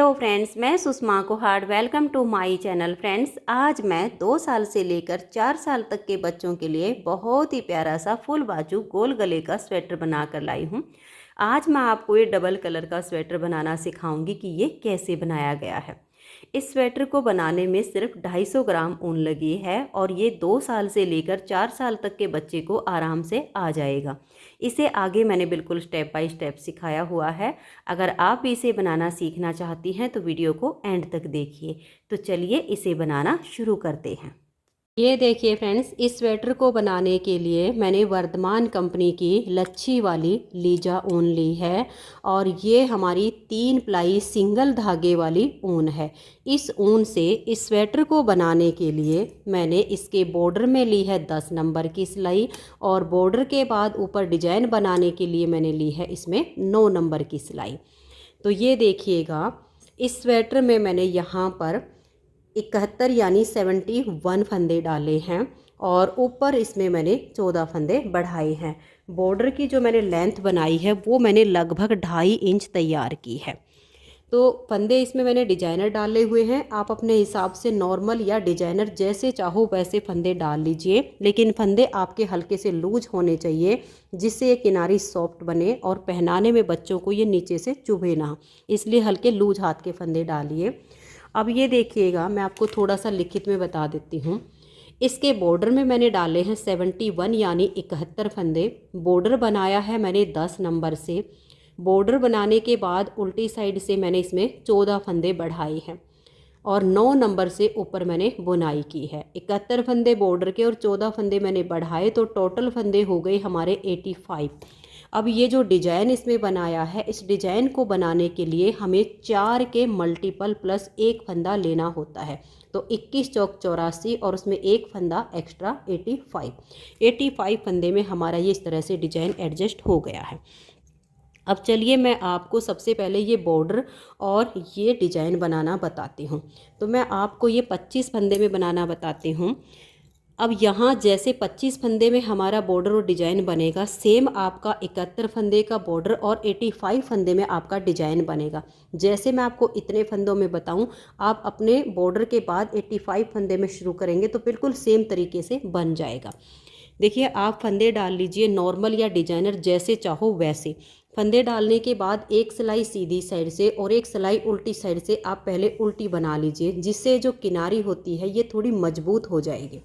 Hello friends, मैं Sushma Kohad. Welcome to my channel. Friends, आज मैं 2 साल से लेकर 4 साल तक के बच्चों के लिए बहुत ही प्यारा सा फुल बाजू गोल गले का स्वेटर बना कर लाई हूँ। आज मैं आपको ये डबल कलर का स्वेटर बनाना सिखाऊंगी कि ये कैसे बनाया गया है। इस स्वेटर को बनाने में सिर्फ 250 ग्राम ऊन लगी है और ये 2 साल से लेकर 4 साल तक के बच्चे को आराम से आ जाएगा। इसे आगे मैंने बिल्कुल स्टेप बाय स्टेप सिखाया हुआ है। अगर आप भी इसे बनाना सीखना चाहती हैं तो वीडियो को एंड तक देखिए। तो चलिए इसे बनाना शुरू करते हैं। ये देखिए फ्रेंड्स, इस स्वेटर को बनाने के लिए मैंने वर्धमान कंपनी की लच्छी वाली लीजा ऊन ली है और ये हमारी 3 प्लाई सिंगल धागे वाली ऊन है। इस ऊन से इस स्वेटर को बनाने के लिए मैंने इसके बॉर्डर में ली है 10 नंबर की सिलाई और बॉर्डर के बाद ऊपर डिजाइन बनाने के लिए मैंने ली है इसमें 9 नंबर की सिलाई। तो ये देखिएगा, इस स्वेटर में मैंने यहाँ पर 71 यानी 71 फंदे डाले हैं और ऊपर इसमें मैंने 14 फंदे बढ़ाए हैं। बॉर्डर की जो मैंने लेंथ बनाई है वो मैंने लगभग 2.5 इंच तैयार की है। तो फंदे इसमें मैंने डिजाइनर डाले हुए हैं। आप अपने हिसाब से नॉर्मल या डिजाइनर जैसे चाहो वैसे फंदे डाल लीजिए, लेकिन फंदे आपके हल्के से लूज होने चाहिए जिससे ये किनारी सॉफ्ट बने और पहनाने में बच्चों को ये नीचे से चुभे ना, इसलिए हल्के लूज हाथ के फंदे डालिए। अब ये देखिएगा, मैं आपको थोड़ा सा लिखित में बता देती हूँ। इसके बॉर्डर में मैंने डाले हैं 71 यानी 71 फंदे। बॉर्डर बनाया है मैंने 10 नंबर से। बॉर्डर बनाने के बाद उल्टी साइड से मैंने इसमें 14 फंदे बढ़ाए हैं और 9 नंबर से ऊपर मैंने बुनाई की है। 71 फंदे बॉर्डर के और 14 फंदे मैंने बढ़ाए तो टोटल फंदे हो गए हमारे 85। अब ये जो डिजाइन इसमें बनाया है, इस डिजाइन को बनाने के लिए हमें 4 के मल्टीपल प्लस 1 फंदा लेना होता है। तो 21 चौक 84 और उसमें 1 फंदा एक्स्ट्रा 85 फंदे में हमारा ये इस तरह से डिजाइन एडजस्ट हो गया है। अब चलिए मैं आपको सबसे पहले ये बॉर्डर और ये डिजाइन बनाना बताती हूँ। तो मैं आपको ये 25 फंदे में बनाना बताती हूँ। अब यहाँ जैसे 25 फंदे में हमारा बॉर्डर और डिजाइन बनेगा, सेम आपका 71 फंदे का बॉर्डर और 85 फंदे में आपका डिजाइन बनेगा। जैसे मैं आपको इतने फंदों में बताऊं, आप अपने बॉर्डर के बाद 85 फंदे में शुरू करेंगे तो बिल्कुल सेम तरीके से बन जाएगा। देखिए, आप फंदे डाल लीजिए नॉर्मल या डिजाइनर जैसे चाहो वैसे। फंदे डालने के बाद एक सिलाई सीधी साइड से और एक सिलाई उल्टी साइड से आप पहले उल्टी बना लीजिए, जिससे जो किनारी होती है ये थोड़ी मजबूत हो जाएगी।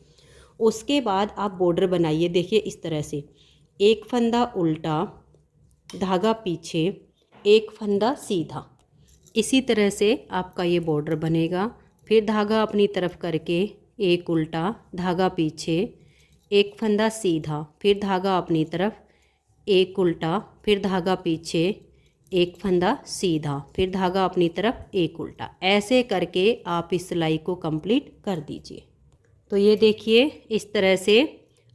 उसके बाद आप बॉर्डर बनाइए। देखिए इस तरह से, एक फंदा उल्टा, धागा पीछे, एक फंदा सीधा। इसी तरह से आपका ये बॉर्डर बनेगा। फिर धागा अपनी तरफ करके एक उल्टा, धागा पीछे, एक फंदा सीधा, फिर धागा अपनी तरफ, एक उल्टा, फिर धागा पीछे, एक फंदा सीधा, फिर धागा अपनी तरफ, एक उल्टा। ऐसे करके आप इस सिलाई को कंप्लीट कर दीजिए। तो ये देखिए, इस तरह से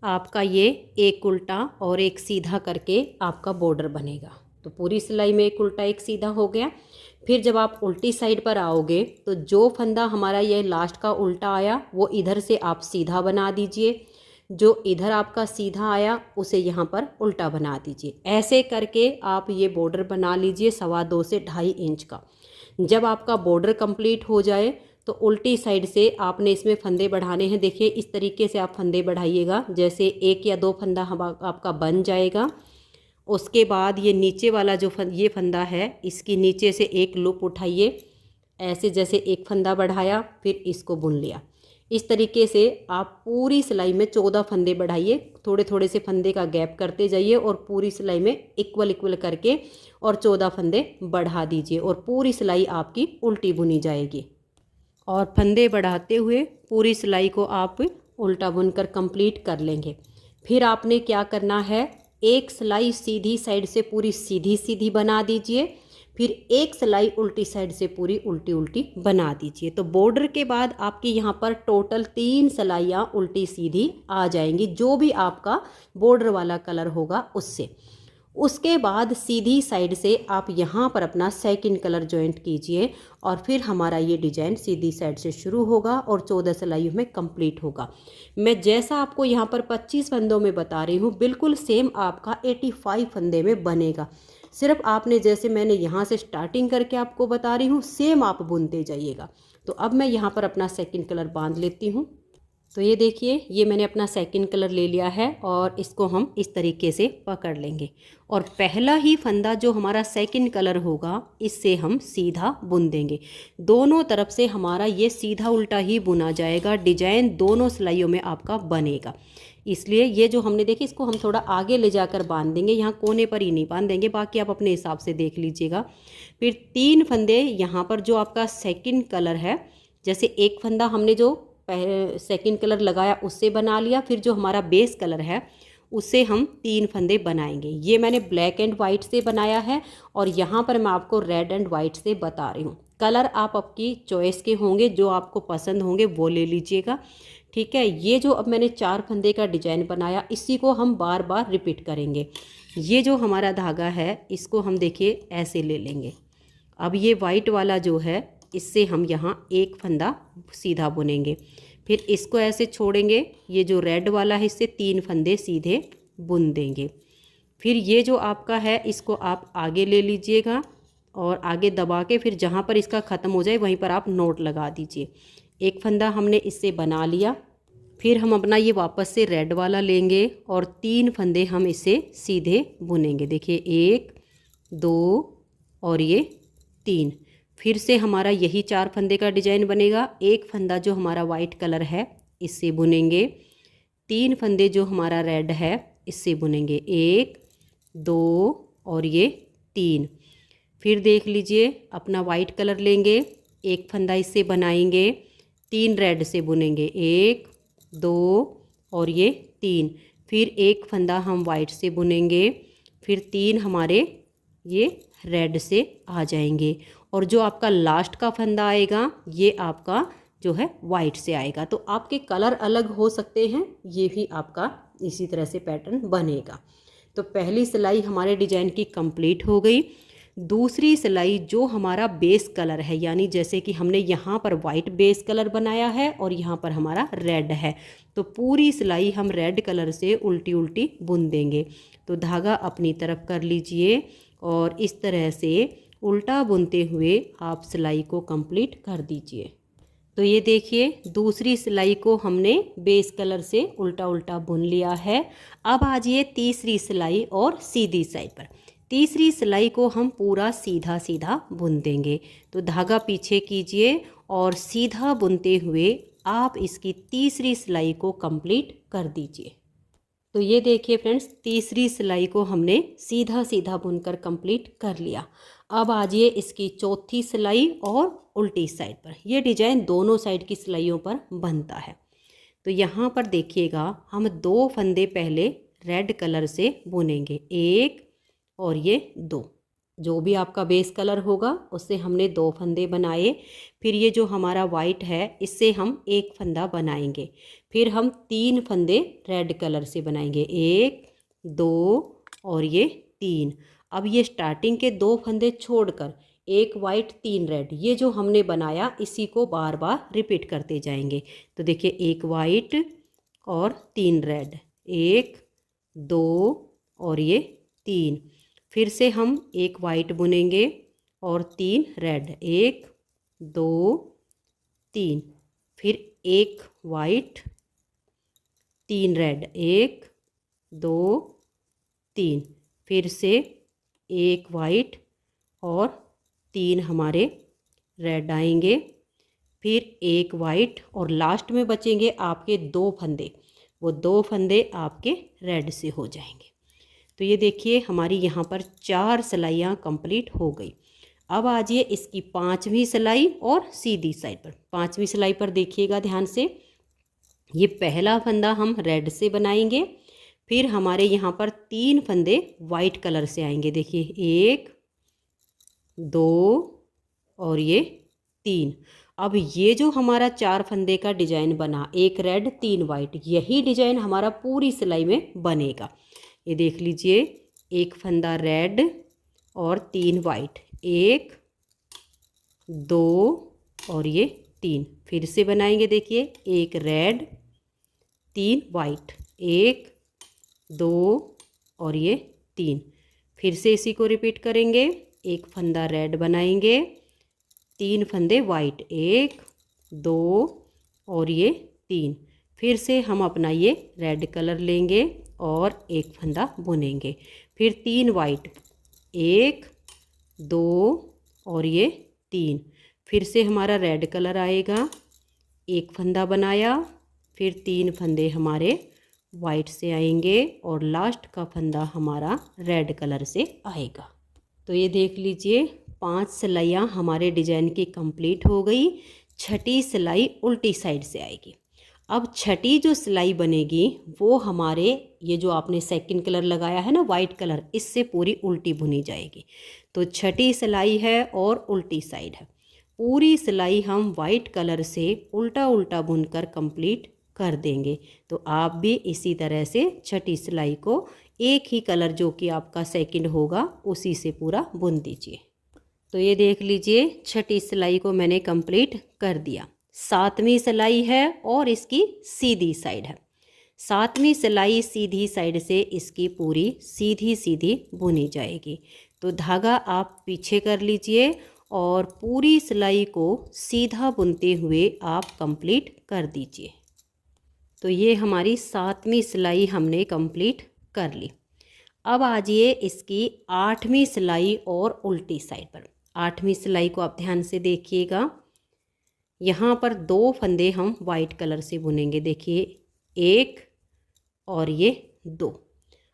आपका ये एक उल्टा और एक सीधा करके आपका बॉर्डर बनेगा। तो पूरी सिलाई में एक उल्टा एक सीधा हो गया। फिर जब आप उल्टी साइड पर आओगे तो जो फंदा हमारा ये लास्ट का उल्टा आया वो इधर से आप सीधा बना दीजिए, जो इधर आपका सीधा आया उसे यहाँ पर उल्टा बना दीजिए। ऐसे करके आप ये बॉर्डर बना लीजिए 2.25 से 2.5 इंच का। जब आपका बॉर्डर कंप्लीट हो जाए तो उल्टी साइड से आपने इसमें फंदे बढ़ाने हैं। देखिए इस तरीके से आप फंदे बढ़ाइएगा, जैसे 1 या 2 फंदा आपका बन जाएगा। उसके बाद ये नीचे वाला जो ये फंदा है, इसकी नीचे से एक लूप उठाइए, ऐसे जैसे एक फंदा बढ़ाया फिर इसको बुन लिया। इस तरीके से आप पूरी सिलाई में 14 फंदे बढ़ाइए। थोड़े थोड़े से फंदे का गैप करते जाइए और पूरी सिलाई में इक्वल करके और 14 फंदे बढ़ा दीजिए और पूरी सिलाई आपकी उल्टी बुनी जाएगी। और फंदे बढ़ाते हुए पूरी सिलाई को आप उल्टा बुनकर कंप्लीट कर लेंगे। फिर आपने क्या करना है, एक सिलाई सीधी साइड से पूरी सीधी सीधी बना दीजिए, फिर एक सिलाई उल्टी साइड से पूरी उल्टी उल्टी बना दीजिए। तो बॉर्डर के बाद आपकी यहाँ पर टोटल 3 सिलाइयाँ उल्टी सीधी आ जाएंगी, जो भी आपका बॉर्डर वाला कलर होगा उससे। उसके बाद सीधी साइड से आप यहाँ पर अपना सेकंड कलर जॉइंट कीजिए और फिर हमारा ये डिजाइन सीधी साइड से शुरू होगा और 14 सिलाइयों में कंप्लीट होगा। मैं जैसा आपको यहाँ पर 25 फंदों में बता रही हूँ बिल्कुल सेम आपका 85 फंदे में बनेगा। सिर्फ आपने जैसे मैंने यहाँ से स्टार्टिंग करके आपको बता रही हूँ सेम आप बुनते जाइएगा। तो अब मैं यहाँ पर अपना सेकंड कलर बांध लेती हूँ। तो ये देखिए, ये मैंने अपना सेकंड कलर ले लिया है और इसको हम इस तरीके से पकड़ लेंगे और पहला ही फंदा जो हमारा सेकंड कलर होगा इससे हम सीधा बुन देंगे। दोनों तरफ से हमारा ये सीधा उल्टा ही बुना जाएगा, डिजाइन दोनों सिलाइयों में आपका बनेगा। इसलिए ये जो हमने देखी इसको हम थोड़ा आगे ले जाकर बांध देंगे, यहाँ कोने पर ही नहीं बांध देंगे, बाकी आप अपने हिसाब से देख लीजिएगा। फिर 3 फंदे यहाँ पर जो आपका सेकंड कलर है, जैसे एक फंदा हमने जो सेकंड कलर लगाया उससे बना लिया, फिर जो हमारा बेस कलर है उससे हम 3 फंदे बनाएंगे। ये मैंने ब्लैक एंड वाइट से बनाया है और यहाँ पर मैं आपको रेड एंड वाइट से बता रही हूँ। कलर आप आपकी चॉइस के होंगे, जो आपको पसंद होंगे वो ले लीजिएगा, ठीक है। ये जो अब मैंने 4 फंदे का डिजाइन बनाया इसी को हम बार बार रिपीट करेंगे। ये जो हमारा धागा है इसको हम देखिए ऐसे ले लेंगे। अब ये वाइट वाला जो है इससे हम यहाँ एक फंदा सीधा बुनेंगे, फिर इसको ऐसे छोड़ेंगे। ये जो रेड वाला है इससे 3 फंदे सीधे बुन देंगे। फिर ये जो आपका है इसको आप आगे ले लीजिएगा और आगे दबा के फिर जहाँ पर इसका ख़त्म हो जाए वहीं पर आप नोट लगा दीजिए। एक फंदा हमने इससे बना लिया, फिर हम अपना ये वापस से रेड वाला लेंगे और 3 फंदे हम इसे सीधे बुनेंगे। देखिए 1 2 और ये 3। फिर से हमारा यही 4 फंदे का डिजाइन बनेगा। एक फंदा जो हमारा वाइट कलर है इससे बुनेंगे, 3 फंदे जो हमारा रेड है इससे बुनेंगे, 1 2 और ये 3। फिर देख लीजिए अपना वाइट कलर लेंगे, एक फंदा इससे बनाएंगे, 3 रेड से बुनेंगे, 1 2 और ये 3। फिर एक फंदा हम वाइट से बुनेंगे, फिर 3 हमारे ये रेड से आ जाएंगे और जो आपका लास्ट का फंदा आएगा ये आपका जो है वाइट से आएगा। तो आपके कलर अलग हो सकते हैं, ये भी आपका इसी तरह से पैटर्न बनेगा। तो पहली सिलाई हमारे डिजाइन की कंप्लीट हो गई। दूसरी सिलाई जो हमारा बेस कलर है, यानी जैसे कि हमने यहाँ पर वाइट बेस कलर बनाया है और यहाँ पर हमारा रेड है, तो पूरी सिलाई हम रेड कलर से उल्टी उल्टी बुन देंगे। तो धागा अपनी तरफ कर लीजिए और इस तरह से उल्टा बुनते हुए आप सिलाई को कंप्लीट कर दीजिए। तो ये देखिए दूसरी सिलाई को हमने बेस कलर से उल्टा उल्टा बुन लिया है। अब आ जाइए तीसरी सिलाई और सीधी साइड पर। तीसरी सिलाई को हम पूरा सीधा सीधा बुन देंगे। तो धागा पीछे कीजिए और सीधा बुनते हुए आप इसकी तीसरी सिलाई को कंप्लीट कर दीजिए। तो ये देखिए फ्रेंड्स, तीसरी सिलाई को हमने सीधा सीधा बुनकर कंप्लीट कर लिया। अब आ जाइए इसकी चौथी सिलाई और उल्टी साइड पर। यह डिजाइन दोनों साइड की सिलाइयों पर बनता है। तो यहाँ पर देखिएगा हम 2 फंदे पहले रेड कलर से बुनेंगे, 1 और ये 2। जो भी आपका बेस कलर होगा उससे हमने 2 फंदे बनाए। फिर ये जो हमारा वाइट है इससे हम 1 फंदा बनाएंगे। फिर हम 3 फंदे रेड कलर से बनाएंगे, 1 2 और ये 3। अब ये स्टार्टिंग के 2 फंदे छोड़कर 1 वाइट 3 रेड, ये जो हमने बनाया इसी को बार बार रिपीट करते जाएंगे। तो देखिए 1 वाइट और 3 रेड, 1 2 और ये 3। फिर से हम 1 वाइट बुनेंगे और 3 रेड, 1 2 3। फिर 1 वाइट 3 रेड, 1 2 3। फिर से 1 वाइट और 3 हमारे रेड आएंगे। फिर 1 वाइट और लास्ट में बचेंगे आपके 2 फंदे, वो 2 फंदे आपके रेड से हो जाएंगे। तो ये देखिए हमारी यहाँ पर 4 सिलाइयाँ कंप्लीट हो गई। अब आ जाइए इसकी 5वीं सिलाई और सीधी साइड पर। 5वीं सिलाई पर देखिएगा ध्यान से, ये पहला फंदा हम रेड से बनाएंगे। फिर हमारे यहाँ पर 3 फंदे वाइट कलर से आएंगे। देखिए 1 2 और ये 3। अब ये जो हमारा 4 फंदे का डिजाइन बना, 1 रेड 3 वाइट, यही डिजाइन हमारा पूरी सिलाई में बनेगा। ये देख लीजिए, 1 फंदा रेड और 3 वाइट, 1 2 और ये 3। फिर से बनाएंगे, देखिए 1 रेड 3 वाइट, 1 2 और ये 3। फिर से इसी को रिपीट करेंगे, एक फंदा रेड बनाएंगे, 3 फंदे वाइट, 1 2 और ये 3। फिर से हम अपना ये रेड कलर लेंगे और एक फंदा बुनेंगे, फिर 3 वाइट, 1 2 और ये 3। फिर से हमारा रेड कलर आएगा, एक फंदा बनाया, फिर 3 फंदे हमारे वाइट से आएंगे और लास्ट का फंदा हमारा रेड कलर से आएगा। तो ये देख लीजिए 5 सिलाइयाँ हमारे डिजाइन की कंप्लीट हो गई। छठी सिलाई उल्टी साइड से आएगी। अब छठी जो सिलाई बनेगी वो हमारे ये जो आपने सेकंड कलर लगाया है ना वाइट कलर, इससे पूरी उल्टी बुनी जाएगी। तो छठी सिलाई है और उल्टी साइड है। पूरी सिलाई हम वाइट कलर से उल्टा उल्टा बुनकर कंप्लीट कर देंगे। तो आप भी इसी तरह से छठी सिलाई को एक ही कलर जो कि आपका सेकंड होगा उसी से पूरा बुन दीजिए। तो ये देख लीजिए छठी सिलाई को मैंने कंप्लीट कर दिया। 7वीं सिलाई है और इसकी सीधी साइड है। 7वीं सिलाई सीधी साइड से इसकी पूरी सीधी सीधी बुनी जाएगी। तो धागा आप पीछे कर लीजिए और पूरी सिलाई को सीधा बुनते हुए आप कंप्लीट कर दीजिए। तो ये हमारी 7वीं सिलाई हमने कंप्लीट कर ली। अब आ जाइए इसकी 8वीं सिलाई और उल्टी साइड पर। 8वीं सिलाई को आप ध्यान से देखिएगा। यहाँ पर 2 फंदे हम वाइट कलर से बुनेंगे, देखिए 1 और ये 2।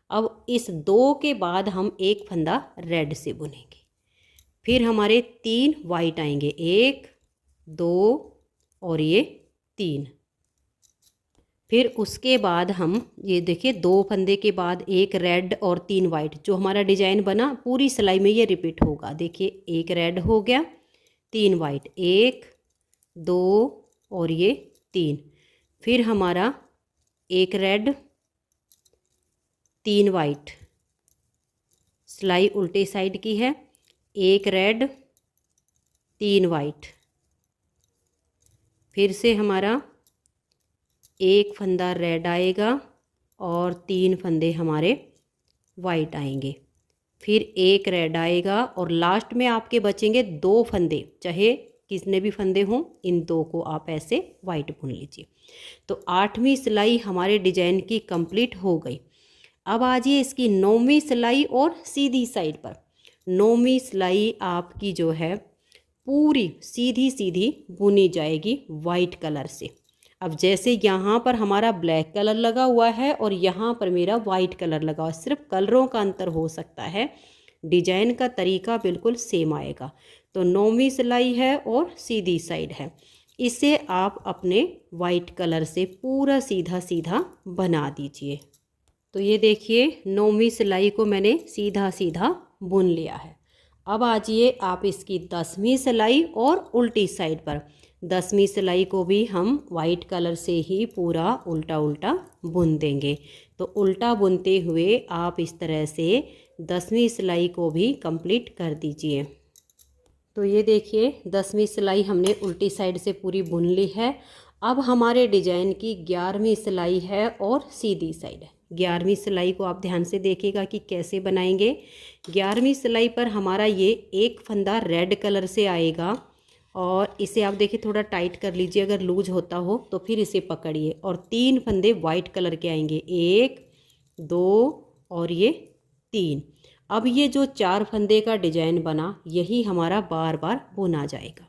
अब इस 2 के बाद हम एक फंदा रेड से बुनेंगे, फिर हमारे 3 वाइट आएंगे, 1 2 और ये 3। फिर उसके बाद हम ये देखिए 2 फंदे के बाद एक रेड और 3 वाइट, जो हमारा डिजाइन बना पूरी सिलाई में ये रिपीट होगा। देखिए एक रेड हो गया, 3 वाइट, 1 2 और ये 3। फिर हमारा एक रेड 3 वाइट, सिलाई उल्टे साइड की है, एक रेड 3 वाइट। फिर से हमारा एक फंदा रेड आएगा और 3 फंदे हमारे वाइट आएंगे, फिर एक रेड आएगा और लास्ट में आपके बचेंगे 2 फंदे, चाहे कितने भी फंदे हों, इन 2 को आप ऐसे वाइट बुन लीजिए। तो 8वीं सिलाई हमारे डिजाइन की कंप्लीट हो गई। अब आ जाइए इसकी 9वीं सिलाई और सीधी साइड पर। 9वीं सिलाई आपकी जो है पूरी सीधी सीधी बुनी जाएगी वाइट कलर से। अब जैसे यहाँ पर हमारा ब्लैक कलर लगा हुआ है और यहाँ पर मेरा वाइट कलर लगा हुआ है, सिर्फ कलरों का अंतर हो सकता है, डिजाइन का तरीका बिल्कुल सेम आएगा। तो 9वीं सिलाई है और सीधी साइड है, इसे आप अपने वाइट कलर से पूरा सीधा सीधा बना दीजिए। तो ये देखिए 9वीं सिलाई को मैंने सीधा सीधा बुन लिया है। अब आ जाइए आप इसकी 10वीं सिलाई और उल्टी साइड पर। 10वीं सिलाई को भी हम वाइट कलर से ही पूरा उल्टा उल्टा बुन देंगे। तो उल्टा बुनते हुए आप इस तरह से 10वीं सिलाई को भी कंप्लीट कर दीजिए। तो ये देखिए 10वीं सिलाई हमने उल्टी साइड से पूरी बुन ली है। अब हमारे डिजाइन की 11वीं सिलाई है और सीधी साइड है। 11वीं सिलाई को आप ध्यान से देखिएगा कि कैसे बनाएंगे। 11वीं सिलाई पर हमारा ये एक फंदा रेड कलर से आएगा और इसे आप देखिए थोड़ा टाइट कर लीजिए, अगर लूज होता हो तो फिर इसे पकड़िए, और 3 फंदे वाइट कलर के आएंगे, 1 2 और ये 3। अब ये जो 4 फंदे का डिजाइन बना यही हमारा बार बार बुना जाएगा।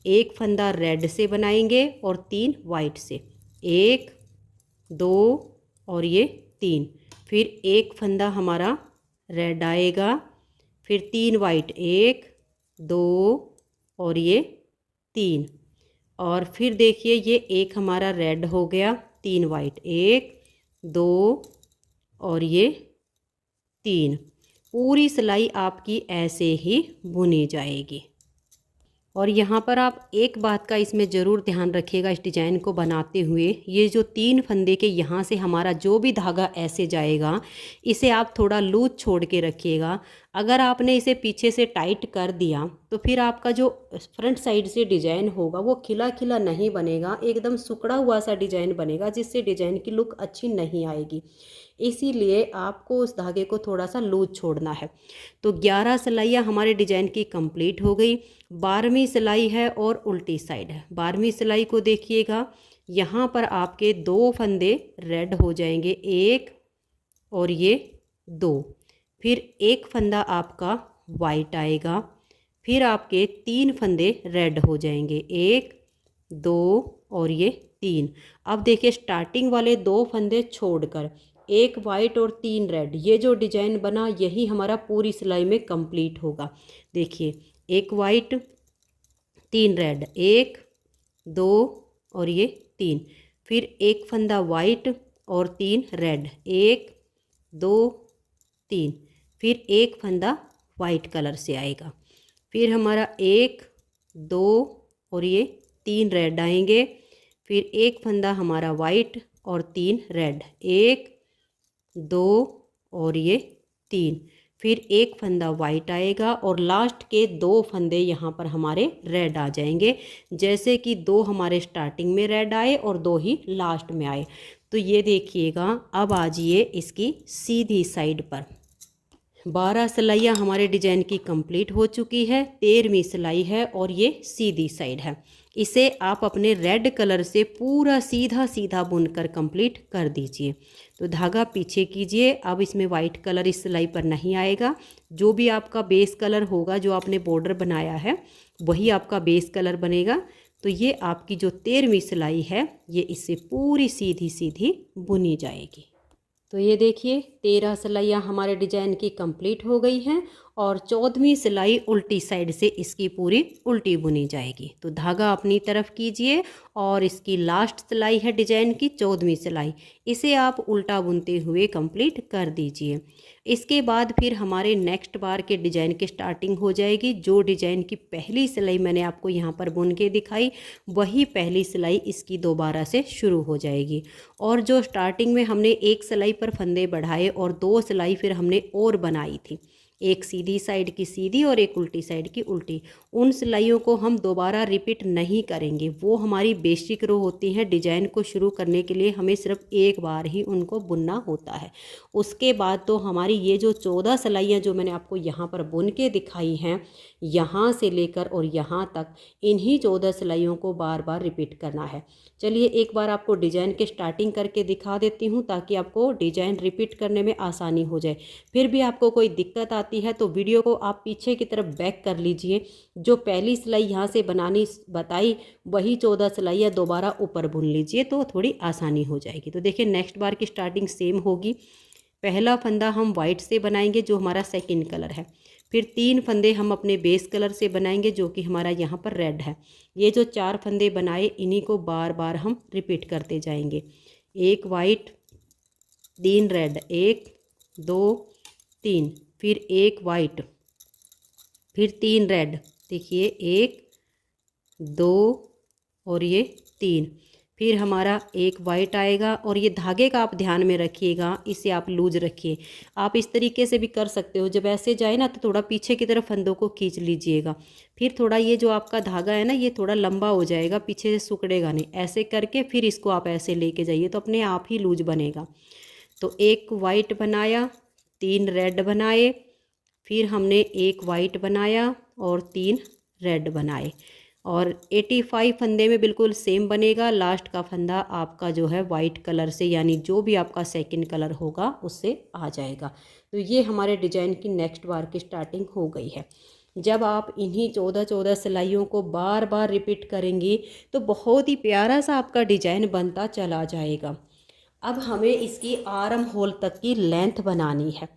एक फंदा रेड से बनाएंगे और 3 वाइट से, 1 2 और ये 3। फिर एक फंदा हमारा रेड आएगा, फिर 3 वाइट, 1 2 और ये 3। और फिर देखिए ये एक हमारा रेड हो गया, 3 वाइट, 1 2 और ये 3। पूरी सिलाई आपकी ऐसे ही बुनी जाएगी। और यहाँ पर आप एक बात का इसमें ज़रूर ध्यान रखिएगा इस डिज़ाइन को बनाते हुए, ये जो 3 फंदे के यहाँ से हमारा जो भी धागा ऐसे जाएगा इसे आप थोड़ा लूज छोड़ के रखिएगा। अगर आपने इसे पीछे से टाइट कर दिया तो फिर आपका जो फ्रंट साइड से डिजाइन होगा वो खिला खिला नहीं बनेगा, एकदम सुकड़ा हुआ सा डिजाइन बनेगा, जिससे डिजाइन की लुक अच्छी नहीं आएगी। इसीलिए आपको उस धागे को थोड़ा सा लूज छोड़ना है। तो 11 सिलाइयाँ हमारे डिजाइन की कंप्लीट हो गई। 12वीं सिलाई है और उल्टी साइड है। 12वीं सिलाई को देखिएगा, यहाँ पर आपके 2 फंदे रेड हो जाएंगे, एक और ये 2, फिर एक फंदा आपका वाइट आएगा, फिर आपके 3 फंदे रेड हो जाएंगे, 1 2 और ये 3। अब देखिए स्टार्टिंग वाले 2 फंदे छोड़कर एक वाइट और 3 रेड, ये जो डिजाइन बना यही हमारा पूरी सिलाई में कंप्लीट होगा। देखिए एक वाइट 3 रेड, 1 2 और ये 3, फिर एक फंदा वाइट और 3 रेड, 1 2 3, फिर एक फंदा वाइट कलर से आएगा, फिर हमारा 1 2 और ये 3 रेड आएंगे, फिर एक फंदा हमारा वाइट और 3 रेड, 1 2 और ये 3, फिर एक फंदा वाइट आएगा और लास्ट के 2 फंदे यहाँ पर हमारे रेड आ जाएंगे, जैसे कि 2 हमारे स्टार्टिंग में रेड आए और 2 ही लास्ट में आए। तो ये देखिएगा, अब आ जाइए इसकी सीधी साइड पर। 12 सिलाइयाँ हमारे डिजाइन की कंप्लीट हो चुकी है, 13वीं सिलाई है और ये सीधी साइड है। इसे आप अपने रेड कलर से पूरा सीधा सीधा बुनकर कंप्लीट कर दीजिए। तो धागा पीछे कीजिए। अब इसमें वाइट कलर इस सिलाई पर नहीं आएगा, जो भी आपका बेस कलर होगा, जो आपने बॉर्डर बनाया है वही आपका बेस कलर बनेगा। तो ये आपकी जो 13वीं सिलाई है ये इससे पूरी सीधी सीधी बुनी जाएगी। तो ये देखिए 13 सिलाइयाँ हमारे डिजाइन की कंप्लीट हो गई हैं और 14वीं सिलाई उल्टी साइड से इसकी पूरी उल्टी बुनी जाएगी। तो धागा अपनी तरफ कीजिए और इसकी लास्ट सिलाई है डिजाइन की 14वीं सिलाई, इसे आप उल्टा बुनते हुए कंप्लीट कर दीजिए। इसके बाद फिर हमारे नेक्स्ट बार के डिजाइन की स्टार्टिंग हो जाएगी। जो डिजाइन की पहली सिलाई मैंने आपको यहाँ पर बुन के दिखाई, वही पहली सिलाई इसकी दोबारा से शुरू हो जाएगी। और जो स्टार्टिंग में हमने एक सिलाई पर फंदे बढ़ाए और 2 सिलाई फिर हमने और बनाई थी, एक सीधी साइड की सीधी और एक उल्टी साइड की उल्टी, उन सिलाइयों को हम दोबारा रिपीट नहीं करेंगे। वो हमारी बेसिक रो होती हैं। डिजाइन को शुरू करने के लिए हमें सिर्फ एक बार ही उनको बुनना होता है। उसके बाद तो हमारी ये जो 14 सिलाइयाँ जो मैंने आपको यहाँ पर बुन के दिखाई हैं, यहाँ से लेकर और यहाँ तक, इन्हीं 14 सिलाइयों को बार बार रिपीट करना है। चलिए एक बार आपको डिजाइन के स्टार्टिंग करके दिखा देती हूँ, ताकि आपको डिजाइन रिपीट करने में आसानी हो जाए। फिर भी आपको कोई दिक्कत आती है तो वीडियो को आप पीछे की तरफ बैक कर लीजिए। जो पहली सिलाई यहाँ से बनानी बताई, वही 14 सिलाइयाँ दोबारा ऊपर बुन लीजिए, तो थोड़ी आसानी हो जाएगी। तो देखिए नेक्स्ट बार की स्टार्टिंग सेम होगी। पहला फंदा हम वाइट से बनाएंगे, जो हमारा सेकंड कलर है। फिर 3 फंदे हम अपने बेस कलर से बनाएंगे, जो कि हमारा यहाँ पर रेड है। ये जो 4 फंदे बनाए, इन्हीं को बार बार हम रिपीट करते जाएंगे। एक वाइट 3 रेड, 1 2 3, फिर एक वाइट, फिर 3 रेड, देखिए 1 2 और ये 3, फिर हमारा एक वाइट आएगा। और ये धागे का आप ध्यान में रखिएगा, इसे आप लूज रखिए। आप इस तरीके से भी कर सकते हो, जब ऐसे जाए ना तो थोड़ा पीछे की तरफ फंदों को खींच लीजिएगा। फिर थोड़ा ये जो आपका धागा है ना, ये थोड़ा लंबा हो जाएगा, पीछे से सिकुड़ेगा नहीं। ऐसे करके फिर इसको आप ऐसे लेके जाइए, तो अपने आप ही लूज बनेगा। तो एक वाइट बनाया, 3 रेड बनाए, फिर हमने एक वाइट बनाया और 3 रेड बनाए, और 85 फंदे में बिल्कुल सेम बनेगा। लास्ट का फंदा आपका जो है वाइट कलर से, यानी जो भी आपका सेकंड कलर होगा उससे आ जाएगा। तो ये हमारे डिजाइन की नेक्स्ट बार की स्टार्टिंग हो गई है। जब आप इन्हीं 14 सिलाइयों को बार बार रिपीट करेंगी तो बहुत ही प्यारा सा आपका डिजाइन बनता चला जाएगा। अब हमें इसकी आर्म होल तक की लेंथ बनानी है।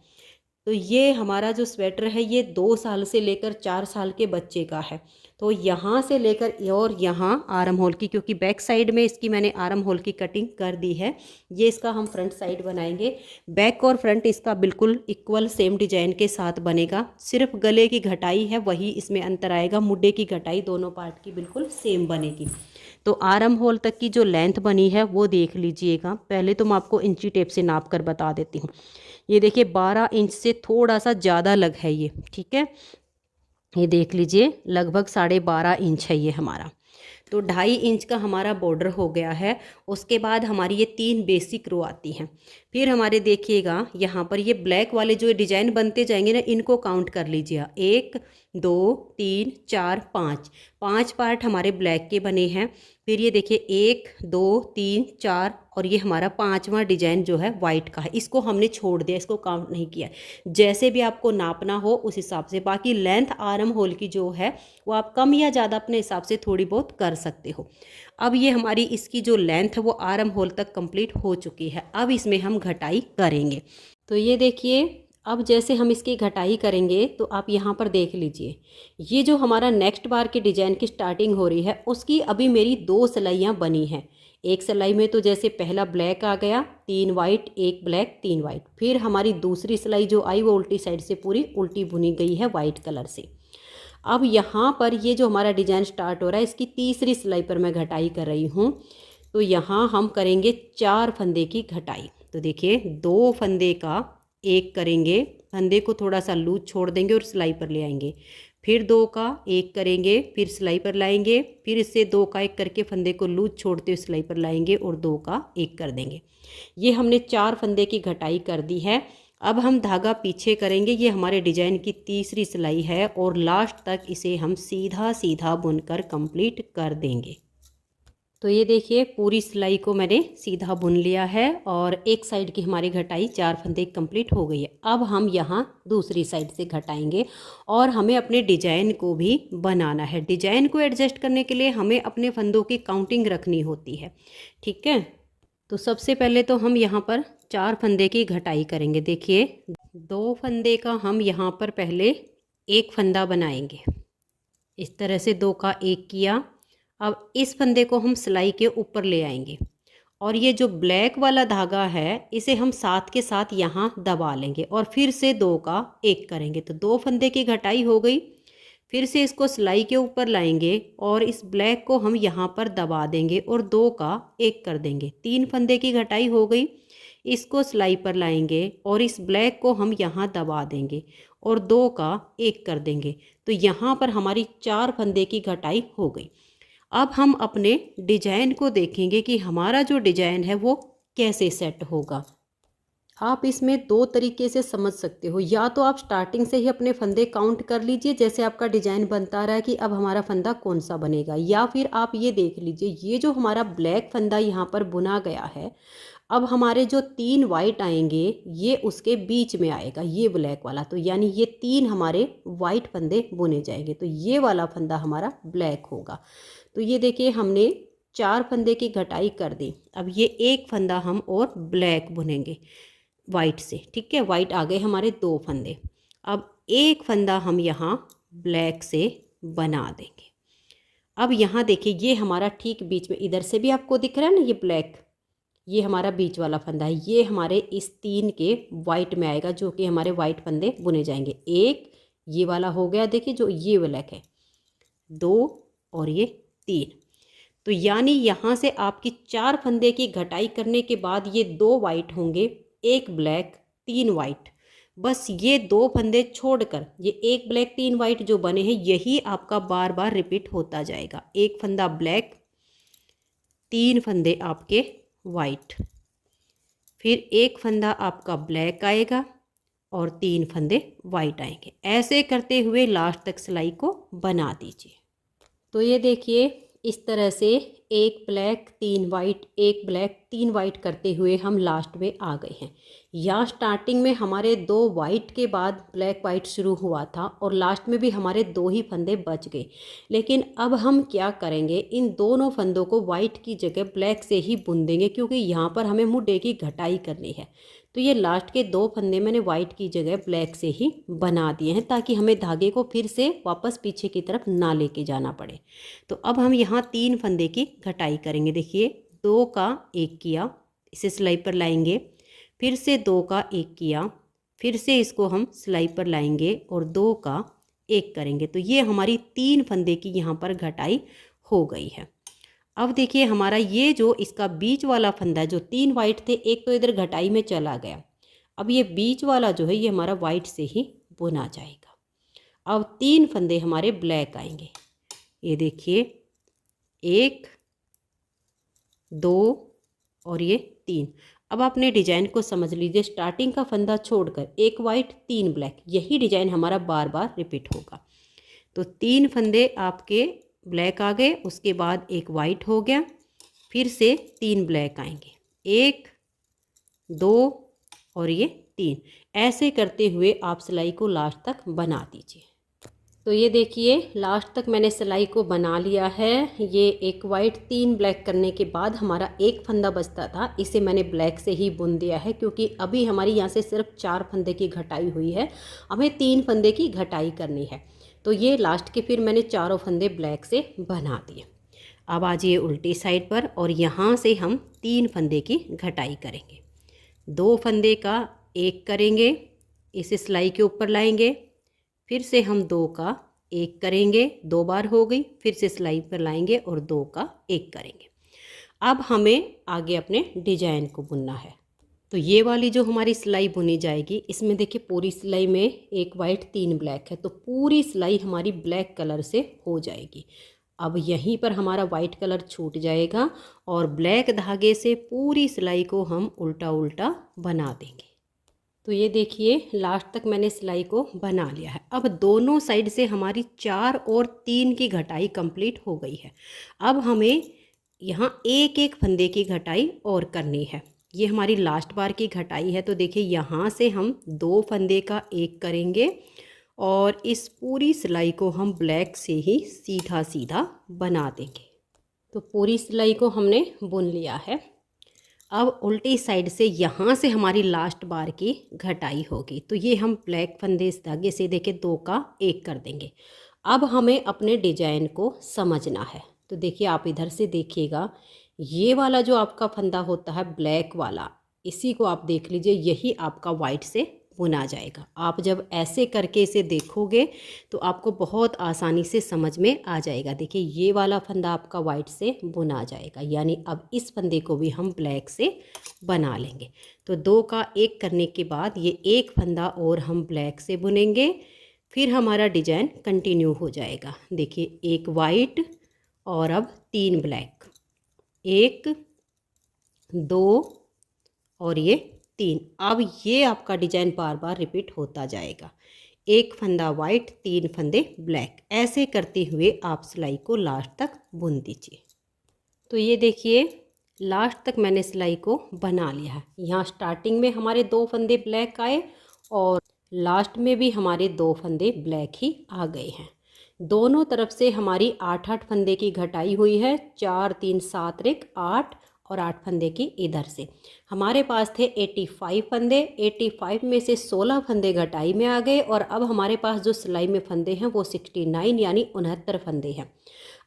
तो ये हमारा जो स्वेटर है, ये 2 साल से लेकर 4 साल के बच्चे का है। तो यहाँ से लेकर और यहाँ आर्म होल की, क्योंकि बैक साइड में इसकी मैंने आर्म होल की कटिंग कर दी है, ये इसका हम फ्रंट साइड बनाएंगे। बैक और फ्रंट इसका बिल्कुल इक्वल सेम डिजाइन के साथ बनेगा, सिर्फ गले की घटाई है वही इसमें अंतर आएगा, मुड्डे की घटाई दोनों पार्ट की बिल्कुल सेम बनेगी। तो आर्म होल तक की जो लेंथ बनी है वो देख लीजिएगा। पहले तो मैं आपको इंची टेप से नाप कर बता देती हूँ। ये देखिए 12 इंच से थोड़ा सा ज़्यादा लग है ये, ठीक है। ये देख लीजिए लगभग 12.5 इंच है ये हमारा। तो 2.5 इंच का हमारा बॉर्डर हो गया है। उसके बाद हमारी ये 3 बेसिक रो आती हैं। फिर हमारे देखिएगा यहाँ पर ये ब्लैक वाले जो डिज़ाइन बनते जाएंगे ना, इनको काउंट कर लीजिए। 1 2 3 4 5 पार्ट हमारे ब्लैक के बने हैं। फिर ये देखिए 1 2 3 4 और ये हमारा 5वां डिजाइन जो है वाइट का है, इसको हमने छोड़ दिया, इसको काउंट नहीं किया। जैसे भी आपको नापना हो उस हिसाब से। बाकी लेंथ आर्म होल की जो है वो आप कम या ज़्यादा अपने हिसाब से थोड़ी बहुत कर सकते हो। अब ये हमारी इसकी जो लेंथ है वो आर्म होल तक कंप्लीट हो चुकी है। अब इसमें हम घटाई करेंगे। तो ये देखिए अब जैसे हम इसकी घटाई करेंगे तो आप यहाँ पर देख लीजिए, ये जो हमारा नेक्स्ट बार के डिजाइन की स्टार्टिंग हो रही है उसकी अभी मेरी 2 सिलाइयाँ बनी हैं। एक सिलाई में तो जैसे पहला ब्लैक आ गया, 3 वाइट 1 ब्लैक 3 वाइट। फिर हमारी दूसरी सिलाई जो आई वो उल्टी साइड से पूरी उल्टी बुनी गई है वाइट कलर से। अब यहाँ पर ये जो हमारा डिजाइन स्टार्ट हो रहा है इसकी तीसरी सिलाई पर मैं घटाई कर रही हूँ। तो यहाँ हम करेंगे 4 फंदे की घटाई। तो देखिए 2 फंदे का एक करेंगे, फंदे को थोड़ा सा लूज छोड़ देंगे और सिलाई पर ले आएंगे। फिर 2 का एक करेंगे, फिर सिलाई पर लाएंगे, फिर इससे 2 का एक करके फंदे को लूज छोड़ते हुए सिलाई पर लाएंगे और 2 का एक कर देंगे। ये हमने 4 फंदे की घटाई कर दी है। अब हम धागा पीछे करेंगे, ये हमारे डिजाइन की तीसरी सिलाई है और लास्ट तक इसे हम सीधा सीधा बुनकर कंप्लीट कर देंगे। तो ये देखिए पूरी सिलाई को मैंने सीधा बुन लिया है और एक साइड की हमारी घटाई 4 फंदे कंप्लीट हो गई है। अब हम यहाँ दूसरी साइड से घटाएंगे और हमें अपने डिजाइन को भी बनाना है। डिजाइन को एडजस्ट करने के लिए हमें अपने फंदों की काउंटिंग रखनी होती है, ठीक है। तो सबसे पहले तो हम यहाँ पर 4 फंदे की घटाई करेंगे। देखिए 2 फंदे का हम यहाँ पर पहले एक फंदा बनाएंगे, इस तरह से 2 का एक किया। अब इस फंदे को हम सिलाई के ऊपर ले आएंगे और ये जो ब्लैक वाला धागा है इसे हम साथ के साथ यहाँ दबा लेंगे और फिर से 2 का एक करेंगे। तो 2 फंदे की घटाई हो गई। फिर से इसको सिलाई के ऊपर लाएंगे और इस ब्लैक को हम यहाँ पर दबा देंगे और 2 का एक कर देंगे। 3 फंदे की घटाई हो गई। इसको सिलाई पर लाएंगे और इस ब्लैक को हम यहाँ दबा देंगे और 2 का एक कर देंगे। तो यहाँ पर हमारी 4 फंदे की घटाई हो गई। अब हम अपने डिजाइन को देखेंगे कि हमारा जो डिजाइन है वो कैसे सेट होगा। आप इसमें 2 तरीके से समझ सकते हो। या तो आप स्टार्टिंग से ही अपने फंदे काउंट कर लीजिए, जैसे आपका डिजाइन बनता रहा है कि अब हमारा फंदा कौन सा बनेगा, या फिर आप ये देख लीजिए ये जो हमारा ब्लैक फंदा यहाँ पर बुना गया है, अब हमारे जो 3 वाइट आएंगे ये उसके बीच में आएगा ये ब्लैक वाला। तो यानी ये 3 हमारे वाइट फंदे बुने जाएंगे, तो ये वाला फंदा हमारा ब्लैक होगा। तो ये देखिए हमने 4 फंदे की घटाई कर दी। अब ये एक फंदा हम और ब्लैक बुनेंगे वाइट से, ठीक है। वाइट आ गए हमारे 2 फंदे। अब एक फंदा हम यहाँ ब्लैक से बना देंगे। अब यहाँ देखिए ये हमारा ठीक बीच में, इधर से भी आपको दिख रहा है ना ये ब्लैक, ये हमारा बीच वाला फंदा है, ये हमारे इस 3 के वाइट में आएगा जो कि हमारे वाइट फंदे बुने जाएंगे। एक ये वाला हो गया, देखिए जो ये ब्लैक है, 2 और ये 3। तो यानी यहाँ से आपकी 4 फंदे की घटाई करने के बाद ये 2 वाइट होंगे, 1 ब्लैक 3 वाइट। बस ये 2 फंदे छोड़कर ये 1 ब्लैक 3 वाइट जो बने हैं यही आपका बार बार रिपीट होता जाएगा। एक फंदा ब्लैक, 3 फंदे आपके वाइट, फिर एक फंदा आपका ब्लैक आएगा और 3 फंदे वाइट आएंगे। ऐसे करते हुए लास्ट तक सिलाई को बना दीजिए। तो ये देखिए इस तरह से 1 ब्लैक 3 वाइट 1 ब्लैक 3 वाइट करते हुए हम लास्ट में आ गए हैं। यहाँ स्टार्टिंग में हमारे 2 वाइट के बाद ब्लैक वाइट शुरू हुआ था और लास्ट में भी हमारे 2 ही फंदे बच गए। लेकिन अब हम क्या करेंगे, इन दोनों फंदों को वाइट की जगह ब्लैक से ही बुन देंगे, क्योंकि यहाँ पर हमें मुड्डे की घटाई करनी है। तो ये लास्ट के 2 फंदे मैंने वाइट की जगह ब्लैक से ही बना दिए हैं, ताकि हमें धागे को फिर से वापस पीछे की तरफ ना लेके जाना पड़े। तो अब हम यहाँ 3 फंदे की घटाई करेंगे। देखिए 2 का 1 किया, इसे सिलाई पर लाएंगे, फिर से 2 का 1 किया, फिर से इसको हम सिलाई पर लाएंगे और 2 का 1 करेंगे। तो ये हमारी 3 फंदे की यहाँ पर घटाई हो गई है। अब देखिए हमारा ये जो इसका बीच वाला फंदा है, जो 3 वाइट थे, एक तो इधर घटाई में चला गया। अब ये बीच वाला जो है ये हमारा वाइट से ही बुना जाएगा। अब 3 फंदे हमारे ब्लैक आएंगे। ये देखिए 1 2 और ये 3। अब अपने डिजाइन को समझ लीजिए, स्टार्टिंग का फंदा छोड़कर 1 वाइट 3 ब्लैक, यही डिजाइन हमारा बार बार रिपीट होगा। तो 3 फंदे आपके ब्लैक आ गए, उसके बाद 1 वाइट हो गया, फिर से 3 ब्लैक आएंगे, 1 2 और ये 3। ऐसे करते हुए आप सिलाई को लास्ट तक बना दीजिए। तो ये देखिए लास्ट तक मैंने सिलाई को बना लिया है। ये 1 वाइट 3 ब्लैक करने के बाद हमारा 1 फंदा बचता था, इसे मैंने ब्लैक से ही बुन दिया है, क्योंकि अभी हमारी यहाँ से सिर्फ 4 फंदे की घटाई हुई है, हमें 3 फंदे की घटाई करनी है। तो ये लास्ट के फिर मैंने चारों फंदे ब्लैक से बना दिए। अब आ जाइए उल्टी साइड पर और यहाँ से हम 3 फंदे की घटाई करेंगे। 2 फंदे का 1 करेंगे, इसे सिलाई के ऊपर लाएंगे, फिर से हम 2 का 1 करेंगे, 2 बार हो गई, फिर से सिलाई पर लाएंगे और 2 का 1 करेंगे। अब हमें आगे अपने डिजाइन को बुनना है। तो ये वाली जो हमारी सिलाई बुनी जाएगी, इसमें देखिए पूरी सिलाई में 1 वाइट 3 ब्लैक है, तो पूरी सिलाई हमारी ब्लैक कलर से हो जाएगी। अब यहीं पर हमारा वाइट कलर छूट जाएगा और ब्लैक धागे से पूरी सिलाई को हम उल्टा उल्टा बना देंगे। तो ये देखिए लास्ट तक मैंने सिलाई को बना लिया है। अब दोनों साइड से हमारी 4 और 3 की घटाई कंप्लीट हो गई है। अब हमें यहाँ एक एक फंदे की घटाई और करनी है। ये हमारी लास्ट बार की घटाई है। तो देखिए यहाँ से हम 2 फंदे का 1 करेंगे और इस पूरी सिलाई को हम ब्लैक से ही सीधा सीधा बना देंगे। तो पूरी सिलाई को हमने बुन लिया है। अब उल्टी साइड से यहाँ से हमारी लास्ट बार की घटाई होगी। तो ये हम ब्लैक फंदे इस धागे से देखिए 2 का 1 कर देंगे। अब हमें अपने डिजाइन को समझना है। तो देखिए आप इधर से देखिएगा, ये वाला जो आपका फंदा होता है ब्लैक वाला, इसी को आप देख लीजिए, यही आपका वाइट से बुना जाएगा। आप जब ऐसे करके इसे देखोगे तो आपको बहुत आसानी से समझ में आ जाएगा। देखिए ये वाला फंदा आपका वाइट से बुना जाएगा, यानी अब इस फंदे को भी हम ब्लैक से बना लेंगे। तो 2 का 1 करने के बाद ये एक फंदा और हम ब्लैक से बुनेंगे, फिर हमारा डिजाइन कंटिन्यू हो जाएगा। देखिए 1 वाइट और अब 3 ब्लैक, 1 2 और ये 3। अब ये आपका डिजाइन बार बार रिपीट होता जाएगा। 1 फंदा वाइट 3 फंदे ब्लैक, ऐसे करते हुए आप सिलाई को लास्ट तक बुन दीजिए। तो ये देखिए लास्ट तक मैंने सिलाई को बना लिया है। यहाँ स्टार्टिंग में हमारे 2 फंदे ब्लैक आए और लास्ट में भी हमारे 2 फंदे ब्लैक ही आ गए हैं। दोनों तरफ से हमारी 8-8 फंदे की घटाई हुई है। 4 3 7 1 8 और 8 फंदे की इधर से। हमारे पास थे 85 फंदे, 85 में से 16 फंदे घटाई में आ गए और अब हमारे पास जो सिलाई में फंदे हैं वो 69 यानी 69 फंदे हैं।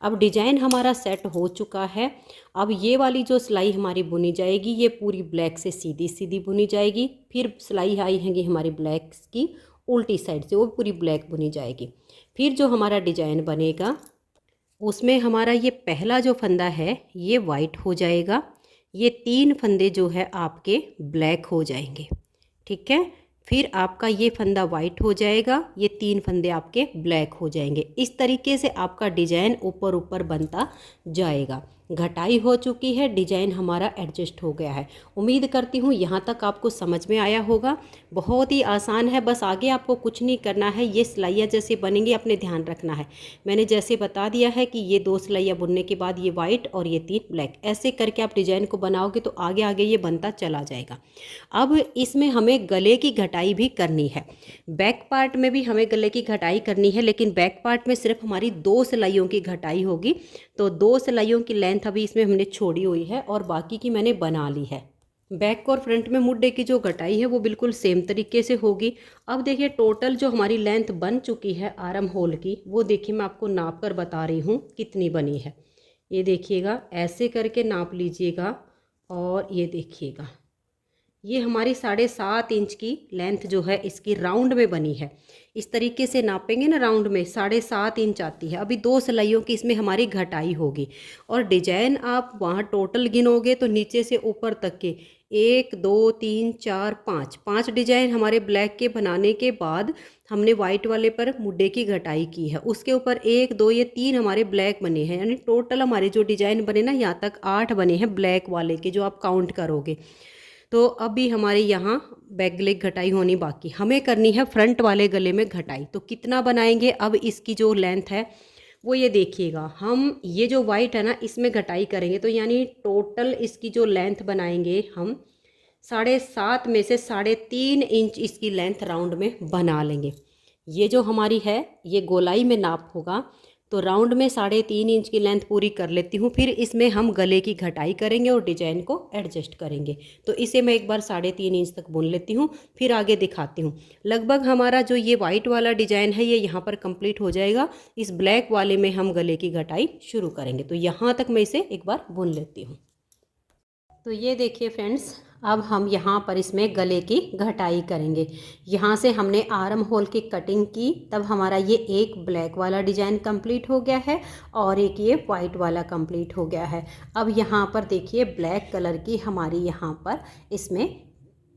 अब डिजाइन हमारा सेट हो चुका है। अब ये वाली जो सिलाई हमारी बुनी जाएगी ये पूरी ब्लैक से सीधी सीधी बुनी जाएगी। फिर सिलाई आई हैगी हमारी ब्लैक की उल्टी साइड से, वो पूरी ब्लैक बुनी जाएगी। फिर जो हमारा डिजाइन बनेगा उसमें हमारा ये पहला जो फंदा है ये वाइट हो जाएगा, ये 3 फंदे जो है आपके ब्लैक हो जाएंगे। ठीक है, फिर आपका ये फंदा वाइट हो जाएगा, ये 3 फंदे आपके ब्लैक हो जाएंगे। इस तरीके से आपका डिजाइन ऊपर ऊपर बनता जाएगा। घटाई हो चुकी है, डिजाइन हमारा एडजस्ट हो गया है। उम्मीद करती हूँ यहाँ तक आपको समझ में आया होगा। बहुत ही आसान है, बस आगे आपको कुछ नहीं करना है। ये सिलाइयाँ जैसे बनेंगी अपने ध्यान रखना है। मैंने जैसे बता दिया है कि ये 2 सिलाइयाँ बुनने के बाद ये वाइट और ये 3 ब्लैक, ऐसे करके आप डिजाइन को बनाओगे तो आगे आगे ये बनता चला जाएगा। अब इसमें हमें गले की घटाई भी करनी है। बैक पार्ट में भी हमें गले की घटाई करनी है, लेकिन बैक पार्ट में सिर्फ हमारी 2 सिलाइयों की घटाई होगी। तो 2 सिलाइयों की लेंथ अभी इसमें हमने छोड़ी हुई है और बाकी की मैंने बना ली है। बैक और फ्रंट में मुड्डे की जो घटाई है वो बिल्कुल सेम तरीके से होगी। अब देखिए टोटल जो हमारी लेंथ बन चुकी है आर्म होल की, वो देखिए मैं आपको नाप कर बता रही हूँ कितनी बनी है। ये देखिएगा, ऐसे करके नाप लीजिएगा और ये देखिएगा, ये हमारी 7.5 इंच की लेंथ जो है इसकी राउंड में बनी है। इस तरीके से नापेंगे ना राउंड में 7.5 इंच आती है। अभी 2 सिलाइयों की इसमें हमारी घटाई होगी और डिजाइन आप वहाँ टोटल गिनोगे तो नीचे से ऊपर तक के 1 2 3 4 5 डिजाइन हमारे ब्लैक के बनाने के बाद हमने वाइट वाले पर मुड्डे की घटाई की है। उसके ऊपर 1 2 ये 3 हमारे ब्लैक बने हैं, यानी टोटल हमारे जो डिजाइन बने ना यहाँ तक 8 बने हैं ब्लैक वाले के, जो आप काउंट करोगे। तो अभी हमारे यहाँ बैक गले की घटाई होनी बाकी, हमें करनी है फ्रंट वाले गले में घटाई। तो कितना बनाएंगे, अब इसकी जो लेंथ है वो ये देखिएगा, हम ये जो वाइट है ना इसमें घटाई करेंगे तो यानी टोटल इसकी जो लेंथ बनाएंगे हम 7.5 में से 3.5 इंच इसकी लेंथ राउंड में बना लेंगे। ये जो हमारी है ये गोलाई में नाप होगा, तो राउंड में 3.5 इंच की लेंथ पूरी कर लेती हूँ। फिर इसमें हम गले की घटाई करेंगे और डिजाइन को एडजस्ट करेंगे। तो इसे मैं एक बार 3.5 इंच तक बुन लेती हूँ, फिर आगे दिखाती हूँ। लगभग हमारा जो ये वाइट वाला डिजाइन है ये यहाँ पर कंप्लीट हो जाएगा। इस ब्लैक वाले में हम गले की घटाई शुरू करेंगे, तो यहाँ तक मैं इसे एक बार बुन लेती हूँ। तो ये देखिए फ्रेंड्स, अब हम यहाँ पर इसमें गले की घटाई करेंगे। यहाँ से हमने आर्म होल की कटिंग की, तब हमारा ये एक ब्लैक वाला डिज़ाइन कंप्लीट हो गया है और एक ये वाइट वाला कंप्लीट हो गया है। अब यहाँ पर देखिए ब्लैक कलर की हमारी यहाँ पर इसमें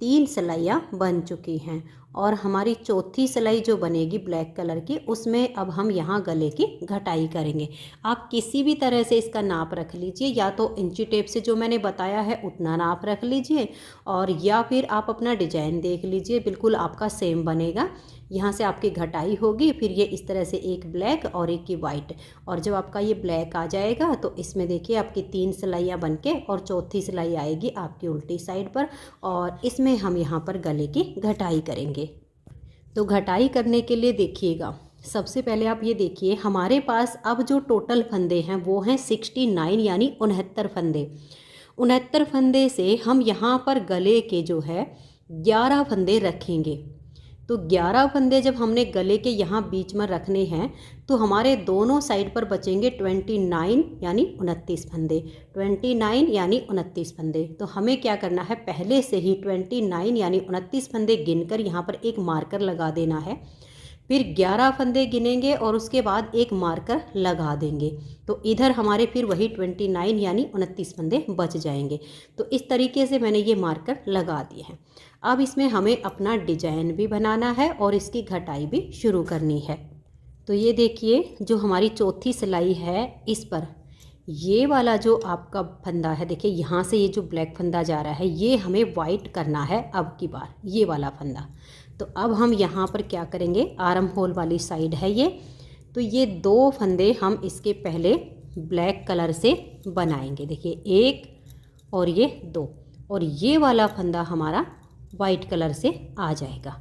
3 सिलाइयाँ बन चुकी हैं और हमारी चौथी सिलाई जो बनेगी ब्लैक कलर की, उसमें अब हम यहाँ गले की घटाई करेंगे। आप किसी भी तरह से इसका नाप रख लीजिए, या तो इंची टेप से जो मैंने बताया है उतना नाप रख लीजिए, और या फिर आप अपना डिजाइन देख लीजिए, बिल्कुल आपका सेम बनेगा। यहाँ से आपकी घटाई होगी, फिर ये इस तरह से एक ब्लैक और एक की वाइट, और जब आपका ये ब्लैक आ जाएगा तो इसमें देखिए आपकी 3 सिलाइयाँ बनके और चौथी सिलाई आएगी आपकी उल्टी साइड पर, और इसमें हम यहाँ पर गले की घटाई करेंगे। तो घटाई करने के लिए देखिएगा, सबसे पहले आप ये देखिए हमारे पास अब जो टोटल फंदे हैं वो हैं 69, यानी 69 फंदे। 69 फंदे से हम यहाँ पर गले के जो है 11 फंदे रखेंगे। तो 11 फंदे जब हमने गले के यहाँ बीच में रखने हैं तो हमारे दोनों साइड पर बचेंगे 29, यानी 29 फंदे। 29 यानी 29 फंदे। तो हमें क्या करना है, पहले से ही 29 यानी 29 फंदे गिनकर यहाँ पर एक मार्कर लगा देना है। फिर 11 फंदे गिनेंगे और उसके बाद एक मार्कर लगा देंगे, तो इधर हमारे फिर वही 29 यानी 29 फंदे बच जाएंगे। तो इस तरीके से मैंने ये मार्कर लगा दिए हैं। अब इसमें हमें अपना डिजाइन भी बनाना है और इसकी घटाई भी शुरू करनी है। तो ये देखिए जो हमारी चौथी सिलाई है, इस पर ये वाला जो आपका फंदा है, देखिए यहाँ से ये जो ब्लैक फंदा जा रहा है ये हमें वाइट करना है अब की बार, ये वाला फंदा। तो अब हम यहाँ पर क्या करेंगे, आर्म होल वाली साइड है ये, तो ये 2 फंदे हम इसके पहले ब्लैक कलर से बनाएंगे। देखिए 1 और ये 2, और ये वाला फंदा हमारा वाइट कलर से आ जाएगा।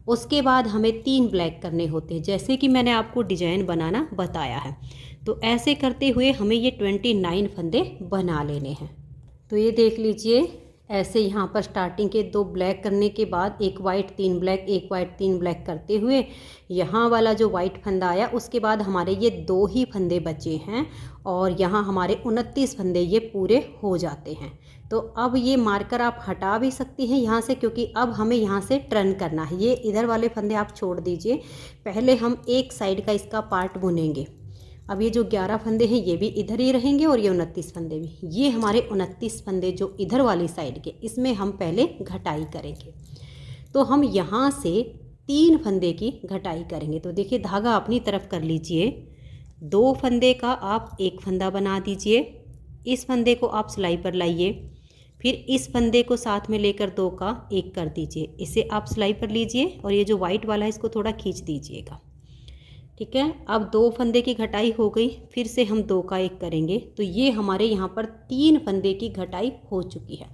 उसके बाद हमें 3 ब्लैक करने होते हैं, जैसे कि मैंने आपको डिजाइन बनाना बताया है। तो ऐसे करते हुए हमें ये 29 फंदे बना लेने हैं। तो ये देख लीजिए, ऐसे यहाँ पर स्टार्टिंग के 2 ब्लैक करने के बाद एक वाइट 3 ब्लैक, एक वाइट 3 ब्लैक करते हुए यहाँ वाला जो वाइट फंदा आया, उसके बाद हमारे ये 2 ही फंदे बचे हैं और यहाँ हमारे 29 फंदे ये पूरे हो जाते हैं। तो अब ये मार्कर आप हटा भी सकती हैं यहाँ से, क्योंकि अब हमें यहाँ से टर्न करना है। ये इधर वाले फंदे आप छोड़ दीजिए, पहले हम एक साइड का इसका पार्ट बुनेंगे। अब ये जो 11 फंदे हैं ये भी इधर ही रहेंगे और ये 29 फंदे भी, ये हमारे 29 फंदे जो इधर वाली साइड के, इसमें हम पहले घटाई करेंगे। तो हम यहाँ से 3 फंदे की घटाई करेंगे। तो देखिए धागा अपनी तरफ कर लीजिए, 2 फंदे का आप एक फंदा बना दीजिए, इस फंदे को आप सिलाई पर लाइए, फिर इस फंदे को साथ में लेकर 2 का एक कर दीजिए, इसे आप सिलाई पर लीजिए और ये जो वाइट वाला है इसको थोड़ा खींच दीजिएगा। ठीक है, अब 2 फंदे की घटाई हो गई, फिर से हम 2 का एक करेंगे। तो ये हमारे यहाँ पर 3 फंदे की घटाई हो चुकी है।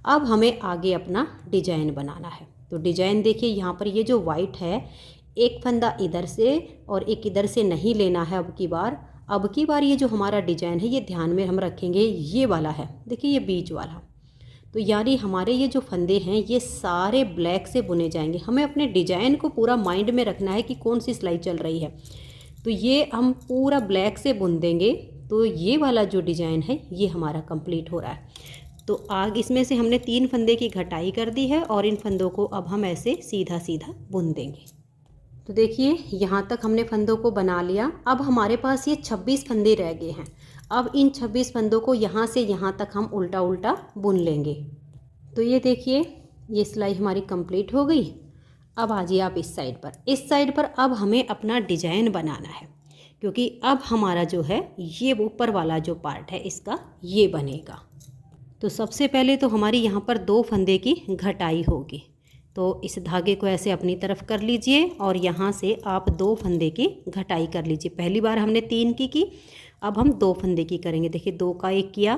अब हमें आगे अपना डिजाइन बनाना है। तो डिजाइन देखिए यहाँ पर ये जो वाइट है, एक फंदा इधर से और एक इधर से नहीं लेना है अब की बार ये जो हमारा डिजाइन है ये ध्यान में हम रखेंगे, ये वाला है, देखिए ये बीच वाला। तो यानी हमारे ये जो फंदे हैं ये सारे ब्लैक से बुने जाएंगे। हमें अपने डिजाइन को पूरा माइंड में रखना है कि कौन सी सिलाई चल रही है। तो ये हम पूरा ब्लैक से बुन देंगे। तो ये वाला जो डिजाइन है ये हमारा कंप्लीट हो रहा है। तो आगे इसमें से हमने 3 फंदे की घटाई कर दी है और इन फंदों को अब हम ऐसे सीधा सीधा बुन देंगे। तो देखिए यहाँ तक हमने फंदों को बना लिया। अब हमारे पास ये 26 फंदे रह गए हैं। अब इन 26 फंदों को यहाँ से यहाँ तक हम उल्टा उल्टा बुन लेंगे। तो ये देखिए ये सिलाई हमारी कंप्लीट हो गई। अब आ जाइए आप इस साइड पर। इस साइड पर अब हमें अपना डिजाइन बनाना है, क्योंकि अब हमारा जो है ये ऊपर वाला जो पार्ट है इसका ये बनेगा। तो सबसे पहले तो हमारी यहाँ पर 2 फंदे की घटाई होगी। तो इस धागे को ऐसे अपनी तरफ कर लीजिए और यहाँ से आप 2 फंदे की घटाई कर लीजिए। पहली बार हमने 3 की, अब हम 2 फंदे की करेंगे। देखिए 2 का 1 किया,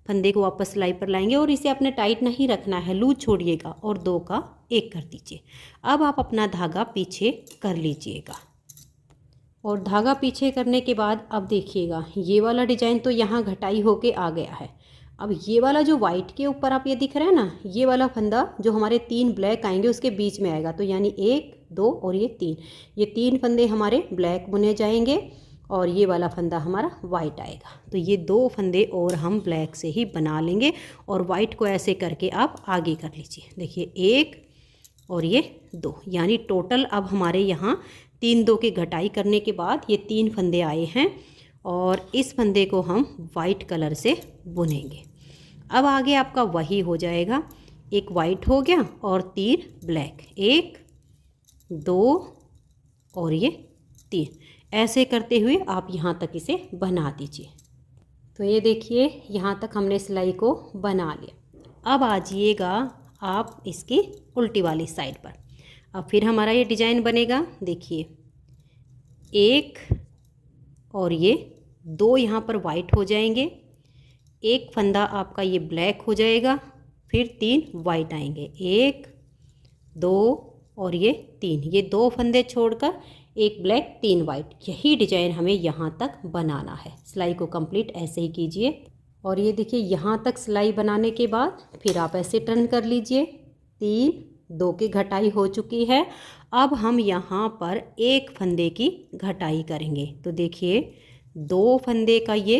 फंदे को वापस सिलाई पर लाएंगे और इसे आपने टाइट नहीं रखना है, लूज छोड़िएगा और 2 का 1 कर दीजिए। अब आप अपना धागा पीछे कर लीजिएगा और धागा पीछे करने के बाद अब देखिएगा ये वाला डिजाइन तो यहाँ घटाई होके आ गया है। अब ये वाला जो वाइट के ऊपर आप ये दिख रहा है ना, ये वाला फंदा जो हमारे 3 ब्लैक आएंगे उसके बीच में आएगा। तो यानी 1 2 और ये 3, ये 3 फंदे हमारे ब्लैक बुने जाएंगे और ये वाला फंदा हमारा वाइट आएगा। तो ये 2 फंदे और हम ब्लैक से ही बना लेंगे और वाइट को ऐसे करके आप आगे कर लीजिए। देखिए 1 और ये 2, यानी टोटल अब हमारे यहाँ 3 2 की घटाई करने के बाद ये 3 फंदे आए हैं और इस फंदे को हम वाइट कलर से बुनेंगे। अब आगे आपका वही हो जाएगा, एक वाइट हो गया और 3 ब्लैक, 1 2 और ये 3, ऐसे करते हुए आप यहाँ तक इसे बना दीजिए। तो ये देखिए यहाँ तक हमने सिलाई को बना लिया। अब आ जाइएगा आप इसकी उल्टी वाली साइड पर। अब फिर हमारा ये डिजाइन बनेगा। देखिए 1 और ये 2 यहाँ पर वाइट हो जाएंगे, 1 फंदा आपका ये ब्लैक हो जाएगा, फिर 3 वाइट आएंगे, 1 2 और ये 3, ये 2 फंदे छोड़कर 1 ब्लैक 3 वाइट। यही डिजाइन हमें यहाँ तक बनाना है। सिलाई को कंप्लीट ऐसे ही कीजिए और ये देखिए यहाँ तक सिलाई बनाने के बाद फिर आप ऐसे टर्न कर लीजिए। 3 2 की घटाई हो चुकी है। अब हम यहाँ पर 1 फंदे की घटाई करेंगे। तो देखिए 2 फंदे का ये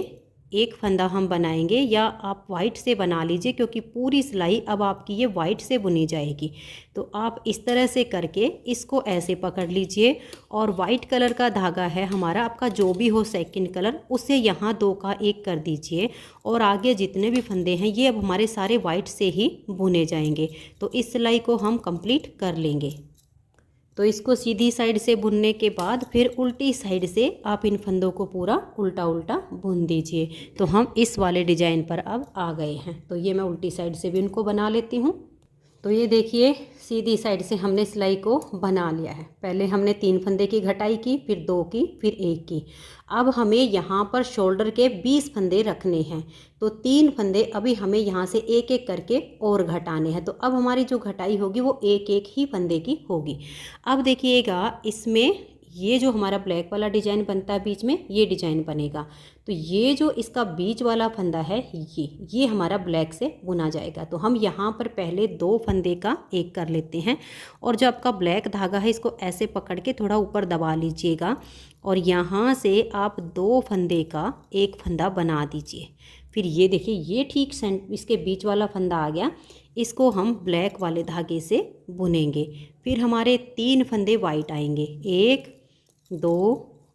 1 फंदा हम बनाएंगे, या आप वाइट से बना लीजिए क्योंकि पूरी सिलाई अब आपकी ये वाइट से बुनी जाएगी। तो आप इस तरह से करके इसको ऐसे पकड़ लीजिए और वाइट कलर का धागा है हमारा, आपका जो भी हो सेकंड कलर, उसे यहाँ 2 का 1 कर दीजिए और आगे जितने भी फंदे हैं ये अब हमारे सारे वाइट से ही बुने जाएंगे। तो इस सिलाई को हम कंप्लीट कर लेंगे। तो इसको सीधी साइड से बुनने के बाद फिर उल्टी साइड से आप इन फंदों को पूरा उल्टा उल्टा बुन दीजिए। तो हम इस वाले डिजाइन पर अब आ गए हैं। तो ये मैं उल्टी साइड से भी इनको बना लेती हूँ। तो ये देखिए सीधी साइड से हमने सिलाई को बना लिया है। पहले हमने 3 फंदे की घटाई की, फिर 2 की, फिर 1 की। अब हमें यहाँ पर शोल्डर के 20 फंदे रखने हैं। तो 3 फंदे अभी हमें यहाँ से एक एक करके और घटाने हैं। तो अब हमारी जो घटाई होगी वो एक एक ही फंदे की होगी। अब देखिएगा इसमें ये जो हमारा ब्लैक वाला डिजाइन बनता है बीच में, ये डिजाइन बनेगा। तो ये जो इसका बीच वाला फंदा है ये हमारा ब्लैक से बुना जाएगा। तो हम यहाँ पर पहले 2 फंदे का 1 कर लेते हैं और जो आपका ब्लैक धागा है इसको ऐसे पकड़ के थोड़ा ऊपर दबा लीजिएगा और यहाँ से आप 2 फंदे का 1 फंदा बना दीजिए। फिर ये देखिए ये ठीक इसके बीच वाला फंदा आ गया, इसको हम ब्लैक वाले धागे से बुनेंगे। फिर हमारे 3 फंदे वाइट आएंगे, 1 2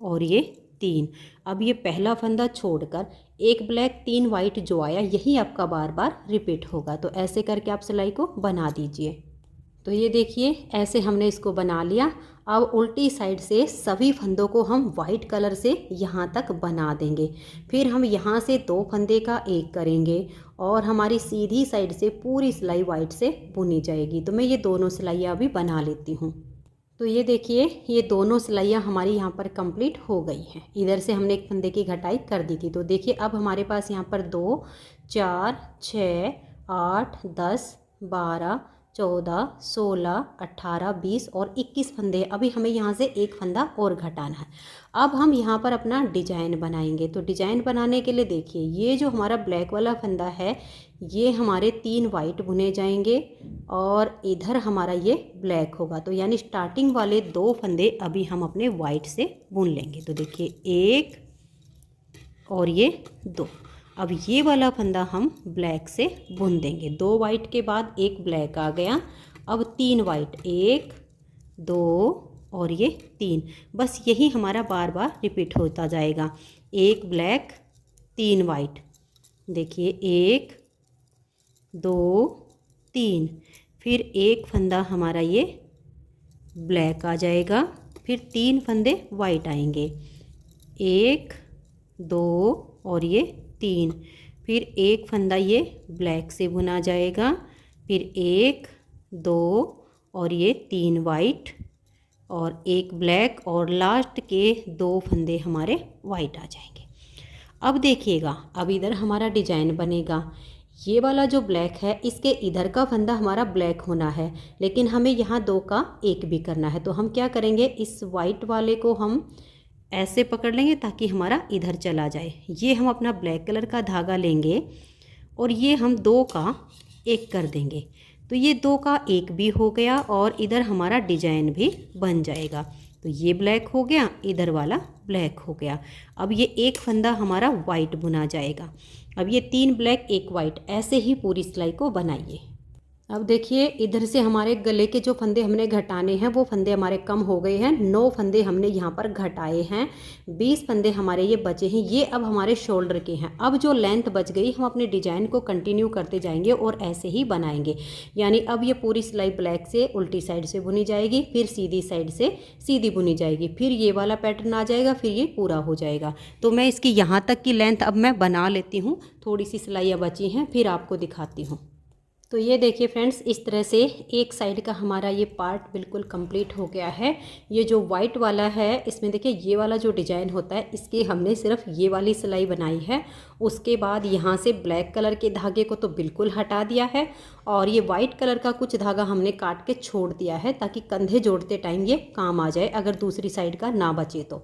और ये 3। अब ये पहला फंदा छोड़कर 1 ब्लैक 3 वाइट जो आया यही आपका बार बार रिपीट होगा। तो ऐसे करके आप सिलाई को बना दीजिए। तो ये देखिए ऐसे हमने इसको बना लिया। अब उल्टी साइड से सभी फंदों को हम वाइट कलर से यहाँ तक बना देंगे। फिर हम यहाँ से 2 फंदे का 1 करेंगे और हमारी सीधी साइड से पूरी सिलाई वाइट से बुनी जाएगी। तो मैं ये दोनों सिलाइयाँ अभी बना लेती हूँ। तो ये देखिए ये दोनों सिलाइयाँ हमारी यहाँ पर कंप्लीट हो गई हैं। इधर से हमने 1 फंदे की घटाई कर दी थी। तो देखिए अब हमारे पास यहाँ पर 2 4 6 8 10 12 14, 16, 18, 20 और 21 फंदे। अभी हमें यहाँ से एक फंदा और घटाना है। अब हम यहाँ पर अपना डिजाइन बनाएंगे। तो डिजाइन बनाने के लिए देखिए, ये जो हमारा ब्लैक वाला फंदा है, ये हमारे 3 वाइट बुने जाएंगे और इधर हमारा ये ब्लैक होगा। तो यानी स्टार्टिंग वाले 2 फंदे अभी हम अपने वाइट से बुन लेंगे। तो देखिए 1 और ये 2। अब ये वाला फंदा हम ब्लैक से बुन देंगे। 2 वाइट के बाद एक ब्लैक आ गया। अब 3 वाइट, 1, 2 और ये 3। बस यही हमारा बार बार रिपीट होता जाएगा। 1 ब्लैक, 3 वाइट। देखिए 1, 2, 3। फिर एक फंदा हमारा ये ब्लैक आ जाएगा। फिर 3 फंदे वाइट आएंगे, 1, 2 और ये 3। फिर एक फंदा ये ब्लैक से बुना जाएगा। फिर 1, 2 और ये 3 वाइट और एक ब्लैक और लास्ट के 2 फंदे हमारे वाइट आ जाएंगे। अब देखिएगा, अब इधर हमारा डिजाइन बनेगा। ये वाला जो ब्लैक है, इसके इधर का फंदा हमारा ब्लैक होना है, लेकिन हमें यहाँ 2 का 1 भी करना है। तो हम क्या करेंगे, इस वाइट वाले को हम ऐसे पकड़ लेंगे ताकि हमारा इधर चला जाए। ये हम अपना ब्लैक कलर का धागा लेंगे और ये हम 2 का 1 कर देंगे। तो ये 2 का 1 भी हो गया और इधर हमारा डिजाइन भी बन जाएगा। तो ये ब्लैक हो गया, इधर वाला ब्लैक हो गया। अब ये एक फंदा हमारा वाइट बुना जाएगा। अब ये 3 ब्लैक 1 वाइट, ऐसे ही पूरी सिलाई को बनाइए। अब देखिए, इधर से हमारे गले के जो फंदे हमने घटाने हैं वो फंदे हमारे कम हो गए हैं। 9 फंदे हमने यहाँ पर घटाए हैं, 20 फंदे हमारे ये बचे हैं। ये अब हमारे शोल्डर के हैं। अब जो लेंथ बच गई, हम अपने डिजाइन को कंटिन्यू करते जाएंगे और ऐसे ही बनाएंगे। यानी अब ये पूरी सिलाई ब्लैक से उल्टी साइड से बुनी जाएगी, फिर सीधी साइड से सीधी बुनी जाएगी, फिर ये वाला पैटर्न आ जाएगा, फिर ये पूरा हो जाएगा। तो मैं इसकी यहाँ तक की लेंथ अब मैं बना लेती हूँ। थोड़ी सी सिलाइयाँ बची हैं, फिर आपको दिखाती हूँ। तो ये देखिए फ्रेंड्स, इस तरह से एक साइड का हमारा ये पार्ट बिल्कुल कंप्लीट हो गया है। ये जो वाइट वाला है, इसमें देखिए ये वाला जो डिजाइन होता है, इसकी हमने सिर्फ ये वाली सिलाई बनाई है। उसके बाद यहाँ से ब्लैक कलर के धागे को तो बिल्कुल हटा दिया है और ये वाइट कलर का कुछ धागा हमने काट के छोड़ दिया है ताकि कंधे जोड़ते टाइम ये काम आ जाए, अगर दूसरी साइड का ना बचे तो।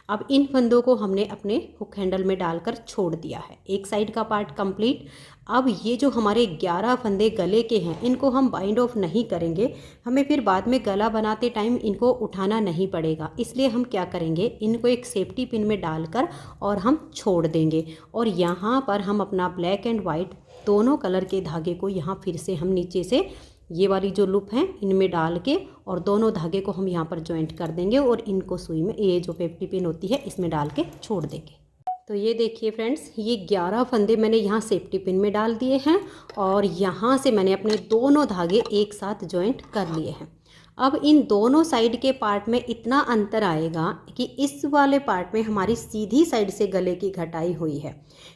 अब इन फंदों को हमने अपने हुक हैंडल में डालकर छोड़ दिया है। एक साइड का पार्ट कंप्लीट। अब ये जो हमारे 11 फंदे गले के हैं, इनको हम बाइंड ऑफ नहीं करेंगे। हमें फिर बाद में गला बनाते टाइम इनको उठाना नहीं पड़ेगा, इसलिए हम क्या करेंगे, इनको एक सेफ्टी पिन में डालकर और हम छोड़ देंगे। और यहाँ पर हम अपना ब्लैक एंड वाइट दोनों कलर के धागे को यहाँ फिर से हम नीचे से ये वाली जो लूप है इनमें डाल के और दोनों धागे को हम यहाँ पर जॉइंट कर देंगे और इनको सुई में, ये जो सेफ्टी पिन होती है, इसमें डाल के छोड़ देंगे। तो ये देखिए फ्रेंड्स, ये 11 फंदे मैंने यहाँ सेफ्टी पिन में डाल दिए हैं और यहाँ से मैंने अपने दोनों धागे एक साथ जॉइंट कर लिए हैं। अब इन दोनों साइड के पार्ट में इतना अंतर आएगा कि इस वाले पार्ट में हमारी सीधी साइड से गले की घटाई हुई है,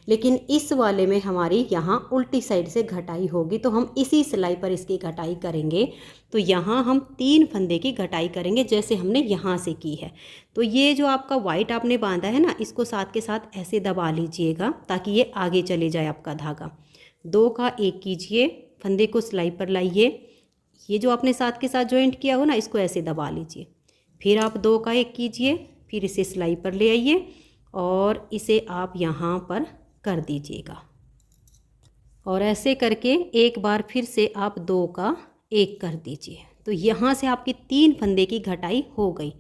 लेकिन इस वाले में हमारी यहाँ उल्टी साइड से घटाई होगी। तो हम इसी सिलाई पर इसकी घटाई करेंगे। तो यहाँ हम 3 फंदे की घटाई करेंगे जैसे हमने यहाँ से की है। तो ये जो आपका वाइट आपने बांधा है ना, इसको साथ के साथ ऐसे दबा लीजिएगा ताकि ये आगे चले जाए आपका धागा। 2 का 1 कीजिए, फंदे को सिलाई पर लाइए, ये जो आपने साथ के साथ जॉइंट किया हो ना, इसको ऐसे दबा लीजिए। फिर आप 2 का 1 कीजिए, फिर इसे सिलाई पर ले आइए और इसे आप यहाँ पर कर दीजिएगा। और ऐसे करके एक बार फिर से आप 2 का 1 कर दीजिए। तो यहाँ से आपकी 3 फंदे की घटाई हो गई।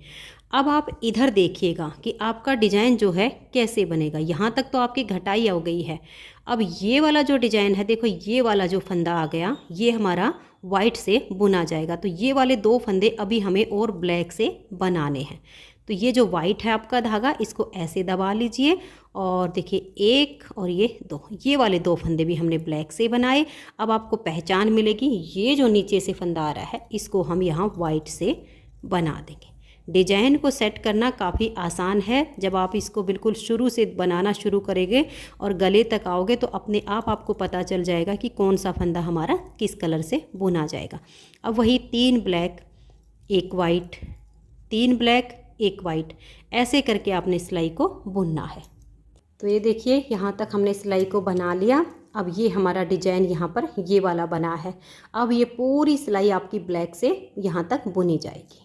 अब आप इधर देखिएगा कि आपका डिजाइन जो है कैसे बनेगा। यहाँ तक तो आपकी घटाई हो गई है। अब ये वाला जो डिजाइन है, देखो ये वाला जो फंदा आ गया, ये हमारा वाइट से बुना जाएगा। तो ये वाले 2 फंदे अभी हमें और ब्लैक से बनाने हैं। तो ये जो वाइट है आपका धागा, इसको ऐसे दबा लीजिए और देखिए 1 और ये 2, ये वाले 2 फंदे भी हमने ब्लैक से बनाए। अब आपको पहचान मिलेगी, ये जो नीचे से फंदा आ रहा है, इसको हम यहाँ वाइट से बना देंगे। डिजाइन को सेट करना काफ़ी आसान है। जब आप इसको बिल्कुल शुरू से बनाना शुरू करेंगे और गले तक आओगे तो अपने आप आपको पता चल जाएगा कि कौन सा फंदा हमारा किस कलर से बुना जाएगा। अब वही 3 ब्लैक 1 वाइट, 3 ब्लैक 1 वाइट, ऐसे करके आपने सिलाई को बुनना है। तो ये देखिए, यहाँ तक हमने सिलाई को बना लिया। अब ये हमारा डिजाइन यहाँ पर ये वाला बना है। अब ये पूरी सिलाई आपकी ब्लैक से यहाँ तक बुनी जाएगी।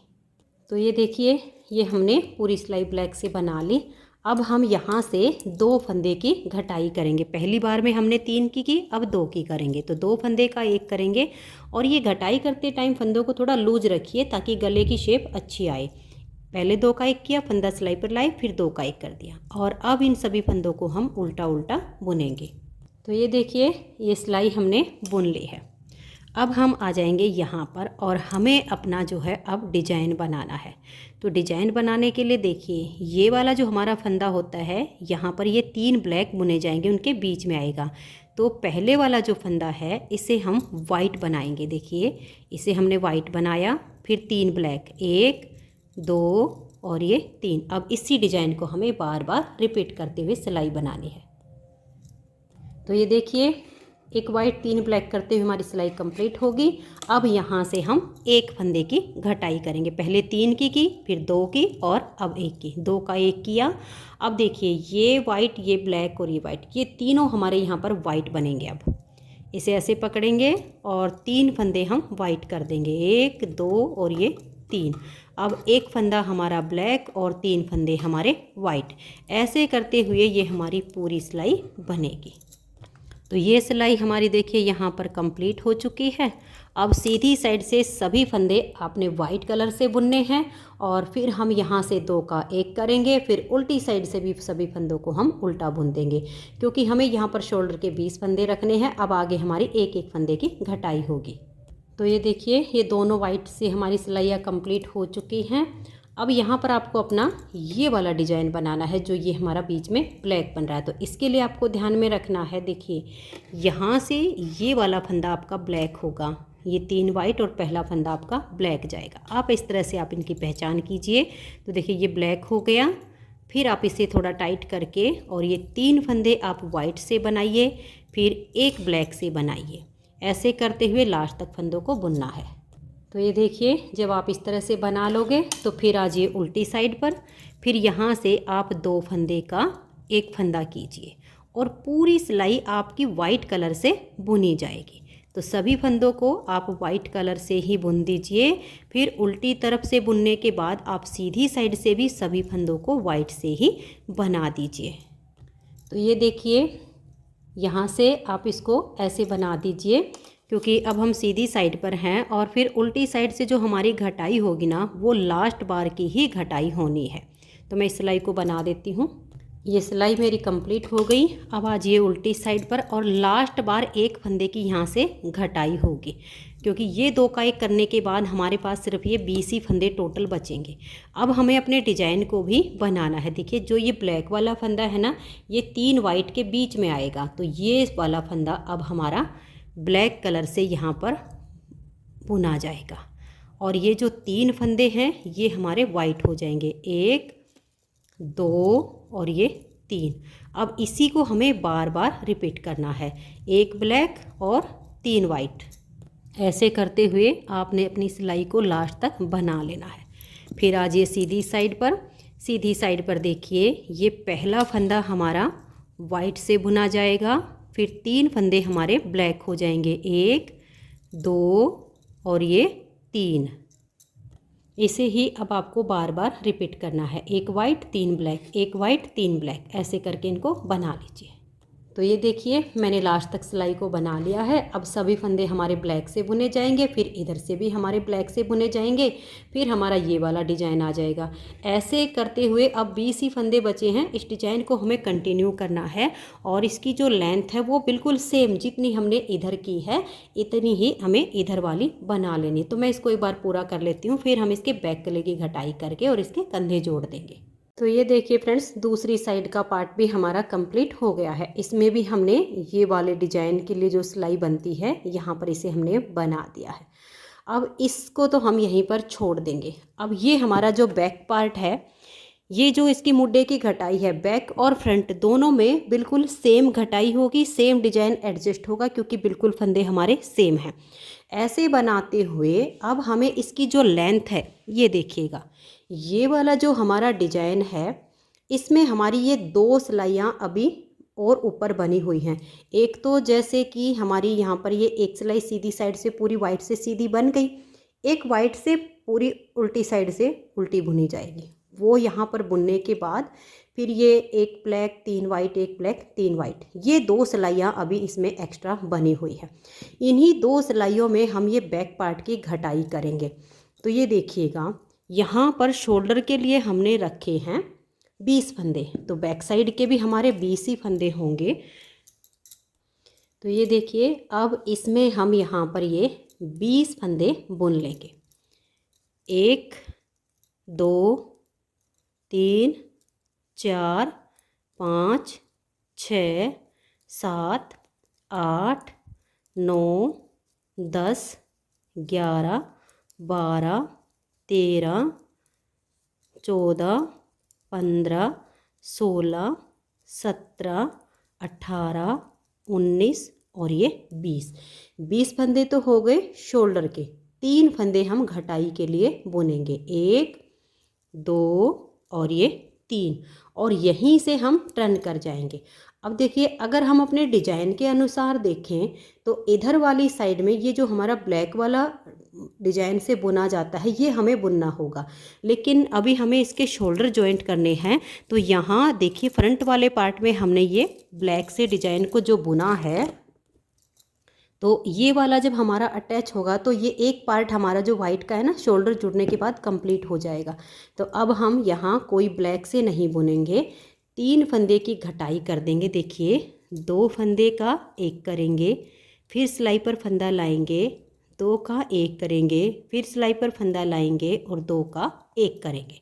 तो ये देखिए, ये हमने पूरी सिलाई ब्लैक से बना ली। अब हम यहाँ से 2 फंदे की घटाई करेंगे। पहली बार में हमने 3 की, अब 2 की करेंगे। तो 2 फंदे का 1 करेंगे। और ये घटाई करते टाइम फंदों को थोड़ा लूज रखिए ताकि गले की शेप अच्छी आए। पहले 2 का 1 किया, फंदा सिलाई पर लाए, फिर 2 का 1 कर दिया। और अब इन सभी फंदों को हम उल्टा उल्टा बुनेंगे। तो ये देखिए, ये सिलाई हमने बुन ली है। अब हम आ जाएंगे यहाँ पर और हमें अपना जो है अब डिजाइन बनाना है। तो डिजाइन बनाने के लिए देखिए, ये वाला जो हमारा फंदा होता है, यहाँ पर ये 3 ब्लैक बुने जाएंगे, उनके बीच में आएगा। तो पहले वाला जो फंदा है इसे हम वाइट बनाएंगे। देखिए, इसे हमने वाइट बनाया, फिर 3 ब्लैक, 1 2 और ये 3। अब इसी डिजाइन को हमें बार बार रिपीट करते हुए सिलाई बनानी है। तो ये देखिए, 1 वाइट 3 ब्लैक करते हुए हमारी सिलाई कंप्लीट होगी। अब यहाँ से हम 1 फंदे की घटाई करेंगे। पहले 3 की, फिर 2 की और अब 1 की। 2 का 1 किया। अब देखिए, ये वाइट, ये ब्लैक और ये वाइट, ये तीनों हमारे यहाँ पर वाइट बनेंगे। अब इसे ऐसे पकड़ेंगे और 3 फंदे हम वाइट कर देंगे, 1 2 और ये 3। अब 1 फंदा हमारा ब्लैक और 3 फंदे हमारे वाइट। ऐसे करते हुए ये हमारी पूरी सिलाई बनेगी। तो ये सिलाई हमारी देखिए यहाँ पर कंप्लीट हो चुकी है। अब सीधी साइड से सभी फंदे आपने वाइट कलर से बुनने हैं और फिर हम यहाँ से 2 का 1 करेंगे। फिर उल्टी साइड से भी सभी फंदों को हम उल्टा बुन देंगे, क्योंकि हमें यहाँ पर शोल्डर के 20 फंदे रखने हैं। अब आगे हमारी 1-1 फंदे की घटाई होगी। तो ये देखिए, ये दोनों वाइट से हमारी सिलाइयाँ कंप्लीट हो चुकी हैं। अब यहाँ पर आपको अपना ये वाला डिज़ाइन बनाना है, जो ये हमारा बीच में ब्लैक बन रहा है। तो इसके लिए आपको ध्यान में रखना है, देखिए यहाँ से ये वाला फंदा आपका ब्लैक होगा, ये 3 वाइट और पहला फंदा आपका ब्लैक जाएगा। आप इस तरह से आप इनकी पहचान कीजिए। तो देखिए, ये ब्लैक हो गया। फिर आप इसे थोड़ा टाइट करके और ये 3 फंदे आप वाइट से बनाइए, फिर 1 ब्लैक से बनाइए। ऐसे करते हुए लास्ट तक फंदों को बुनना है। तो ये देखिए, जब आप इस तरह से बना लोगे तो फिर आ जाइए उल्टी साइड पर। फिर यहाँ से आप 2 फंदे का 1 फंदा कीजिए और पूरी सिलाई आपकी वाइट कलर से बुनी जाएगी। तो सभी फंदों को आप वाइट कलर से ही बुन दीजिए। फिर उल्टी तरफ से बुनने के बाद आप सीधी साइड से भी सभी फंदों को वाइट से ही बना दीजिए। तो ये देखिए, यहाँ से आप इसको ऐसे बना दीजिए, क्योंकि अब हम सीधी साइड पर हैं और फिर उल्टी साइड से जो हमारी घटाई होगी ना, वो लास्ट बार की ही घटाई होनी है। तो मैं इस सिलाई को बना देती हूँ। ये सिलाई मेरी कंप्लीट हो गई। अब आ जाइए उल्टी साइड पर और लास्ट बार 1 फंदे की यहाँ से घटाई होगी, क्योंकि ये 2 का 1 करने के बाद हमारे पास सिर्फ ये 20 ही फंदे टोटल बचेंगे। अब हमें अपने डिजाइन को भी बनाना है। देखिए, जो ये ब्लैक वाला फंदा है ना, ये 3 वाइट के बीच में आएगा। तो ये वाला फंदा अब हमारा ब्लैक कलर से यहाँ पर बुना जाएगा और ये जो 3 फंदे हैं ये हमारे वाइट हो जाएंगे, 1 2 और ये 3। अब इसी को हमें बार बार रिपीट करना है, 1 ब्लैक और 3 वाइट। ऐसे करते हुए आपने अपनी सिलाई को लास्ट तक बना लेना है। फिर आ जाइए सीधी साइड पर। सीधी साइड पर देखिए, ये पहला फंदा हमारा वाइट से बुना जाएगा, फिर 3 फंदे हमारे ब्लैक हो जाएंगे, 1 2 और ये 3। इसे ही अब आपको बार बार रिपीट करना है, 1 वाइट 3 ब्लैक, 1 वाइट 3 ब्लैक, ऐसे करके इनको बना लीजिए। तो ये देखिए, मैंने लास्ट तक सिलाई को बना लिया है। अब सभी फंदे हमारे ब्लैक से बुने जाएंगे, फिर इधर से भी हमारे ब्लैक से बुने जाएंगे, फिर हमारा ये वाला डिजाइन आ जाएगा। ऐसे करते हुए अब 20 ही फंदे बचे हैं। इस डिजाइन को हमें कंटिन्यू करना है और इसकी जो लेंथ है वो बिल्कुल सेम, जितनी हमने इधर की है इतनी ही हमें इधर वाली बना लेनी। तो मैं इसको एक बार पूरा कर लेती हूँ, फिर हम इसके बैक गले की घटाई करके और इसके कंधे जोड़ देंगे। तो ये देखिए फ्रेंड्स, दूसरी साइड का पार्ट भी हमारा कंप्लीट हो गया है। इसमें भी हमने ये वाले डिजाइन के लिए जो सिलाई बनती है, यहाँ पर इसे हमने बना दिया है। अब इसको तो हम यहीं पर छोड़ देंगे। अब ये हमारा जो बैक पार्ट है, ये जो इसकी मुड्डे की घटाई है, बैक और फ्रंट दोनों में बिल्कुल सेम घटाई होगी, सेम डिजाइन एडजस्ट होगा, क्योंकि बिल्कुल फंदे हमारे सेम हैं। ऐसे बनाते हुए अब हमें इसकी जो लेंथ है, ये देखिएगा, ये वाला जो हमारा डिजाइन है, इसमें हमारी ये 2 सिलाइयाँ अभी और ऊपर बनी हुई हैं। एक तो जैसे कि हमारी यहाँ पर ये एक सिलाई सीधी साइड से पूरी वाइट से सीधी बन गई, एक वाइट से पूरी उल्टी साइड से उल्टी बुनी जाएगी। वो यहाँ पर बुनने के बाद फिर ये एक ब्लैक 3 वाइट, एक ब्लैक 3 वाइट, ये 2 सिलाइयाँ अभी इसमें एक्स्ट्रा बनी हुई है। इन्हीं 2 सिलाइयों में हम ये बैक पार्ट की घटाई करेंगे। तो ये देखिएगा, यहाँ पर शोल्डर के लिए हमने रखे हैं 20 फंदे, तो बैक साइड के भी हमारे 20 ही फंदे होंगे। तो ये देखिए, अब इसमें हम यहाँ पर ये 20 फंदे बुन लेंगे। 1 2 3 4 5 6 7 8 9 10 11 12 13 14 15 16 17 18 19 और ये 20 फंदे तो हो गए शोल्डर के। 3 फंदे हम घटाई के लिए बुनेंगे, 1 2 और ये 3, और यहीं से हम टर्न कर जाएंगे। अब देखिए, अगर हम अपने डिजाइन के अनुसार देखें तो इधर वाली साइड में ये जो हमारा ब्लैक वाला डिजाइन से बुना जाता है ये हमें बुनना होगा, लेकिन अभी हमें इसके शोल्डर जॉइंट करने हैं। तो यहाँ देखिए, फ्रंट वाले पार्ट में हमने ये ब्लैक से डिजाइन को जो बुना है, तो ये वाला जब हमारा अटैच होगा तो ये एक पार्ट हमारा जो वाइट का है ना, शोल्डर जुड़ने के बाद कंप्लीट हो जाएगा। तो अब हम यहाँ कोई ब्लैक से नहीं बुनेंगे, 3 फंदे की घटाई कर देंगे। देखिए, 2 फंदे का 1 करेंगे, फिर सिलाई पर फंदा लाएंगे, 2 का 1 करेंगे, फिर सिलाई पर फंदा लाएंगे और 2 का 1 करेंगे।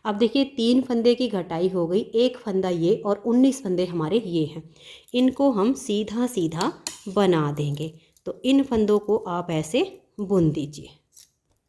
अब देखिए, 3 फंदे की घटाई हो गई, 1 फंदा ये और 19 फंदे हमारे ये हैं। इनको हम सीधा सीधा बना देंगे। तो इन फंदों को आप ऐसे बुन दीजिए।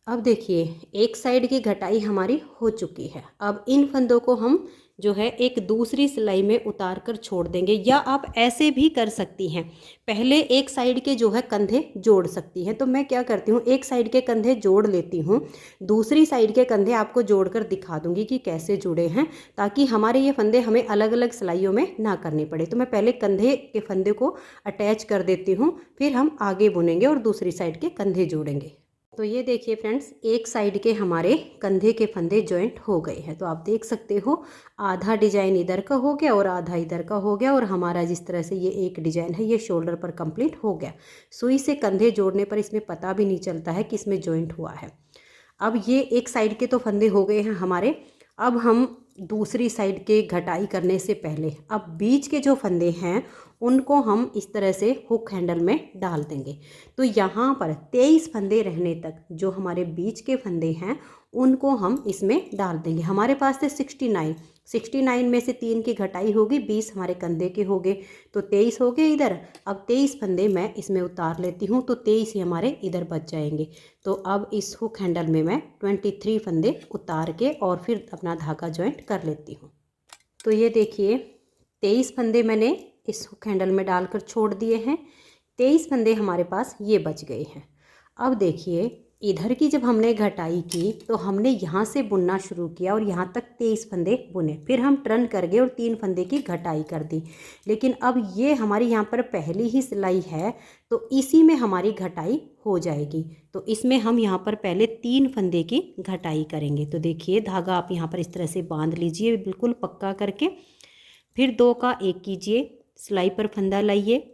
अब देखिए, एक साइड की घटाई हमारी हो चुकी है। अब इन फंदों को हम जो है एक दूसरी सिलाई में उतार कर छोड़ देंगे, या आप ऐसे भी कर सकती हैं, पहले एक साइड के जो है कंधे जोड़ सकती हैं। तो मैं क्या करती हूँ, एक साइड के कंधे जोड़ लेती हूँ, दूसरी साइड के कंधे आपको जोड़कर दिखा दूंगी कि कैसे जुड़े हैं, ताकि हमारे ये फंदे हमें अलग अलग सिलाइयों में ना करने पड़े। तो मैं पहले कंधे के फंदे को अटैच कर देती हूँ, फिर हम आगे बुनेंगे और दूसरी साइड के कंधे जोड़ेंगे। तो ये देखिए फ्रेंड्स, एक साइड के हमारे कंधे के फंदे जॉइंट हो गए हैं। तो आप देख सकते हो, आधा डिजाइन इधर का हो गया और आधा इधर का हो गया, और हमारा जिस तरह से ये एक डिजाइन है ये शोल्डर पर कंप्लीट हो गया। सुई से कंधे जोड़ने पर इसमें पता भी नहीं चलता है कि इसमें जॉइंट हुआ है। अब ये एक साइड के तो फंदे हो गए हैं हमारे। अब हम दूसरी साइड के घटाई करने से पहले अब बीच के जो फंदे हैं उनको हम इस तरह से हुक हैंडल में डाल देंगे। तो यहाँ पर 23 फंदे रहने तक जो हमारे बीच के फंदे हैं उनको हम इसमें डाल देंगे। हमारे पास थे 69 में से 3 की घटाई होगी, 20 हमारे कंधे के हो गए, तो 23 हो गए इधर। अब 23 फंदे मैं इसमें उतार लेती हूँ, तो 23 ही हमारे इधर बच जाएंगे। तो अब इस हुक हैंडल में मैं 23 फंदे उतार के और फिर अपना धागा जॉइंट कर लेती हूँ। तो ये देखिए, 23 फंदे मैंने इस हुक हैंडल में डालकर छोड़ दिए हैं। 23 फंदे हमारे पास ये बच गए हैं। अब देखिए, इधर की जब हमने घटाई की तो हमने यहाँ से बुनना शुरू किया और यहाँ तक 23 फंदे बुने, फिर हम टर्न कर गए और 3 फंदे की घटाई कर दी। लेकिन अब ये हमारी यहाँ पर पहली ही सिलाई है, तो इसी में हमारी घटाई हो जाएगी। तो इसमें हम यहाँ पर पहले 3 फंदे की घटाई करेंगे। तो देखिए, धागा आप यहाँ पर इस तरह से बांध लीजिए बिल्कुल पक्का करके, फिर 2 का 1 कीजिए, सिलाई पर फंदा लाइए,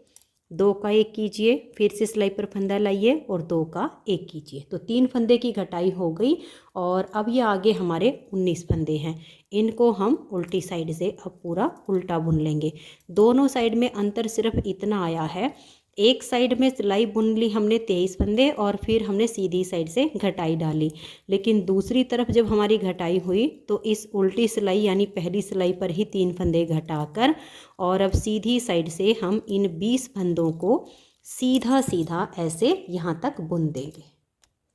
2 का 1 कीजिए, फिर से सिलाई पर फंदा लाइए और 2 का 1 कीजिए। तो 3 फंदे की घटाई हो गई। और अब ये आगे हमारे 19 फंदे हैं, इनको हम उल्टी साइड से अब पूरा उल्टा बुन लेंगे। दोनों साइड में अंतर सिर्फ इतना आया है, एक साइड में सिलाई बुन ली हमने 23 फंदे और फिर हमने सीधी साइड से घटाई डाली, लेकिन दूसरी तरफ जब हमारी घटाई हुई तो इस उल्टी सिलाई यानी पहली सिलाई पर ही 3 फंदे घटाकर और अब सीधी साइड से हम इन 20 फंदों को सीधा सीधा ऐसे यहाँ तक बुन देंगे।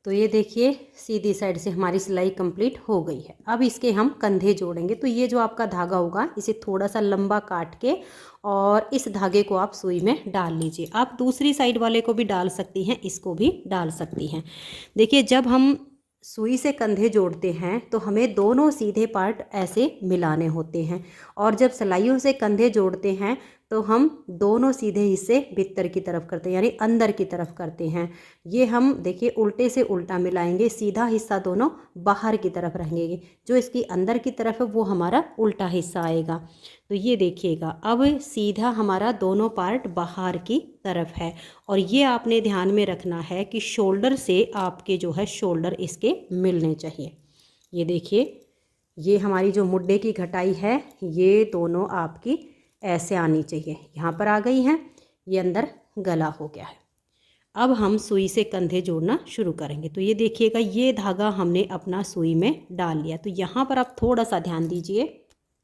तो ये देखिए, सीधी साइड से हमारी सिलाई कंप्लीट हो गई है। अब इसके हम कंधे जोड़ेंगे। तो ये जो आपका धागा होगा इसे थोड़ा सा लंबा काट के और इस धागे को आप सुई में डाल लीजिए। आप दूसरी साइड वाले को भी डाल सकती हैं, इसको भी डाल सकती हैं। देखिए, जब हम सुई से कंधे जोड़ते हैं तो हमें दोनों सीधे पार्ट ऐसे मिलाने होते हैं, और जब सिलाइयों से कंधे जोड़ते हैं तो हम दोनों सीधे हिस्से भीतर की तरफ करते हैं, यानी अंदर की तरफ करते हैं। ये हम देखिए उल्टे से उल्टा मिलाएंगे, सीधा हिस्सा दोनों बाहर की तरफ रहेंगे, जो इसकी अंदर की तरफ है वो हमारा उल्टा हिस्सा आएगा। तो ये देखिएगा, अब सीधा हमारा दोनों पार्ट बाहर की तरफ है। और ये आपने ध्यान में रखना है कि शोल्डर से आपके जो है शोल्डर इसके मिलने चाहिए। ये देखिए, ये हमारी जो मुड्ढे की घटाई है ये दोनों आपकी ऐसे आनी चाहिए, यहाँ पर आ गई हैं, ये अंदर गला हो गया है। अब हम सुई से कंधे जोड़ना शुरू करेंगे। तो ये देखिएगा, ये धागा हमने अपना सुई में डाल लिया। तो यहाँ पर आप थोड़ा सा ध्यान दीजिए,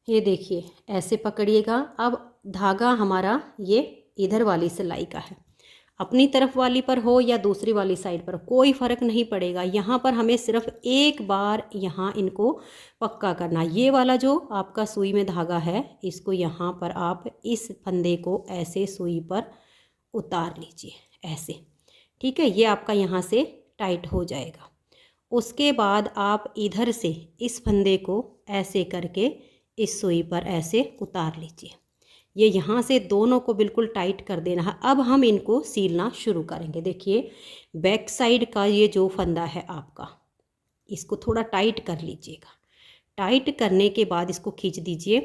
ये देखिए ऐसे पकड़िएगा। अब धागा हमारा ये इधर वाली सिलाई का है, अपनी तरफ वाली पर हो या दूसरी वाली साइड पर, कोई फ़र्क नहीं पड़ेगा। यहाँ पर हमें सिर्फ एक बार यहाँ इनको पक्का करना। ये वाला जो आपका सुई में धागा है, इसको यहाँ पर आप इस फंदे को ऐसे सुई पर उतार लीजिए, ऐसे, ठीक है। ये आपका यहाँ से टाइट हो जाएगा। उसके बाद आप इधर से इस फंदे को ऐसे करके इस सुई पर ऐसे उतार लीजिए। ये यहाँ से दोनों को बिल्कुल टाइट कर देना है। अब हम इनको सीलना शुरू करेंगे। देखिए, बैक साइड का ये जो फंदा है आपका, इसको थोड़ा टाइट कर लीजिएगा। टाइट करने के बाद इसको खींच दीजिए।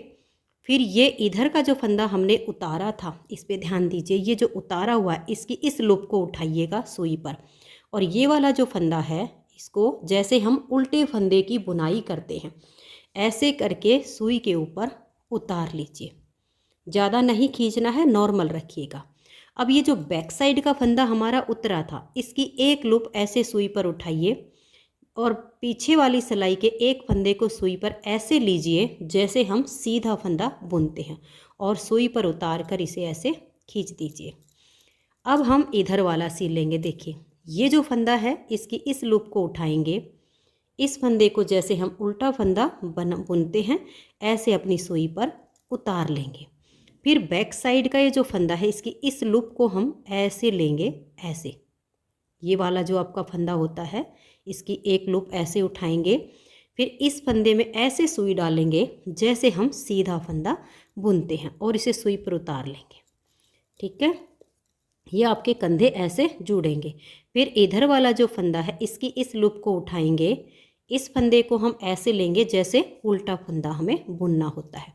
फिर ये इधर का जो फंदा हमने उतारा था, इस पे ध्यान दीजिए, ये जो उतारा हुआ है इसकी इस लूप को उठाइएगा सुई पर। और ये वाला जो फंदा है, इसको जैसे हम उल्टे फंदे की बुनाई करते हैं ऐसे करके सुई के ऊपर उतार लीजिए। ज़्यादा नहीं खींचना है, नॉर्मल रखिएगा। अब ये जो बैक साइड का फंदा हमारा उतरा था, इसकी एक लूप ऐसे सुई पर उठाइए और पीछे वाली सिलाई के एक फंदे को सुई पर ऐसे लीजिए जैसे हम सीधा फंदा बुनते हैं, और सुई पर उतार कर इसे ऐसे खींच दीजिए। अब हम इधर वाला सील लेंगे। देखिए, ये जो फंदा है इसकी इस लूप को उठाएंगे, इस फंदे को जैसे हम उल्टा फंदा बुनते हैं ऐसे अपनी सुई पर उतार लेंगे। फिर बैक साइड का ये जो फंदा है, इसकी इस लूप को हम ऐसे लेंगे, ऐसे, ये वाला जो आपका फंदा होता है इसकी एक लूप ऐसे उठाएंगे। फिर इस फंदे में ऐसे सुई डालेंगे जैसे हम सीधा फंदा बुनते हैं, और इसे सुई पर उतार लेंगे, ठीक है। ये आपके कंधे ऐसे जुड़ेंगे। फिर इधर वाला जो फंदा है इसकी इस लूप को उठाएंगे, इस फंदे को हम ऐसे लेंगे जैसे उल्टा फंदा हमें बुनना होता है,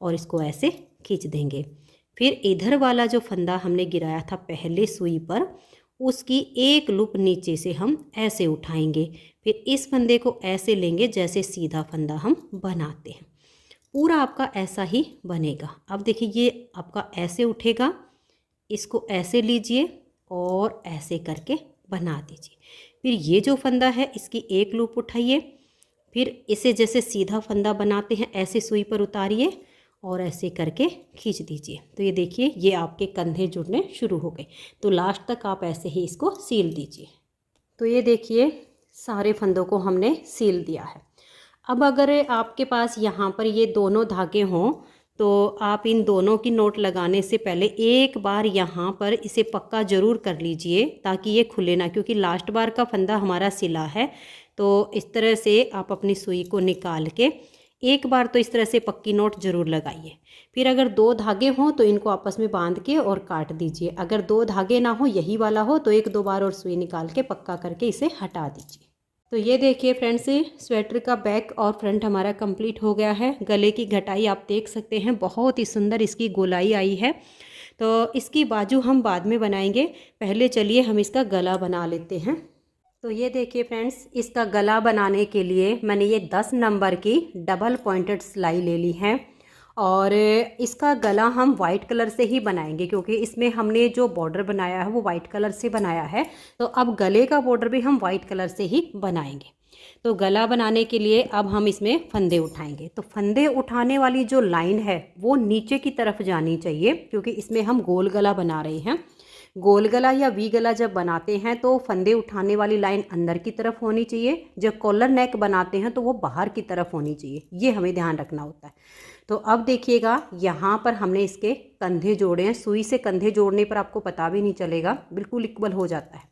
और इसको ऐसे खींच देंगे। फिर इधर वाला जो फंदा हमने गिराया था पहले सुई पर, उसकी एक लूप नीचे से हम ऐसे उठाएंगे। फिर इस फंदे को ऐसे लेंगे जैसे सीधा फंदा हम बनाते हैं। पूरा आपका ऐसा ही बनेगा। अब देखिए, ये आपका ऐसे उठेगा, इसको ऐसे लीजिए और ऐसे करके बना दीजिए। फिर ये जो फंदा है इसकी एक लूप उठाइए, फिर इसे जैसे सीधा फंदा बनाते हैं ऐसे सुई पर उतारिए और ऐसे करके खींच दीजिए। तो ये देखिए, ये आपके कंधे जुड़ने शुरू हो गए। तो लास्ट तक आप ऐसे ही इसको सील दीजिए। तो ये देखिए, सारे फंदों को हमने सील दिया है। अब अगर आपके पास यहाँ पर ये दोनों धागे हों तो आप इन दोनों की नोट लगाने से पहले एक बार यहाँ पर इसे पक्का ज़रूर कर लीजिए ताकि ये खुले ना, क्योंकि लास्ट बार का फंदा हमारा सिला है। तो इस तरह से आप अपनी सुई को निकाल के एक बार तो इस तरह से पक्की नोट ज़रूर लगाइए। फिर अगर दो धागे हों तो इनको आपस में बांध के और काट दीजिए। अगर दो धागे ना हो, यही वाला हो, तो एक दो बार और सुई निकाल के पक्का करके इसे हटा दीजिए। तो ये देखिए फ्रेंड्स, स्वेटर का बैक और फ्रंट हमारा कंप्लीट हो गया है। गले की घटाई आप देख सकते हैं, बहुत ही सुंदर इसकी गोलाई आई है। तो इसकी बाजू हम बाद में बनाएंगे, पहले चलिए हम इसका गला बना लेते हैं। तो ये देखिए फ्रेंड्स, इसका गला बनाने के लिए मैंने ये 10 नंबर की डबल पॉइंटेड सिलाई ले ली है, और इसका गला हम वाइट कलर से ही बनाएंगे क्योंकि इसमें हमने जो बॉर्डर बनाया है वो वाइट कलर से बनाया है। तो अब गले का बॉर्डर भी हम वाइट कलर से ही बनाएंगे। तो गला बनाने के लिए अब हम इसमें फंदे उठाएंगे। तो फंदे उठाने वाली जो लाइन है वो नीचे की तरफ जानी चाहिए, क्योंकि इसमें हम गोल गला बना रहे हैं। गोल गला या वी गला जब बनाते हैं तो फंदे उठाने वाली लाइन अंदर की तरफ होनी चाहिए, जब कॉलर नेक बनाते हैं तो वो बाहर की तरफ होनी चाहिए। ये हमें ध्यान रखना होता है। तो अब देखिएगा, यहाँ पर हमने इसके कंधे जोड़े हैं। सुई से कंधे जोड़ने पर आपको पता भी नहीं चलेगा, बिल्कुल इक्वल हो जाता है।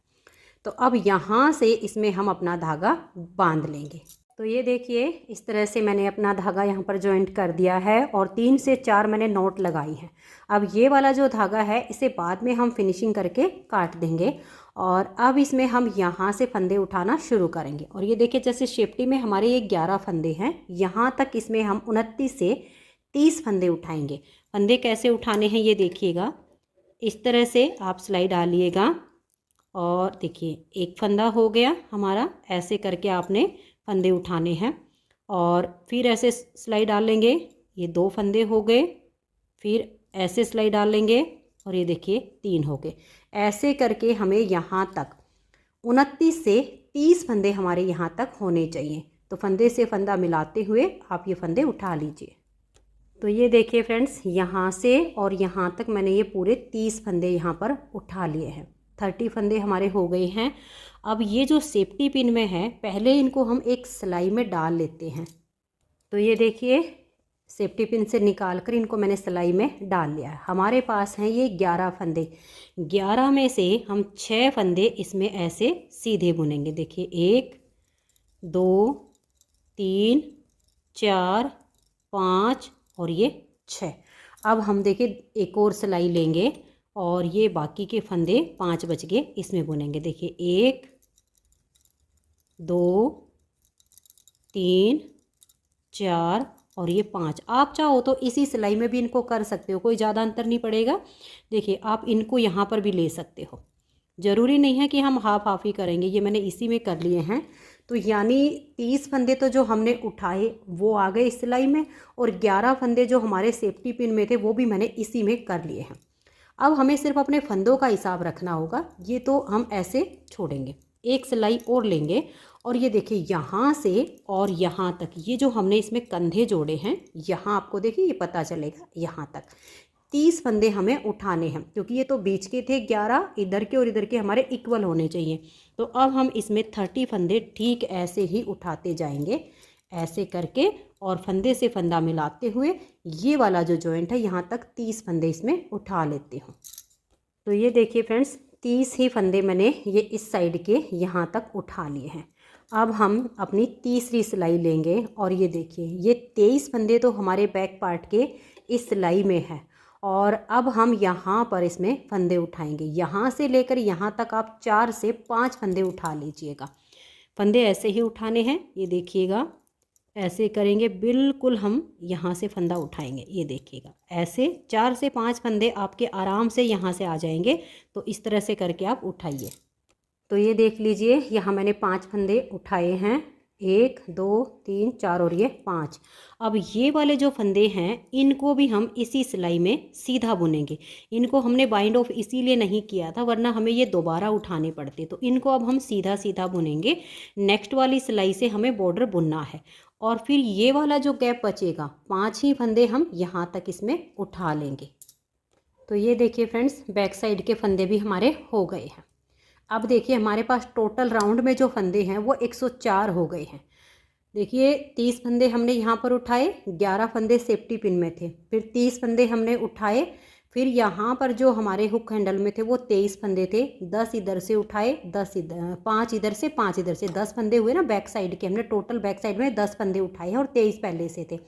तो अब यहाँ से इसमें हम अपना धागा बांध लेंगे। तो ये देखिए इस तरह से मैंने अपना धागा यहाँ पर जॉइंट कर दिया है और 3 से 4 मैंने नोट लगाई हैं। अब ये वाला जो धागा है इसे बाद में हम फिनिशिंग करके काट देंगे और अब इसमें हम यहाँ से फंदे उठाना शुरू करेंगे। और ये देखिए जैसे शेप्टी में हमारे ये 11 फंदे हैं, यहाँ तक इसमें हम 29 से 30 फंदे उठाएंगे। फंदे कैसे उठाने हैं ये देखिएगा, इस तरह से आप सिलाई डालिएगा और देखिए एक फंदा हो गया हमारा, ऐसे करके आपने फंदे उठाने हैं और फिर ऐसे सिलाई डाल लेंगे, ये 2 फंदे हो गए, फिर ऐसे सिलाई डाल लेंगे और ये देखिए 3 हो गए। ऐसे करके हमें यहाँ तक 29 से 30 फंदे हमारे यहाँ तक होने चाहिए। तो फंदे से फंदा मिलाते हुए आप ये फंदे उठा लीजिए। तो ये देखिए फ्रेंड्स, यहाँ से और यहाँ तक मैंने ये पूरे 30 फंदे यहाँ पर उठा लिए हैं। 30 फंदे हमारे हो गए हैं। अब ये जो सेफ्टी पिन में है, पहले इनको हम एक सिलाई में डाल लेते हैं। तो ये देखिए सेफ्टी पिन से निकाल कर इनको मैंने सिलाई में डाल लिया है। हमारे पास हैं ये 11 फंदे। 11 में से हम 6 फंदे इसमें ऐसे सीधे बुनेंगे। देखिए 1 2 3 4 5 और ये 6। अब हम देखिए एक और सिलाई लेंगे और ये बाकी के फंदे 5 बच गए इसमें बुनेंगे। देखिए 1 2 3 4 और ये 5। आप चाहो तो इसी सिलाई में भी इनको कर सकते हो, कोई ज़्यादा अंतर नहीं पड़ेगा। देखिए आप इनको यहाँ पर भी ले सकते हो, ज़रूरी नहीं है कि हम हाफ हाफ ही करेंगे। ये मैंने इसी में कर लिए हैं। तो यानी 30 फंदे तो जो हमने उठाए वो आ गए इस सिलाई में और 11 फंदे जो हमारे सेफ्टी पिन में थे वो भी मैंने इसी में कर लिए हैं। अब हमें सिर्फ अपने फंदों का हिसाब रखना होगा। ये तो हम ऐसे छोड़ेंगे, एक सिलाई और लेंगे और ये देखिए यहाँ से और यहाँ तक ये जो हमने इसमें कंधे जोड़े हैं, यहाँ आपको देखिए ये पता चलेगा, यहाँ तक 30 फंदे हमें उठाने हैं क्योंकि ये तो बीच के थे 11, इधर के और इधर के हमारे इक्वल होने चाहिए। तो अब हम इसमें 30 फंदे ठीक ऐसे ही उठाते जाएंगे, ऐसे करके और फंदे से फंदा मिलाते हुए ये वाला जो जॉइंट है यहाँ तक 30 फंदे इसमें उठा लेते हूँ। तो ये देखिए फ्रेंड्स 30 ही फंदे मैंने ये इस साइड के यहाँ तक उठा लिए हैं। अब हम अपनी तीसरी सिलाई लेंगे और ये देखिए ये 23 फंदे तो हमारे बैक पार्ट के इस सिलाई में है और अब हम यहाँ पर इसमें फंदे उठाएंगे। यहाँ से लेकर यहाँ तक आप 4 से 5 फंदे उठा लीजिएगा। फंदे ऐसे ही उठाने हैं, ये देखिएगा ऐसे करेंगे, बिल्कुल हम यहाँ से फंदा उठाएंगे। ये देखिएगा ऐसे 4 से 5 फंदे आपके आराम से यहाँ से आ जाएंगे। तो इस तरह से करके आप उठाइए। तो ये देख लीजिए यहाँ मैंने 5 फंदे उठाए हैं, 1 2 3 4 और ये 5। अब ये वाले जो फंदे हैं इनको भी हम इसी सिलाई में सीधा बुनेंगे। इनको हमने बाइंड ऑफ इसीलिए नहीं किया था वरना हमें ये दोबारा उठाने पड़ते। तो इनको अब हम सीधा सीधा बुनेंगे। नेक्स्ट वाली सिलाई से हमें बॉर्डर बुनना है और फिर ये वाला जो गैप बचेगा 5 ही फंदे हम यहाँ तक इसमें उठा लेंगे। तो ये देखिए फ्रेंड्स बैक साइड के फंदे भी हमारे हो गए हैं। अब देखिए हमारे पास टोटल राउंड में जो फंदे हैं वो 104 हो गए हैं। देखिए 30 फंदे हमने यहाँ पर उठाए, 11 फंदे सेफ्टी पिन में थे, फिर 30 फंदे हमने उठाए, फिर यहाँ पर जो हमारे हुक हैंडल में थे वो 23 फंदे थे, 10 इधर से उठाए, 10 इधर, 5 इधर से, 5 इधर से, 10 फंदे हुए ना बैक साइड के। हमने टोटल बैक साइड में 10 फंदे उठाए हैं और 23 पहले से थे,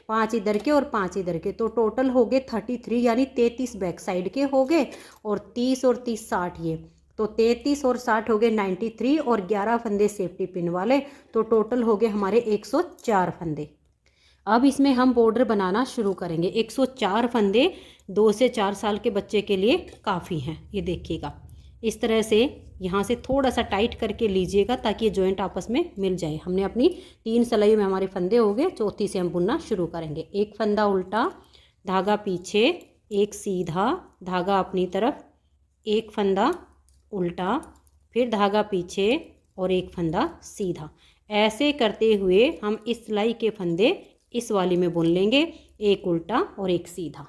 5 इधर के और 5 इधर के। तो टोटल हो गए 33 यानी 33 बैक साइड के हो गए और 30 और 30 60 ये। तो 33 और 60 हो गए 93 और 11 फंदे सेफ्टी पिन वाले। तो टोटल हो गए हमारे 104 फंदे। अब इसमें हम बॉर्डर बनाना शुरू करेंगे। 104 फंदे 2 से 4 साल के बच्चे के लिए काफ़ी हैं। ये देखिएगा इस तरह से यहाँ से थोड़ा सा टाइट करके लीजिएगा ताकि ये जॉइंट आपस में मिल जाए। हमने अपनी 3 सिलाई में हमारे फंदे हो गए, चौथी से हम बुनना शुरू करेंगे। एक फंदा उल्टा, धागा पीछे, एक सीधा, धागा अपनी तरफ, एक फंदा उल्टा, फिर धागा पीछे और एक फंदा सीधा। ऐसे करते हुए हम इस सिलाई के फंदे इस वाली में बुन लेंगे, एक उल्टा और एक सीधा।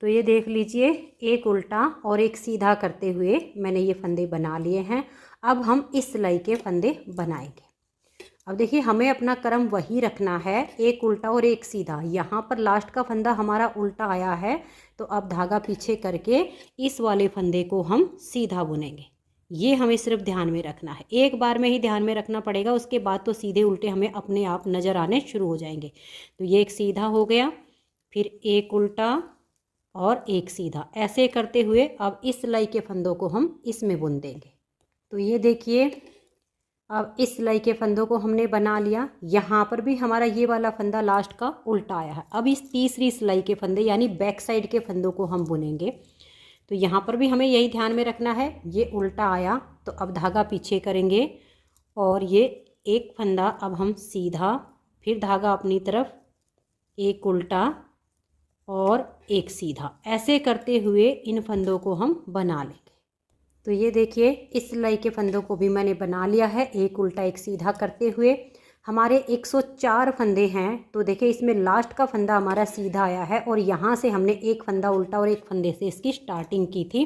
तो ये देख लीजिए एक उल्टा और एक सीधा करते हुए मैंने ये फंदे बना लिए हैं। अब हम इस सिलाई के फंदे बनाएंगे। अब देखिए हमें अपना क्रम वही रखना है, एक उल्टा और एक सीधा। यहाँ पर लास्ट का फंदा हमारा उल्टा आया है तो अब धागा पीछे करके इस वाले फंदे को हम सीधा बुनेंगे। ये हमें सिर्फ ध्यान में रखना है, एक बार में ही ध्यान में रखना पड़ेगा, उसके बाद तो सीधे उल्टे हमें अपने आप नज़र आने शुरू हो जाएंगे। तो ये एक सीधा हो गया, फिर एक उल्टा और एक सीधा, ऐसे करते हुए अब इस सिलाई के फंदों को हम इसमें बुन देंगे। तो ये देखिए, अब इस सिलाई के फंदों को हमने बना लिया। यहाँ पर भी हमारा ये वाला फंदा लास्ट का उल्टा आया है। अब इस तीसरी सिलाई के फंदे यानी बैक साइड के फंदों को हम बुनेंगे। तो यहाँ पर भी हमें यही ध्यान में रखना है, ये उल्टा आया तो अब धागा पीछे करेंगे और ये एक फंदा अब हम सीधा, फिर धागा अपनी तरफ, एक उल्टा और एक सीधा, ऐसे करते हुए इन फंदों को हम बना लेंगे। तो ये देखिए, इस सिलाई के फंदों को भी मैंने बना लिया है, एक उल्टा एक सीधा करते हुए। हमारे 104 फंदे हैं। तो देखिए, इसमें लास्ट का फंदा हमारा सीधा आया है और यहाँ से हमने एक फंदा उल्टा और एक फंदे से इसकी स्टार्टिंग की थी।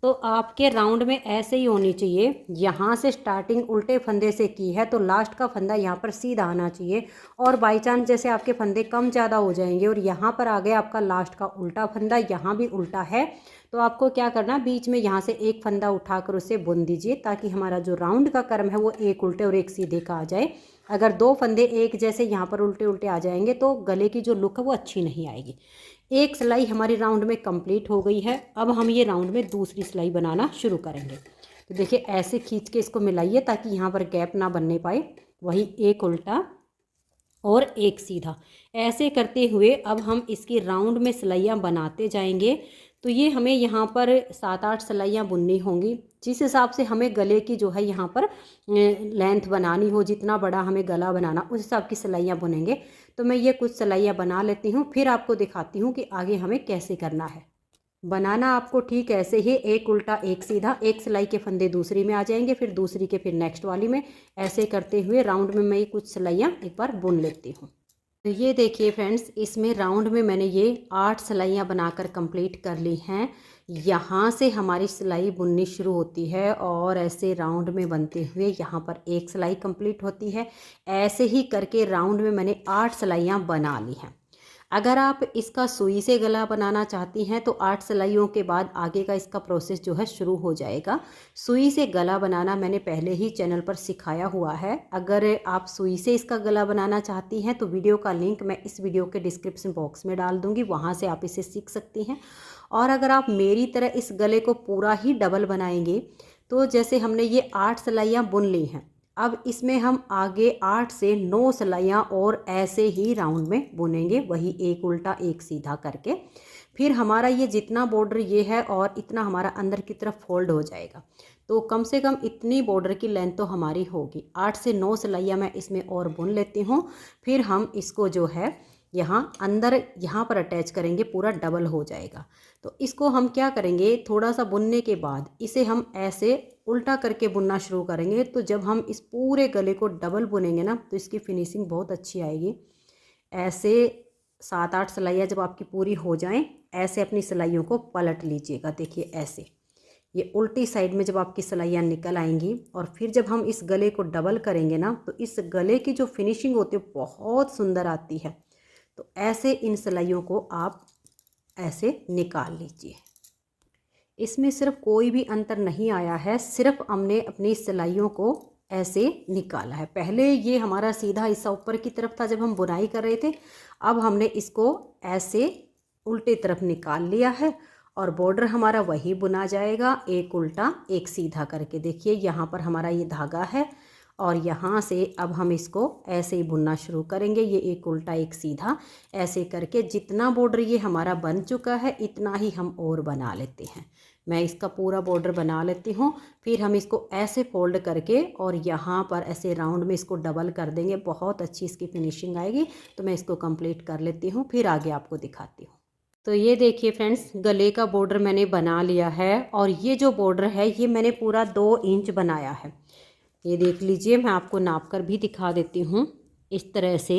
तो आपके राउंड में ऐसे ही होनी चाहिए, यहाँ से स्टार्टिंग उल्टे फंदे से की है तो लास्ट का फंदा यहाँ पर सीधा आना चाहिए। और बाई चांस जैसे आपके फंदे कम ज़्यादा हो जाएंगे और यहाँ पर आ गया आपका लास्ट का उल्टा फंदा, यहाँ भी उल्टा है, तो आपको क्या करना, बीच में यहाँ से एक फंदा उठाकर उसे बुन दीजिए ताकि हमारा जो राउंड का क्रम है वो एक उल्टे और एक सीधे का आ जाए। अगर दो फंदे एक जैसे यहाँ पर उल्टे उल्टे आ जाएंगे तो गले की जो लुक है वो अच्छी नहीं आएगी। एक सिलाई हमारी राउंड में कंप्लीट हो गई है। अब हम ये राउंड में दूसरी सिलाई बनाना शुरू करेंगे। तो देखिए, ऐसे खींच के इसको मिलाइए ताकि यहाँ पर गैप ना बनने पाए। वही एक उल्टा और एक सीधा, ऐसे करते हुए अब हम इसकी राउंड में सिलाइयाँ बनाते जाएंगे। तो ये हमें यहाँ पर 7-8 सिलाइयाँ बुननी होंगी। जिस हिसाब से हमें गले की जो है यहाँ पर लेंथ बनानी हो, जितना बड़ा हमें गला बनाना, उस हिसाब की सिलाइयाँ बुनेंगे। तो मैं ये कुछ सिलाइयाँ बना लेती हूँ, फिर आपको दिखाती हूँ कि आगे हमें कैसे करना है। बनाना आपको ठीक ऐसे ही, एक उल्टा एक सीधा, एक सिलाई के फंदे दूसरी में आ जाएंगे, फिर दूसरी के फिर नेक्स्ट वाली में, ऐसे करते हुए राउंड में मैं कुछ सिलाइयाँ एक बार बुन लेती हूँ। तो ये देखिए फ्रेंड्स, इसमें राउंड में मैंने ये 8 सिलाइयाँ बनाकर कंप्लीट कर ली हैं। यहाँ से हमारी सिलाई बुननी शुरू होती है और ऐसे राउंड में बनते हुए यहाँ पर एक सिलाई कंप्लीट होती है। ऐसे ही करके राउंड में मैंने 8 सिलाइयाँ बना ली हैं। अगर आप इसका सुई से गला बनाना चाहती हैं तो 8 सिलाइयों के बाद आगे का इसका प्रोसेस जो है शुरू हो जाएगा। सुई से गला बनाना मैंने पहले ही चैनल पर सिखाया हुआ है। अगर आप सुई से इसका गला बनाना चाहती हैं तो वीडियो का लिंक मैं इस वीडियो के डिस्क्रिप्शन बॉक्स में डाल दूँगी, वहाँ से आप इसे सीख सकती हैं। और अगर आप मेरी तरह इस गले को पूरा ही डबल बनाएंगे तो जैसे हमने ये 8 सिलाइयाँ बुन ली हैं, अब इसमें हम आगे 8 से 9 सिलाइयाँ और ऐसे ही राउंड में बुनेंगे, वही एक उल्टा एक सीधा करके। फिर हमारा ये जितना बॉर्डर ये है और इतना हमारा अंदर की तरफ फोल्ड हो जाएगा। तो कम से कम इतनी बॉर्डर की लेंथ तो हमारी होगी। 8 से 9 सिलाइयाँ मैं इसमें और बुन लेती हूँ। फिर हम इसको जो है यहाँ अंदर यहाँ पर अटैच करेंगे, पूरा डबल हो जाएगा। तो इसको हम क्या करेंगे, थोड़ा सा बुनने के बाद इसे हम ऐसे उल्टा करके बुनना शुरू करेंगे। तो जब हम इस पूरे गले को डबल बुनेंगे ना तो इसकी फिनिशिंग बहुत अच्छी आएगी। ऐसे 7-8 सिलाइयाँ जब आपकी पूरी हो जाएं, ऐसे अपनी सिलाइयों को पलट लीजिएगा। देखिए ऐसे, ये उल्टी साइड में जब आपकी सिलाइयाँ निकल आएंगी और फिर जब हम इस गले को डबल करेंगे ना तो इस गले की जो फिनिशिंग होती है बहुत सुंदर आती है। तो ऐसे इन सिलाइयों को आप ऐसे निकाल लीजिए। इसमें सिर्फ कोई भी अंतर नहीं आया है, सिर्फ हमने अपनी सिलाइयों को ऐसे निकाला है। पहले ये हमारा सीधा हिस्सा ऊपर की तरफ था जब हम बुनाई कर रहे थे, अब हमने इसको ऐसे उल्टे तरफ निकाल लिया है और बॉर्डर हमारा वही बुना जाएगा, एक उल्टा एक सीधा करके। देखिए यहाँ पर हमारा ये धागा है और यहाँ से अब हम इसको ऐसे ही बुनना शुरू करेंगे, ये एक उल्टा एक सीधा ऐसे करके। जितना बॉर्डर ये हमारा बन चुका है इतना ही हम और बना लेते हैं। मैं इसका पूरा बॉर्डर बना लेती हूँ, फिर हम इसको ऐसे फोल्ड करके और यहाँ पर ऐसे राउंड में इसको डबल कर देंगे, बहुत अच्छी इसकी फिनिशिंग आएगी। तो मैं इसको कंप्लीट कर लेती हूँ, फिर आगे आपको दिखाती हूँ। तो ये देखिए फ्रेंड्स, गले का बॉर्डर मैंने बना लिया है और ये जो बॉर्डर है ये मैंने पूरा 2 इंच बनाया है। ये देख लीजिए, मैं आपको नाप कर भी दिखा देती हूँ। इस तरह से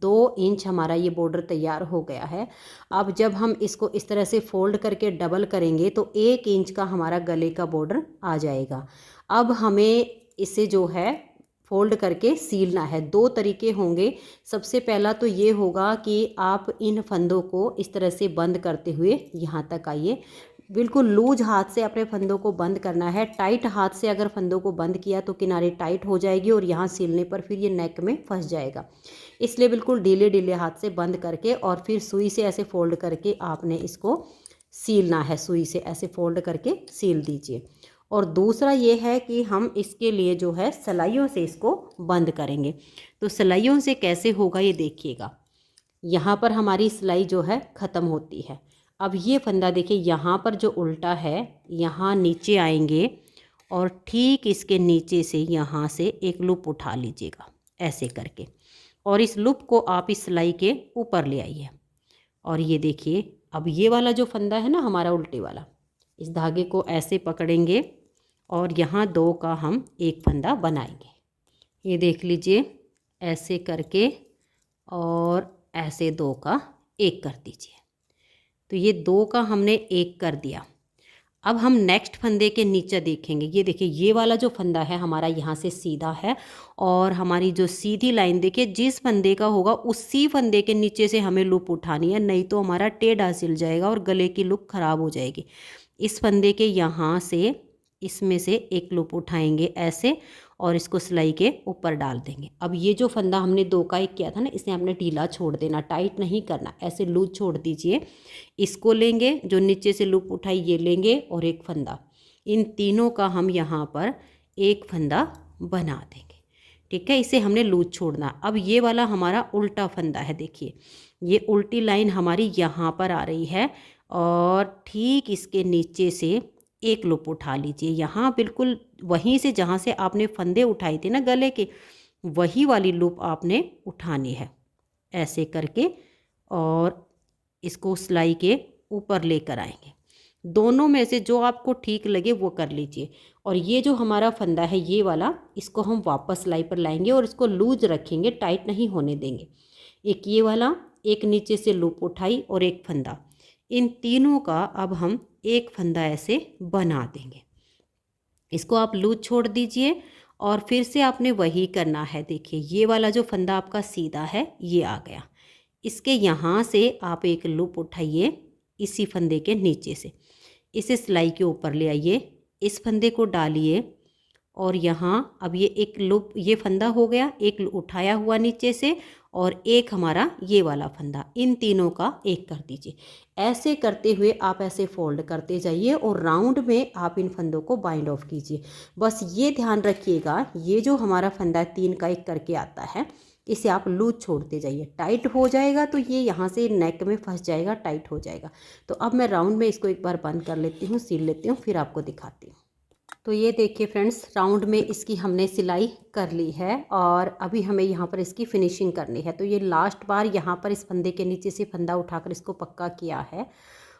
2 इंच हमारा ये बॉर्डर तैयार हो गया है। अब जब हम इसको इस तरह से फोल्ड करके डबल करेंगे तो 1 इंच का हमारा गले का बॉर्डर आ जाएगा। अब हमें इसे जो है फोल्ड करके सीलना है। 2 तरीके होंगे। सबसे पहला तो ये होगा कि आप इन फंदों को इस तरह से बंद करते हुए यहाँ तक आइए। बिल्कुल लूज हाथ से अपने फंदों को बंद करना है। टाइट हाथ से अगर फंदों को बंद किया तो किनारे टाइट हो जाएगी और यहाँ सिलने पर फिर ये नेक में फंस जाएगा। इसलिए बिल्कुल ढीले ढीले हाथ से बंद करके और फिर सुई से ऐसे फोल्ड करके आपने इसको सीलना है। सुई से ऐसे फोल्ड करके सील दीजिए। और दूसरा ये है कि हम इसके लिए जो है सिलाइयों से इसको बंद करेंगे। तो सिलाइयों से कैसे होगा ये देखिएगा। यहाँ पर हमारी सिलाई जो है ख़त्म होती है। अब ये फंदा देखिए, यहाँ पर जो उल्टा है यहाँ नीचे आएंगे और ठीक इसके नीचे से यहाँ से एक लूप उठा लीजिएगा ऐसे करके, और इस लूप को आप इस सिलाई के ऊपर ले आइए। और ये देखिए, अब ये वाला जो फंदा है ना हमारा उल्टे वाला, इस धागे को ऐसे पकड़ेंगे और यहाँ 2 का हम एक फंदा बनाएंगे। ये देख लीजिए, ऐसे करके और ऐसे 2 का एक कर दीजिए। तो ये 2 का हमने एक कर दिया। अब हम नेक्स्ट फंदे के नीचे देखेंगे। ये देखिए, ये वाला जो फंदा है हमारा यहाँ से सीधा है और हमारी जो सीधी लाइन देखिए जिस फंदे का होगा उसी फंदे के नीचे से हमें लूप उठानी है, नहीं तो हमारा टेढ़ा सिल जाएगा और गले की लुक ख़राब हो जाएगी। इस फंदे के यहाँ से इसमें से एक लूप उठाएंगे ऐसे और इसको सिलाई के ऊपर डाल देंगे। अब ये जो फंदा हमने 2 का एक किया था ना, इसे हमने ढीला छोड़ देना, टाइट नहीं करना, ऐसे लूज छोड़ दीजिए। इसको लेंगे, जो नीचे से लूप उठाई ये लेंगे और एक फंदा, इन तीनों का हम यहाँ पर एक फंदा बना देंगे। ठीक है, इसे हमने लूज छोड़ना। अब ये वाला हमारा उल्टा फंदा है। देखिए, ये उल्टी लाइन हमारी यहाँ पर आ रही है और ठीक इसके नीचे से एक लूप उठा लीजिए। यहाँ बिल्कुल वहीं से जहाँ से आपने फंदे उठाए थे ना गले के, वही वाली लूप आपने उठानी है ऐसे करके, और इसको सिलाई के ऊपर लेकर आएंगे। दोनों में से जो आपको ठीक लगे वो कर लीजिए। और ये जो हमारा फंदा है ये वाला, इसको हम वापस सिलाई पर लाएंगे और इसको लूज रखेंगे, टाइट नहीं होने देंगे। एक ये वाला, एक नीचे से लूप उठाई और एक फंदा, इन तीनों का अब हम एक फंदा ऐसे बना देंगे। इसको आप लूज छोड़ दीजिए और फिर से आपने वही करना है। देखिए, ये वाला जो फंदा आपका सीधा है ये आ गया, इसके यहाँ से आप एक लूप उठाइए इसी फंदे के नीचे से, इसे सिलाई के ऊपर ले आइए, इस फंदे को डालिए और यहाँ अब ये एक लूप, ये फंदा हो गया, एक उठाया हुआ नीचे से और एक हमारा ये वाला फंदा, इन तीनों का एक कर दीजिए। ऐसे करते हुए आप ऐसे फोल्ड करते जाइए और राउंड में आप इन फंदों को बाइंड ऑफ कीजिए। बस ये ध्यान रखिएगा, ये जो हमारा फंदा 3 का एक करके आता है, इसे आप लूज छोड़ते जाइए। टाइट हो जाएगा तो ये यहाँ से नेक में फंस जाएगा, टाइट हो जाएगा। तो अब मैं राउंड में इसको एक बार बंद कर लेती हूँ, सिल लेती हूँ, फिर आपको दिखाती हूँ। तो ये देखिए फ्रेंड्स, राउंड में इसकी हमने सिलाई कर ली है और अभी हमें यहाँ पर इसकी फिनिशिंग करनी है। तो ये लास्ट बार यहाँ पर इस फंदे के नीचे से फंदा उठाकर इसको पक्का किया है।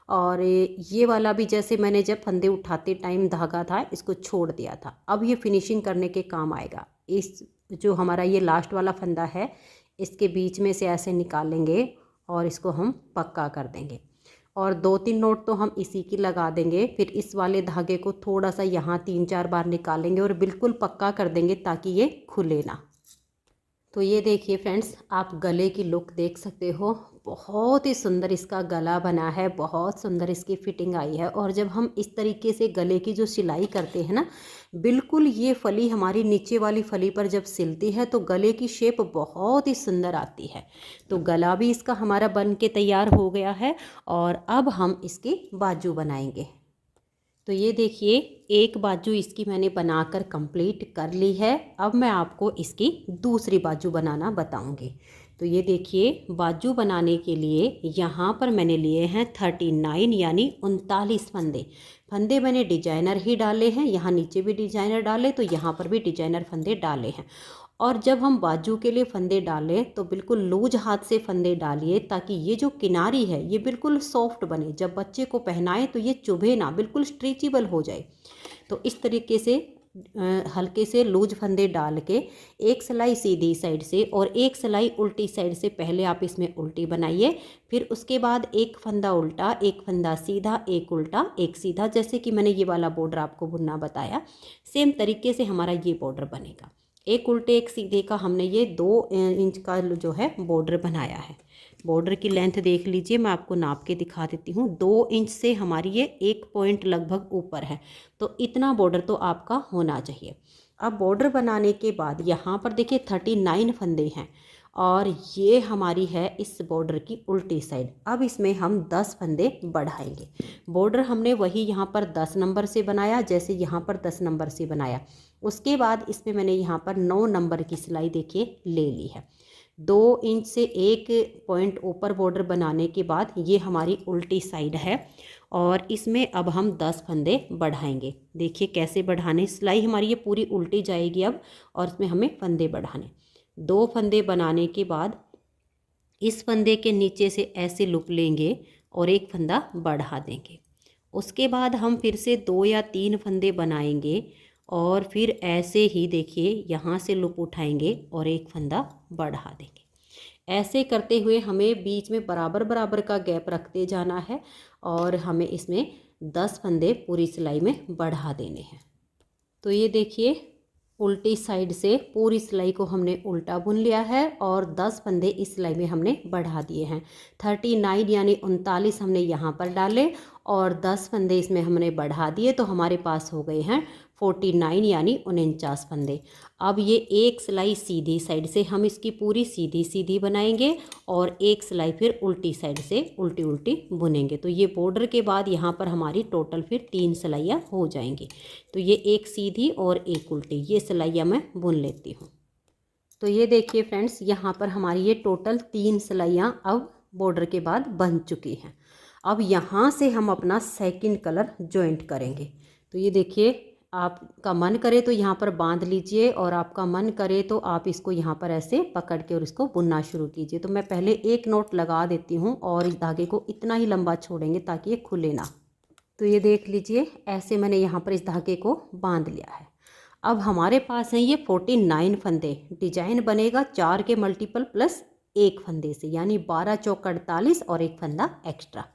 और ये वाला भी जैसे मैंने जब फंदे उठाते टाइम धागा था इसको छोड़ दिया था, अब ये फिनिशिंग करने के काम आएगा। इस जो हमारा ये लास्ट वाला फंदा है इसके बीच में से ऐसे निकालेंगे और इसको हम पक्का कर देंगे और 2-3 नोट तो हम इसी की लगा देंगे। फिर इस वाले धागे को थोड़ा सा यहाँ 3-4 बार निकालेंगे और बिल्कुल पक्का कर देंगे ताकि ये खुले ना। तो ये देखिए फ्रेंड्स, आप गले की लुक देख सकते हो, बहुत ही सुंदर इसका गला बना है, बहुत सुंदर इसकी फिटिंग आई है। और जब हम इस तरीके से गले की जो सिलाई करते हैं ना, बिल्कुल ये फली हमारी नीचे वाली फली पर जब सिलती है तो गले की शेप बहुत ही सुंदर आती है। तो गला भी इसका हमारा बन के तैयार हो गया है और अब हम इसकी बाजू बनाएंगे। तो ये देखिए, एक बाजू इसकी मैंने बनाकर कंप्लीट कर ली है। अब मैं आपको इसकी दूसरी बाजू बनाना बताऊंगी। तो ये देखिए, बाजू बनाने के लिए यहाँ पर मैंने लिए हैं 39 यानी 39 फंदे। फंदे मैंने डिजाइनर ही डाले हैं, यहाँ नीचे भी डिजाइनर डाले तो यहाँ पर भी डिजाइनर फंदे डाले हैं। और जब हम बाजू के लिए फंदे डालें तो बिल्कुल लूज हाथ से फंदे डालिए ताकि ये जो किनारी है ये बिल्कुल सॉफ्ट बने, जब बच्चे को पहनाएं तो ये चुभे ना, बिल्कुल स्ट्रेचेबल हो जाए। तो इस तरीके से हल्के से लूज फंदे डाल के एक सिलाई सीधी साइड से और एक सिलाई उल्टी साइड से पहले आप इसमें उल्टी बनाइए। फिर उसके बाद एक फंदा उल्टा, एक फंदा सीधा, एक उल्टा, एक सीधा, जैसे कि मैंने ये वाला बॉर्डर आपको बुनना बताया, सेम तरीके से हमारा ये बॉर्डर बनेगा। एक उल्टे एक सीधे का हमने ये 2 इंच का जो है बॉर्डर बनाया है। बॉर्डर की लेंथ देख लीजिए, मैं आपको नाप के दिखा देती हूँ। 2 इंच से हमारी ये 1 पॉइंट लगभग ऊपर है, तो इतना बॉर्डर तो आपका होना चाहिए। अब बॉर्डर बनाने के बाद यहाँ पर देखिए 39 फंदे हैं और ये हमारी है इस बॉर्डर की उल्टी साइड। अब इसमें हम 10 फंदे बढ़ाएंगे। बॉर्डर हमने वही यहाँ पर 10 नंबर से बनाया जैसे यहाँ पर 10 नंबर से बनाया। उसके बाद इसमें मैंने यहाँ पर 9 नंबर की सिलाई देखिए ले ली है। 2 इंच से 1 पॉइंट ऊपर बॉर्डर बनाने के बाद ये हमारी उल्टी साइड है और इसमें अब हम 10 फंदे बढ़ाएंगे। देखिए कैसे बढ़ाने, सिलाई हमारी ये पूरी उल्टी जाएगी अब और इसमें हमें फंदे बढ़ाने। 2 फंदे बनाने के बाद इस फंदे के नीचे से ऐसे लूप लेंगे और एक फंदा बढ़ा देंगे। उसके बाद हम फिर से 2 या 3 फंदे बनाएंगे और फिर ऐसे ही देखिए यहाँ से लूप उठाएंगे और एक फंदा बढ़ा देंगे। ऐसे करते हुए हमें बीच में बराबर बराबर का गैप रखते जाना है और हमें इसमें 10 फंदे पूरी सिलाई में बढ़ा देने हैं। तो ये देखिए उल्टी साइड से पूरी सिलाई को हमने उल्टा बुन लिया है और 10 फंदे इस सिलाई में हमने बढ़ा दिए हैं। 39 यानी 39 हमने यहाँ पर डाले और 10 फंदे इसमें हमने बढ़ा दिए, तो हमारे पास हो गए हैं 49 यानी 49 फंदे। अब ये एक सिलाई सीधी साइड से हम इसकी पूरी सीधी सीधी बनाएंगे और एक सिलाई फिर उल्टी साइड से उल्टी उल्टी बुनेंगे। तो ये बॉर्डर के बाद यहाँ पर हमारी टोटल फिर 3 सिलाइयाँ हो जाएंगी। तो ये एक सीधी और एक उल्टी, ये सिलाइयाँ मैं बुन लेती हूँ। तो ये देखिए फ्रेंड्स, यहाँ पर हमारी ये टोटल 3 सिलाइयाँ अब बॉर्डर के बाद बन चुकी हैं। अब यहाँ से हम अपना सेकंड कलर जॉइंट करेंगे। तो ये देखिए, आपका मन करे तो यहाँ पर बांध लीजिए और आपका मन करे तो आप इसको यहाँ पर ऐसे पकड़ के और इसको बुनना शुरू कीजिए। तो मैं पहले एक नोट लगा देती हूँ और इस धागे को इतना ही लंबा छोड़ेंगे ताकि ये खुले ना। तो ये देख लीजिए, ऐसे मैंने यहाँ पर इस धागे को बांध लिया है। अब हमारे पास है ये 49 फंदे। डिजाइन बनेगा 4 के मल्टीपल प्लस 1 फंदे से, यानी 12 चौक 48 और एक फंदा एक्स्ट्रा।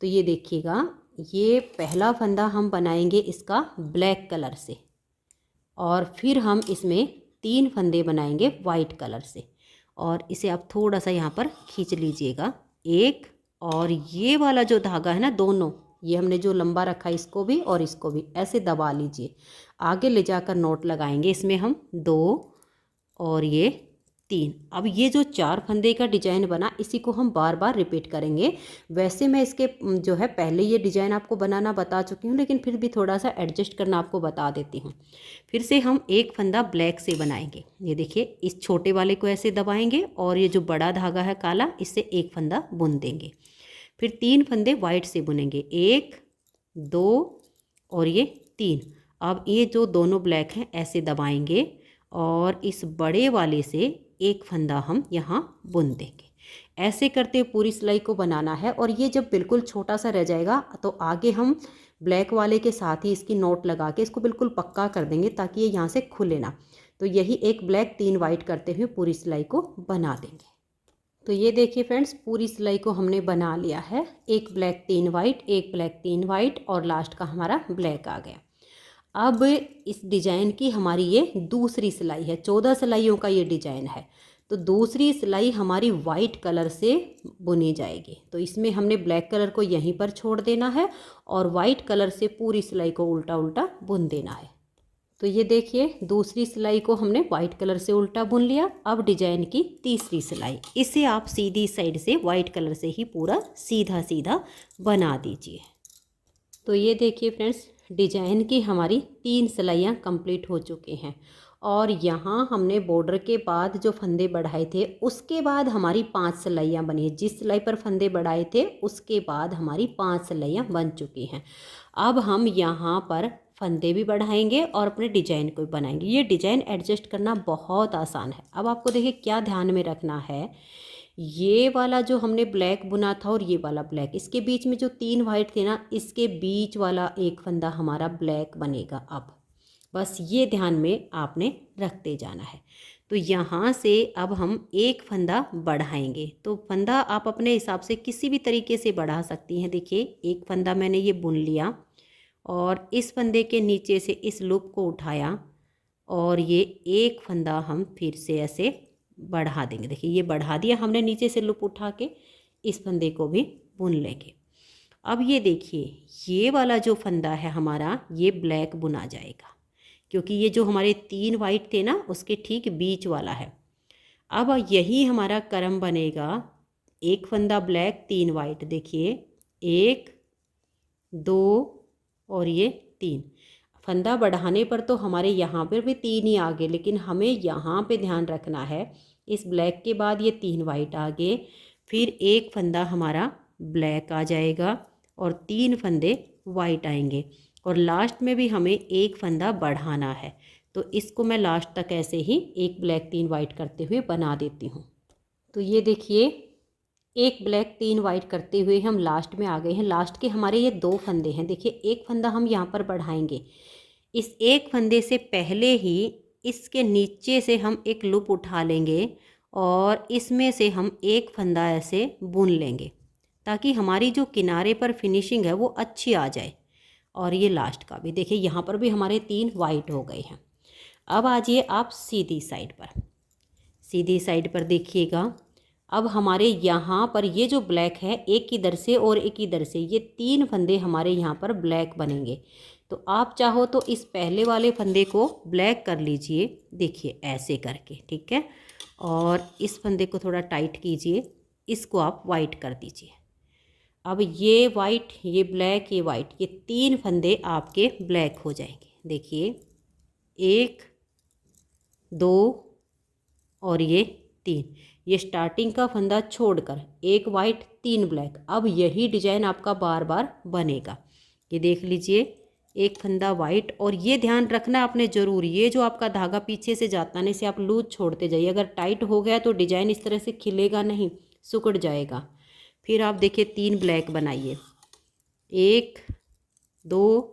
तो ये देखिएगा, ये पहला फंदा हम बनाएंगे इसका ब्लैक कलर से और फिर हम इसमें 3 फंदे बनाएंगे वाइट कलर से। और इसे आप थोड़ा सा यहाँ पर खींच लीजिएगा एक, और ये वाला जो धागा है ना, दोनों ये हमने जो लंबा रखा है इसको भी और इसको भी ऐसे दबा लीजिए। आगे ले जाकर नोट लगाएंगे इसमें हम 2 और ये 3। अब ये जो 4 फंदे का डिजाइन बना, इसी को हम बार बार रिपीट करेंगे। वैसे मैं इसके जो है पहले ये डिजाइन आपको बनाना बता चुकी हूँ, लेकिन फिर भी थोड़ा सा एडजस्ट करना आपको बता देती हूँ। फिर से हम एक फंदा ब्लैक से बनाएंगे। ये देखिए, इस छोटे वाले को ऐसे दबाएंगे और ये जो बड़ा धागा है काला, इससे एक फंदा बुन देंगे। फिर 3 फंदे वाइट से बुनेंगे, 1 2 और ये 3। अब ये जो दोनों ब्लैक हैं ऐसे दबाएंगे और इस बड़े वाले से एक फंदा हम यहाँ बुन देंगे। ऐसे करते पूरी सिलाई को बनाना है। और ये जब बिल्कुल छोटा सा रह जाएगा तो आगे हम ब्लैक वाले के साथ ही इसकी नोट लगा के इसको बिल्कुल पक्का कर देंगे ताकि ये यहाँ से खुले ना। तो यही एक ब्लैक 3 वाइट करते हुए पूरी सिलाई को बना देंगे। तो ये देखिए फ्रेंड्स, पूरी सिलाई को हमने बना लिया है। एक ब्लैक 3 वाइट, एक ब्लैक 3 वाइट और लास्ट का हमारा ब्लैक आ गया। अब इस डिजाइन की हमारी ये दूसरी सिलाई है। 14 सिलाइयों का ये डिजाइन है। तो दूसरी सिलाई हमारी वाइट कलर से बुनी जाएगी। तो इसमें हमने ब्लैक कलर को यहीं पर छोड़ देना है और वाइट कलर से पूरी सिलाई को उल्टा उल्टा बुन देना है। तो ये देखिए, दूसरी सिलाई को हमने वाइट कलर से उल्टा बुन लिया। अब डिजाइन की तीसरी सिलाई, इसे आप सीधी साइड से वाइट कलर से ही पूरा सीधा सीधा बना दीजिए। तो ये देखिए फ्रेंड्स, डिजाइन की हमारी 3 सिलाइयाँ कंप्लीट हो चुकी हैं। और यहाँ हमने बॉर्डर के बाद जो फंदे बढ़ाए थे उसके बाद हमारी 5 सिलाइयाँ बनी है। जिस सिलाई पर फंदे बढ़ाए थे उसके बाद हमारी 5 सिलाइयाँ बन चुकी हैं। अब हम यहाँ पर फंदे भी बढ़ाएंगे और अपने डिजाइन को भी बनाएंगे। ये डिजाइन एडजस्ट करना बहुत आसान है। अब आपको देखिए क्या ध्यान में रखना है, ये वाला जो हमने ब्लैक बुना था और ये वाला ब्लैक, इसके बीच में जो 3 वाइट थे ना, इसके बीच वाला एक फंदा हमारा ब्लैक बनेगा। अब बस ये ध्यान में आपने रखते जाना है। तो यहाँ से अब हम एक फंदा बढ़ाएंगे। तो फंदा आप अपने हिसाब से किसी भी तरीके से बढ़ा सकती हैं। देखिए, एक फंदा मैंने ये बुन लिया और इस फंदे के नीचे से इस लूप को उठाया और ये एक फंदा हम फिर से ऐसे बढ़ा देंगे। देखिए ये बढ़ा दिया हमने नीचे से लूप उठा के, इस फंदे को भी बुन लेंगे। अब ये देखिए ये वाला जो फंदा है हमारा ये ब्लैक बुना जाएगा, क्योंकि ये जो हमारे 3 वाइट थे ना उसके ठीक बीच वाला है। अब यही हमारा क्रम बनेगा, एक फंदा ब्लैक 3 वाइट, देखिए 1 2 और ये 3। फंदा बढ़ाने पर तो हमारे यहाँ पर भी 3 ही आगे, लेकिन हमें यहाँ पे ध्यान रखना है इस ब्लैक के बाद ये 3 वाइट आगे, फिर एक फंदा हमारा ब्लैक आ जाएगा और 3 फंदे वाइट आएंगे, और लास्ट में भी हमें एक फंदा बढ़ाना है। तो इसको मैं लास्ट तक ऐसे ही एक ब्लैक 3 वाइट करते हुए बना देती हूँ। तो ये देखिए एक ब्लैक 3 वाइट करते हुए हम लास्ट में आ गए हैं। लास्ट के हमारे ये 2 फंदे हैं, देखिए एक फंदा हम यहाँ पर बढ़ाएंगे। इस एक फंदे से पहले ही इसके नीचे से हम एक लूप उठा लेंगे और इसमें से हम एक फंदा ऐसे बुन लेंगे, ताकि हमारी जो किनारे पर फिनिशिंग है वो अच्छी आ जाए। और ये लास्ट का भी देखिए यहाँ पर भी हमारे 3 वाइट हो गए हैं। अब आ जाइए आप सीधी साइड पर। सीधी साइड पर देखिएगा, अब हमारे यहाँ पर ये जो ब्लैक है एक इधर से और एक इधर से, ये 3 फंदे हमारे यहाँ पर ब्लैक बनेंगे। तो आप चाहो तो इस पहले वाले फंदे को ब्लैक कर लीजिए, देखिए ऐसे करके, ठीक है। और इस फंदे को थोड़ा टाइट कीजिए, इसको आप वाइट कर दीजिए। अब ये वाइट, ये ब्लैक, ये वाइट, ये 3 फंदे आपके ब्लैक हो जाएंगे। देखिए 1 2 और ये 3, ये स्टार्टिंग का फंदा छोड़कर 1 वाइट 3 ब्लैक। अब यही डिजाइन आपका बार बार बनेगा। ये देख लीजिए एक फंदा वाइट, और ये ध्यान रखना आपने ज़रूर, ये जो आपका धागा पीछे से जाता नहीं से आप लूज छोड़ते जाइए। अगर टाइट हो गया तो डिजाइन इस तरह से खिलेगा नहीं, सिकुड़ जाएगा। फिर आप देखिए 3 ब्लैक बनाइए, 1 2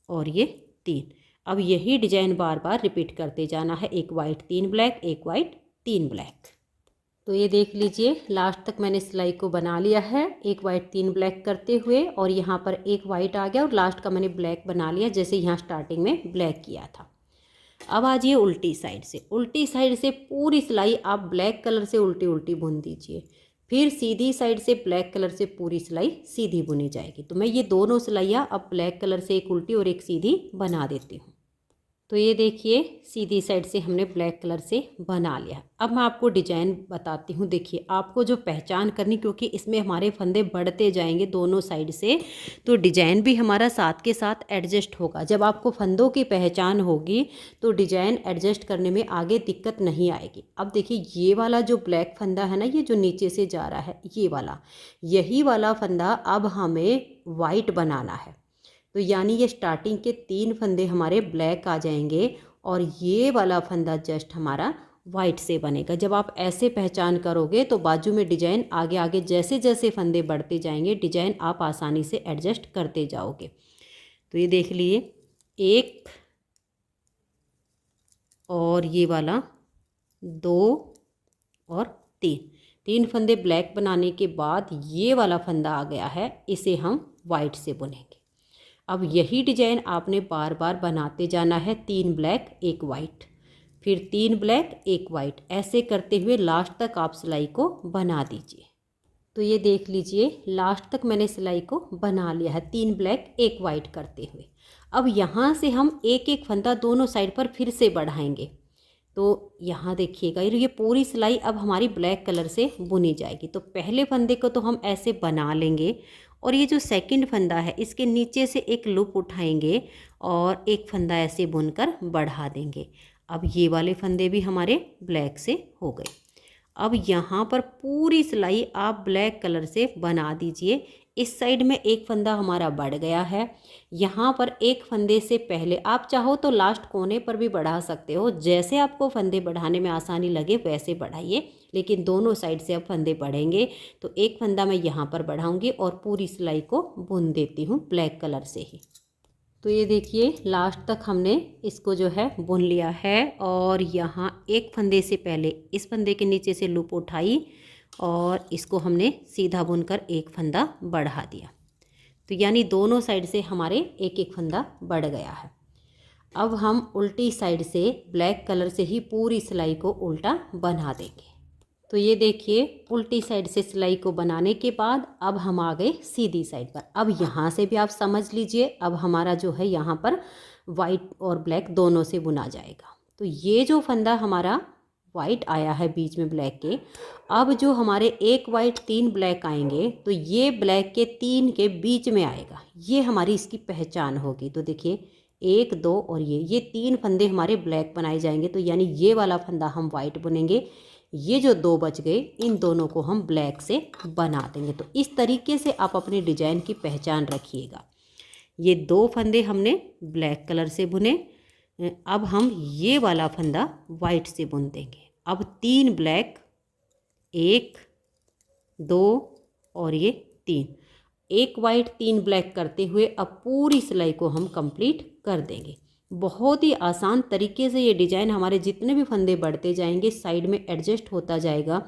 और ये 3। अब यही डिजाइन बार बार रिपीट करते जाना है, 1 वाइट 3 ब्लैक, 1 वाइट 3 ब्लैक। तो ये देख लीजिए लास्ट तक मैंने सिलाई को बना लिया है, 1 वाइट 3 ब्लैक करते हुए, और यहाँ पर 1 वाइट आ गया और लास्ट का मैंने ब्लैक बना लिया, जैसे यहाँ स्टार्टिंग में ब्लैक किया था। अब आ जाइए उल्टी साइड से। उल्टी साइड से पूरी सिलाई आप ब्लैक कलर से उल्टी उल्टी बुन दीजिए, फिर सीधी साइड से ब्लैक कलर से पूरी सिलाई सीधी बुनी जाएगी। तो मैं ये दोनों सिलाइयाँ अब ब्लैक कलर से एक उल्टी और एक सीधी बना देती हूँ। तो ये देखिए सीधी साइड से हमने ब्लैक कलर से बना लिया। अब मैं आपको डिजाइन बताती हूँ। देखिए आपको जो पहचान करनी, क्योंकि इसमें हमारे फंदे बढ़ते जाएंगे दोनों साइड से, तो डिजाइन भी हमारा साथ के साथ एडजस्ट होगा। जब आपको फंदों की पहचान होगी तो डिजाइन एडजस्ट करने में आगे दिक्कत नहीं आएगी। अब देखिए ये वाला जो ब्लैक फंदा है ना, ये जो नीचे से जा रहा है ये वाला, यही वाला फंदा अब हमें वाइट बनाना है। तो यानी ये स्टार्टिंग के 3 फंदे हमारे ब्लैक आ जाएंगे और ये वाला फंदा जस्ट हमारा वाइट से बनेगा। जब आप ऐसे पहचान करोगे तो बाजू में डिजाइन आगे आगे जैसे जैसे फंदे बढ़ते जाएंगे डिजाइन आप आसानी से एडजस्ट करते जाओगे। तो ये देख लिए 1 और ये वाला 2 और 3 फंदे ब्लैक बनाने के बाद ये वाला फंदा आ गया है, इसे हम वाइट से बुनेंगे। अब यही डिजाइन आपने बार बार बनाते जाना है, 3 ब्लैक 1 वाइट, फिर 3 ब्लैक 1 वाइट, ऐसे करते हुए लास्ट तक आप सिलाई को बना दीजिए। तो ये देख लीजिए लास्ट तक मैंने सिलाई को बना लिया है 3 ब्लैक 1 वाइट करते हुए। अब यहाँ से हम एक एक फंदा दोनों साइड पर फिर से बढ़ाएंगे। तो यहाँ देखिएगा ये पूरी सिलाई अब हमारी ब्लैक कलर से बुनी जाएगी। तो पहले फंदे को तो हम ऐसे बना लेंगे, और ये जो सेकंड फंदा है इसके नीचे से एक लूप उठाएंगे और एक फंदा ऐसे बुनकर बढ़ा देंगे। अब ये वाले फंदे भी हमारे ब्लैक से हो गए। अब यहाँ पर पूरी सिलाई आप ब्लैक कलर से बना दीजिए। इस साइड में एक फंदा हमारा बढ़ गया है, यहाँ पर एक फंदे से पहले आप चाहो तो लास्ट कोने पर भी बढ़ा सकते हो, जैसे आपको फंदे बढ़ाने में आसानी लगे वैसे बढ़ाइए, लेकिन दोनों साइड से अब फंदे बढ़ेंगे। तो एक फंदा मैं यहाँ पर बढ़ाऊँगी और पूरी सिलाई को बुन देती हूँ ब्लैक कलर से ही। तो ये देखिए लास्ट तक हमने इसको जो है बुन लिया है, और यहाँ एक फंदे से पहले इस फंदे के नीचे से लूप उठाई और इसको हमने सीधा बुनकर एक फंदा बढ़ा दिया। तो यानी दोनों साइड से हमारे एक एक फंदा बढ़ गया है। अब हम उल्टी साइड से ब्लैक कलर से ही पूरी सिलाई को उल्टा बना देंगे। तो ये देखिए उल्टी साइड से सिलाई को बनाने के बाद अब हम आ गए सीधी साइड पर। अब यहाँ से भी आप समझ लीजिए, अब हमारा जो है यहाँ पर वाइट और ब्लैक दोनों से बुना जाएगा। तो ये जो फंदा हमारा वाइट आया है बीच में ब्लैक के, अब जो हमारे एक वाइट 3 ब्लैक आएंगे तो ये ब्लैक के 3 के बीच में आएगा, ये हमारी इसकी पहचान होगी। तो देखिए 1 2 और ये 3 फंदे हमारे ब्लैक बनाए जाएंगे। तो यानी ये वाला फंदा हम वाइट बुनेंगे, ये जो 2 बच गए इन दोनों को हम ब्लैक से बना देंगे। तो इस तरीके से आप अपने डिजाइन की पहचान रखिएगा। ये 2 फंदे हमने ब्लैक कलर से बुने, अब हम ये वाला फंदा वाइट से बुन देंगे। अब 3 ब्लैक, 1 2 और ये 3, एक वाइट 3 ब्लैक करते हुए अब पूरी सिलाई को हम कंप्लीट कर देंगे। बहुत ही आसान तरीके से ये डिज़ाइन हमारे जितने भी फंदे बढ़ते जाएंगे साइड में एडजस्ट होता जाएगा।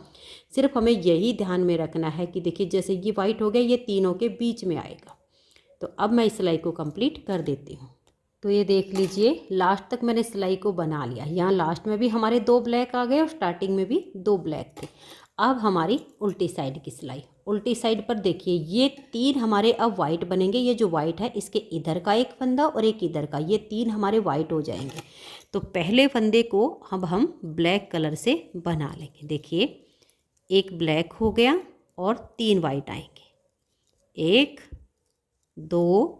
सिर्फ हमें यही ध्यान में रखना है कि देखिए जैसे ये वाइट हो गया, ये तीनों के बीच में आएगा। तो अब मैं इस सिलाई को कंप्लीट कर देती हूँ। तो ये देख लीजिए लास्ट तक मैंने सिलाई को बना लिया। यहाँ लास्ट में भी हमारे 2 ब्लैक आ गए और स्टार्टिंग में भी 2 ब्लैक थे। अब हमारी उल्टी साइड की सिलाई, उल्टी साइड पर देखिए ये 3 हमारे अब वाइट बनेंगे। ये जो वाइट है इसके इधर का एक फंदा और एक इधर का, ये 3 हमारे वाइट हो जाएंगे। तो पहले फंदे को अब हम ब्लैक कलर से बना लेंगे। देखिए एक ब्लैक हो गया और 3 वाइट आएंगे, 1 2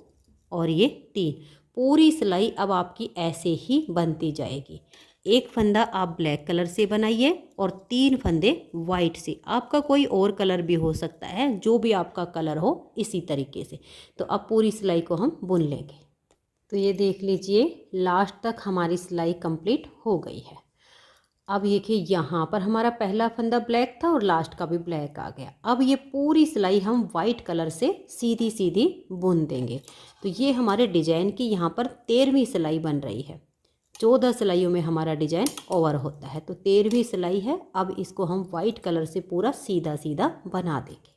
और ये 3। पूरी सिलाई अब आपकी ऐसे ही बनती जाएगी। एक फंदा आप ब्लैक कलर से बनाइए और 3 फंदे वाइट से। आपका कोई और कलर भी हो सकता है, जो भी आपका कलर हो इसी तरीके से। तो अब पूरी सिलाई को हम बुन लेंगे। तो ये देख लीजिए लास्ट तक हमारी सिलाई कंप्लीट हो गई है। अब देखिए यहाँ पर हमारा पहला फंदा ब्लैक था और लास्ट का भी ब्लैक आ गया। अब ये पूरी सिलाई हम वाइट कलर से सीधी सीधी बुन देंगे। तो ये हमारे डिजाइन की यहाँ पर 13वीं सिलाई बन रही है। 14 सिलाइयों में हमारा डिजाइन ओवर होता है, तो 13वीं सिलाई है। अब इसको हम वाइट कलर से पूरा सीधा सीधा बना देंगे।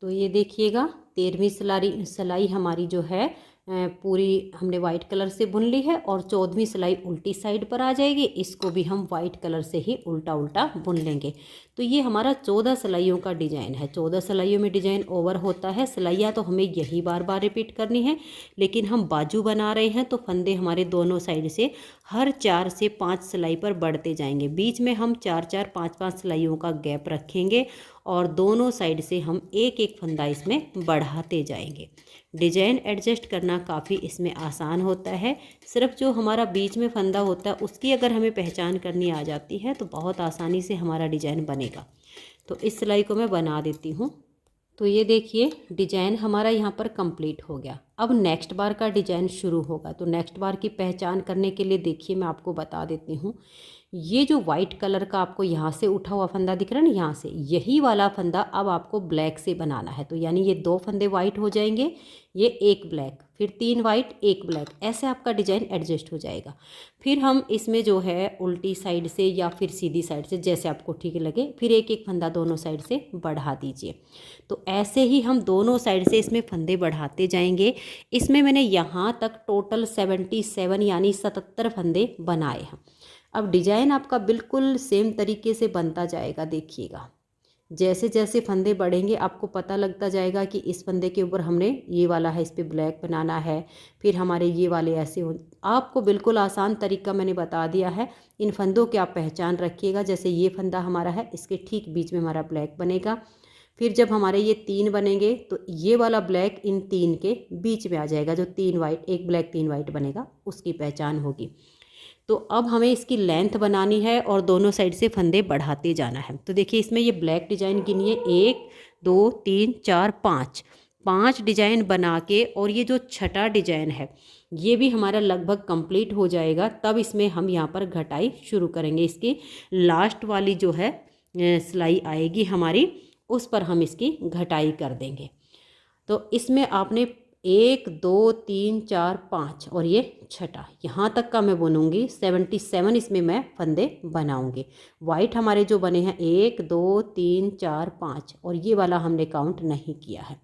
तो ये देखिएगा 13वीं सिलाई हमारी जो है पूरी हमने वाइट कलर से बुन ली है और 14वीं सिलाई उल्टी साइड पर आ जाएगी। इसको भी हम वाइट कलर से ही उल्टा उल्टा बुन लेंगे। तो ये हमारा 14 सिलाइयों का डिज़ाइन है। 14 सिलाइयों में डिज़ाइन ओवर होता है। सिलाइयाँ तो हमें यही बार बार रिपीट करनी है, लेकिन हम बाजू बना रहे हैं तो फंदे हमारे दोनों साइड से हर 4 से 5 सिलाई पर बढ़ते जाएंगे। बीच में हम 4-4 5-5 सिलाइयों का गैप रखेंगे और दोनों साइड से हम एक एक फंदा इसमें बढ़ाते जाएंगे। डिजाइन एडजस्ट करना काफ़ी इसमें आसान होता है। सिर्फ जो हमारा बीच में फंदा होता है उसकी अगर हमें पहचान करनी आ जाती है तो बहुत आसानी से हमारा डिजाइन बनेगा। तो इस सिलाई को मैं बना देती हूँ। तो ये देखिए डिजाइन हमारा यहाँ पर कंप्लीट हो गया। अब नेक्स्ट बार का डिजाइन शुरू होगा। तो नेक्स्ट बार की पहचान करने के लिए देखिए मैं आपको बता देती हूँ। ये जो वाइट कलर का आपको यहाँ से उठा हुआ फंदा दिख रहा है ना, यहाँ से यही वाला फंदा अब आपको ब्लैक से बनाना है। तो यानी ये 2 फंदे वाइट हो जाएंगे, ये 1 ब्लैक, फिर 3 वाइट 1 ब्लैक, ऐसे आपका डिजाइन एडजस्ट हो जाएगा। फिर हम इसमें जो है उल्टी साइड से या फिर सीधी साइड से जैसे आपको ठीक लगे फिर एक एक फंदा दोनों साइड से बढ़ा दीजिए। तो ऐसे ही हम दोनों साइड से इसमें फंदे बढ़ाते जाएंगे। इसमें मैंने यहाँ तक टोटल 77 यानी 77 फंदे बनाए हैं। अब डिजाइन आपका बिल्कुल सेम तरीके से बनता जाएगा। देखिएगा जैसे जैसे फंदे बढ़ेंगे आपको पता लगता जाएगा कि इस फंदे के ऊपर हमने ये वाला है, इस पर ब्लैक बनाना है, फिर हमारे ये वाले ऐसे हो। आपको बिल्कुल आसान तरीका मैंने बता दिया है। इन फंदों की आप पहचान रखिएगा। जैसे ये फंदा हमारा है, इसके ठीक बीच में हमारा ब्लैक बनेगा। फिर जब हमारे ये 3 बनेंगे तो ये वाला ब्लैक इन 3 के बीच में आ जाएगा। जो 3 वाइट 1 ब्लैक 3 वाइट बनेगा उसकी पहचान होगी। तो अब हमें इसकी लेंथ बनानी है और दोनों साइड से फंदे बढ़ाते जाना है। तो देखिए इसमें ये ब्लैक डिजाइन गिनिए 1 2 3 4 5 डिजाइन बना के, और ये जो छठा डिजाइन है ये भी हमारा लगभग कंप्लीट हो जाएगा। तब इसमें हम यहाँ पर घटाई शुरू करेंगे। इसकी लास्ट वाली जो है सिलाई आएगी हमारी, उस पर हम इसकी घटाई कर देंगे। तो इसमें आपने 1 2 3 4 5 और ये छठा यहाँ तक का मैं बुनूंगी। 77 इसमें मैं फंदे बनाऊंगी। वाइट हमारे जो बने हैं 1 2 3 4 5 और ये वाला हमने काउंट नहीं किया है।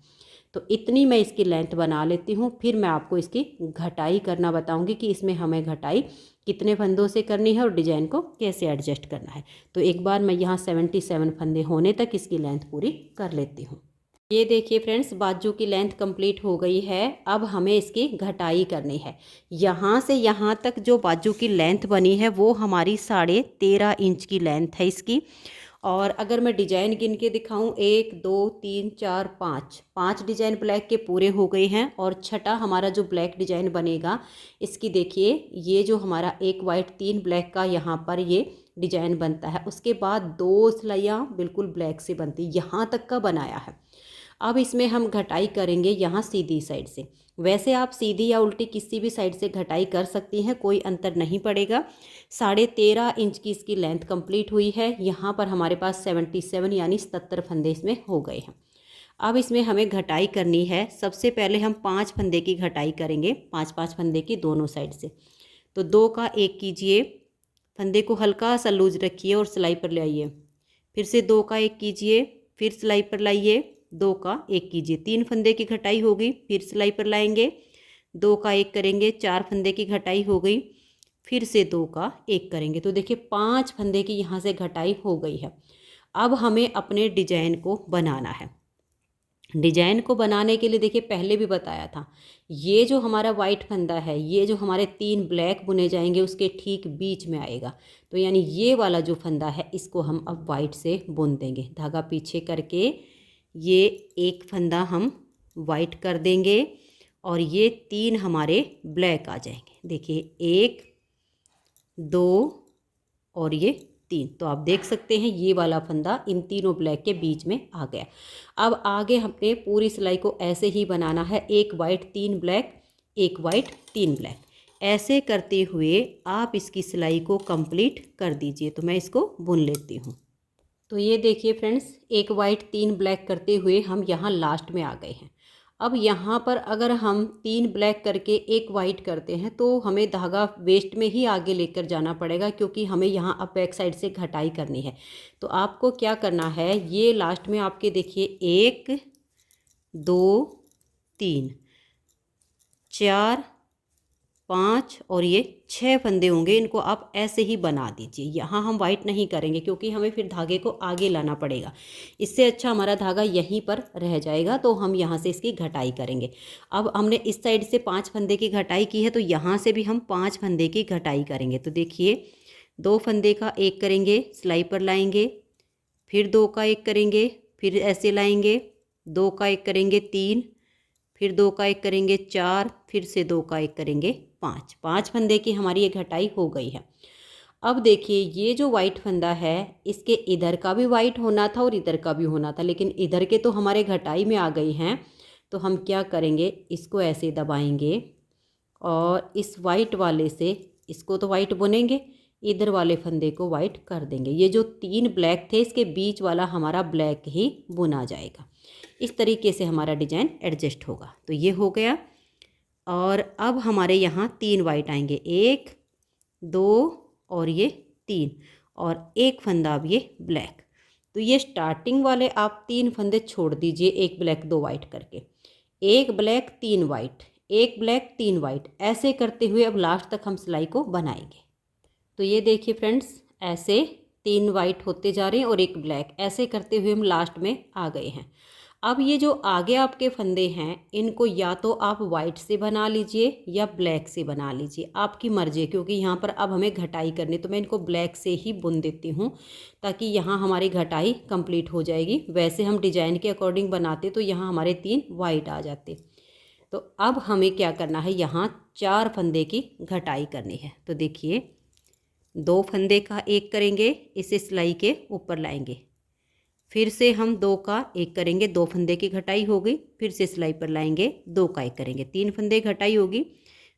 तो इतनी मैं इसकी लेंथ बना लेती हूँ। फिर मैं आपको इसकी घटाई करना बताऊँगी कि इसमें हमें घटाई कितने फंदों से करनी है और डिजाइन को कैसे एडजस्ट करना है। तो एक बार मैं यहाँ 77 फंदे होने तक इसकी लेंथ पूरी कर लेती हूँ। ये देखिए फ्रेंड्स, बाजू की लेंथ कंप्लीट हो गई है। अब हमें इसकी घटाई करनी है। यहाँ से यहाँ तक जो बाजू की लेंथ बनी है वो हमारी 13.5 इंच की लेंथ है इसकी। और अगर मैं डिजाइन गिन के दिखाऊं, 1 2 3 4 5 डिजाइन ब्लैक के पूरे हो गए हैं। और छठा हमारा जो ब्लैक डिजाइन बनेगा इसकी देखिए, ये जो हमारा एक वाइट 3 ब्लैक का यहाँ पर ये डिजाइन बनता है, उसके बाद 2 सिलाइयाँ बिल्कुल ब्लैक से बनती, यहाँ तक का बनाया है। अब इसमें हम घटाई करेंगे यहाँ सीधी साइड से। वैसे आप सीधी या उल्टी किसी भी साइड से घटाई कर सकती हैं, कोई अंतर नहीं पड़ेगा। 13.5 इंच की इसकी लेंथ कंप्लीट हुई है। यहाँ पर हमारे पास 77 यानी 77 फंदे इसमें हो गए हैं। अब इसमें हमें घटाई करनी है। सबसे पहले हम 5 फंदे की घटाई करेंगे, 5 फंदे की दोनों साइड से। तो 2 का 1 कीजिए, फंदे को हल्का सा लूज रखिए और सिलाई पर ले आइए। फिर से 2 का 1 कीजिए, फिर सिलाई पर लाइए, 2 का 1 कीजिए। 3 फंदे की घटाई हो गई, फिर सिलाई पर लाएंगे, 2 का 1 करेंगे, 4 फंदे की घटाई हो गई, फिर से 2 का 1 करेंगे। तो देखिए 5 फंदे की यहाँ से घटाई हो गई है। अब हमें अपने डिजाइन को बनाना है। डिजाइन को बनाने के लिए देखिए पहले भी बताया था, ये जो हमारा वाइट फंदा है, ये जो हमारे 3 ब्लैक बुने जाएंगे उसके ठीक बीच में आएगा। तो यानी ये वाला जो फंदा है इसको हम अब वाइट से बुन देंगे। धागा पीछे करके ये एक फंदा हम वाइट कर देंगे और ये 3 हमारे ब्लैक आ जाएंगे। देखिए 1 2 और ये 3। तो आप देख सकते हैं ये वाला फंदा इन तीनों ब्लैक के बीच में आ गया। अब आगे हमने पूरी सिलाई को ऐसे ही बनाना है, 1 वाइट 3 ब्लैक, 1 वाइट 3 ब्लैक, ऐसे करते हुए आप इसकी सिलाई को कंप्लीट कर दीजिए। तो मैं इसको बुन लेती हूँ। तो ये देखिए फ्रेंड्स, 1 वाइट 3 ब्लैक करते हुए हम यहाँ लास्ट में आ गए हैं। अब यहाँ पर अगर हम 3 ब्लैक करके 1 वाइट करते हैं तो हमें धागा वेस्ट में ही आगे लेकर जाना पड़ेगा, क्योंकि हमें यहाँ अब बैक साइड से घटाई करनी है। तो आपको क्या करना है, ये लास्ट में आपके देखिए 1 2 3 4 5 और ये 6 फंदे होंगे। इनको आप ऐसे ही बना दीजिए। यहाँ हम वाइट नहीं करेंगे क्योंकि हमें फिर धागे को आगे लाना पड़ेगा। इससे अच्छा हमारा धागा यहीं पर रह जाएगा। तो हम यहाँ से इसकी घटाई करेंगे। अब हमने इस साइड से 5 फंदे की घटाई की है, तो यहाँ से भी हम 5 फंदे की घटाई करेंगे। तो देखिए 2 फंदे का 1 करेंगे, सिलाई पर लाएंगे, फिर 2 का 1 करेंगे, फिर ऐसे लाएंगे, 2 का 1 करेंगे 3, फिर 2 का 1 करेंगे 4, फिर से 2 का 1 करेंगे 5 फंदे की हमारी ये घटाई हो गई है। अब देखिए ये जो वाइट फंदा है इसके इधर का भी वाइट होना था और इधर का भी होना था, लेकिन इधर के तो हमारे घटाई में आ गई हैं। तो हम क्या करेंगे, इसको ऐसे दबाएंगे और इस वाइट वाले से इसको तो वाइट बुनेंगे, इधर वाले फंदे को वाइट कर देंगे। ये जो 3 ब्लैक थे इसके बीच वाला हमारा ब्लैक ही बुना जाएगा। इस तरीके से हमारा डिजाइन एडजस्ट होगा। तो ये हो गया। और अब हमारे यहाँ 3 वाइट आएंगे, 1 2 और ये 3, और एक फंदा अब ये ब्लैक। तो ये स्टार्टिंग वाले आप 3 फंदे छोड़ दीजिए, 1 ब्लैक 2 वाइट करके, 1 ब्लैक 3 वाइट, 1 ब्लैक 3 वाइट, ऐसे करते हुए अब लास्ट तक हम सिलाई को बनाएंगे। तो ये देखिए फ्रेंड्स, ऐसे 3 वाइट होते जा रहे हैं और 1 ब्लैक, ऐसे करते हुए हम लास्ट में आ गए हैं। अब ये जो आगे आपके फंदे हैं इनको या तो आप वाइट से बना लीजिए या ब्लैक से बना लीजिए, आपकी मर्जी है। क्योंकि यहाँ पर अब हमें घटाई करनी, तो मैं इनको ब्लैक से ही बुन देती हूँ ताकि यहाँ हमारी घटाई कंप्लीट हो जाएगी। वैसे हम डिजाइन के अकॉर्डिंग बनाते तो यहाँ हमारे 3 वाइट आ जाते। तो अब हमें क्या करना है, यहाँ 4 फंदे की घटाई करनी है। तो देखिए 2 फंदे का 1 करेंगे, इसे सिलाई के ऊपर लाएंगे, फिर से हम 2 का 1 करेंगे, 2 फंदे की घटाई हो गई, फिर से सिलाई पर लाएंगे, 2 का 1 करेंगे, 3 फंदे घटाई होगी,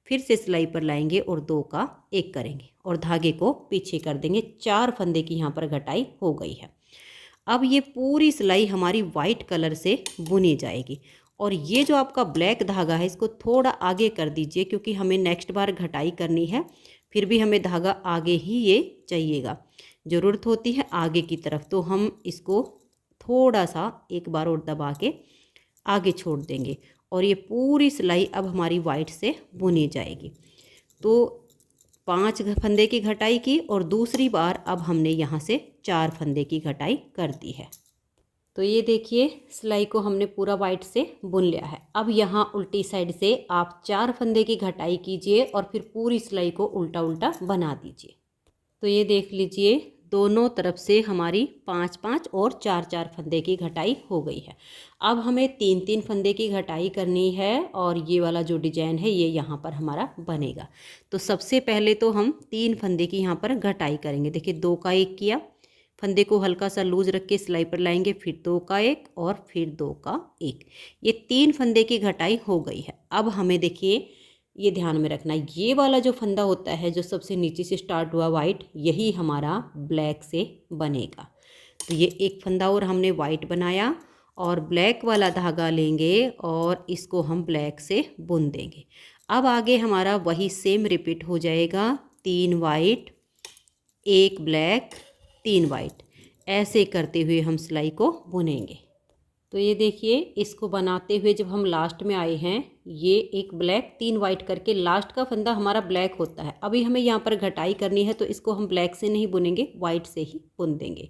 फिर से सिलाई पर लाएंगे और 2 का 1 करेंगे और धागे को पीछे कर देंगे। 4 फंदे की यहाँ पर घटाई हो गई है। अब ये पूरी सिलाई हमारी वाइट कलर से बुनी जाएगी। और ये जो आपका ब्लैक धागा है इसको थोड़ा आगे कर दीजिए, क्योंकि हमें नेक्स्ट बार घटाई करनी है। फिर भी हमें धागा आगे ही ये चाहिएगा, ज़रूरत होती है आगे की तरफ। तो हम इसको थोड़ा सा एक बार और दबा के आगे छोड़ देंगे और ये पूरी सिलाई अब हमारी वाइट से बुनी जाएगी। तो 5 फंदे की घटाई की और दूसरी बार अब हमने यहाँ से 4 फंदे की घटाई कर दी है। तो ये देखिए सिलाई को हमने पूरा वाइट से बुन लिया है। अब यहाँ उल्टी साइड से आप 4 फंदे की घटाई कीजिए और फिर पूरी सिलाई को उल्टा उल्टा बना दीजिए। तो ये देख लीजिए दोनों तरफ से हमारी 5-5 और 4-4 फंदे की घटाई हो गई है। अब हमें 3-3 फंदे की घटाई करनी है और ये वाला जो डिजाइन है ये यहाँ पर हमारा बनेगा। तो सबसे पहले तो हम 3 फंदे की यहाँ पर घटाई करेंगे। देखिए 2 का 1 किया, फंदे को हल्का सा लूज रख के सिलाई पर लाएंगे, फिर 2 का 1 और फिर 2 का 1। ये 3 फंदे की घटाई हो गई है। अब हमें देखिए ये ध्यान में रखना, ये वाला जो फंदा होता है जो सबसे नीचे से स्टार्ट हुआ वाइट, यही हमारा ब्लैक से बनेगा। तो ये एक फंदा और हमने वाइट बनाया और ब्लैक वाला धागा लेंगे और इसको हम ब्लैक से बुन देंगे। अब आगे हमारा वही सेम रिपीट हो जाएगा, 3 वाइट 1 ब्लैक 3 वाइट, ऐसे करते हुए हम सिलाई को बुनेंगे। तो ये देखिए इसको बनाते हुए जब हम लास्ट में आए हैं, ये 1 ब्लैक 3 वाइट करके लास्ट का फंदा हमारा ब्लैक होता है। अभी हमें यहाँ पर घटाई करनी है तो इसको हम ब्लैक से नहीं बुनेंगे, वाइट से ही बुन देंगे।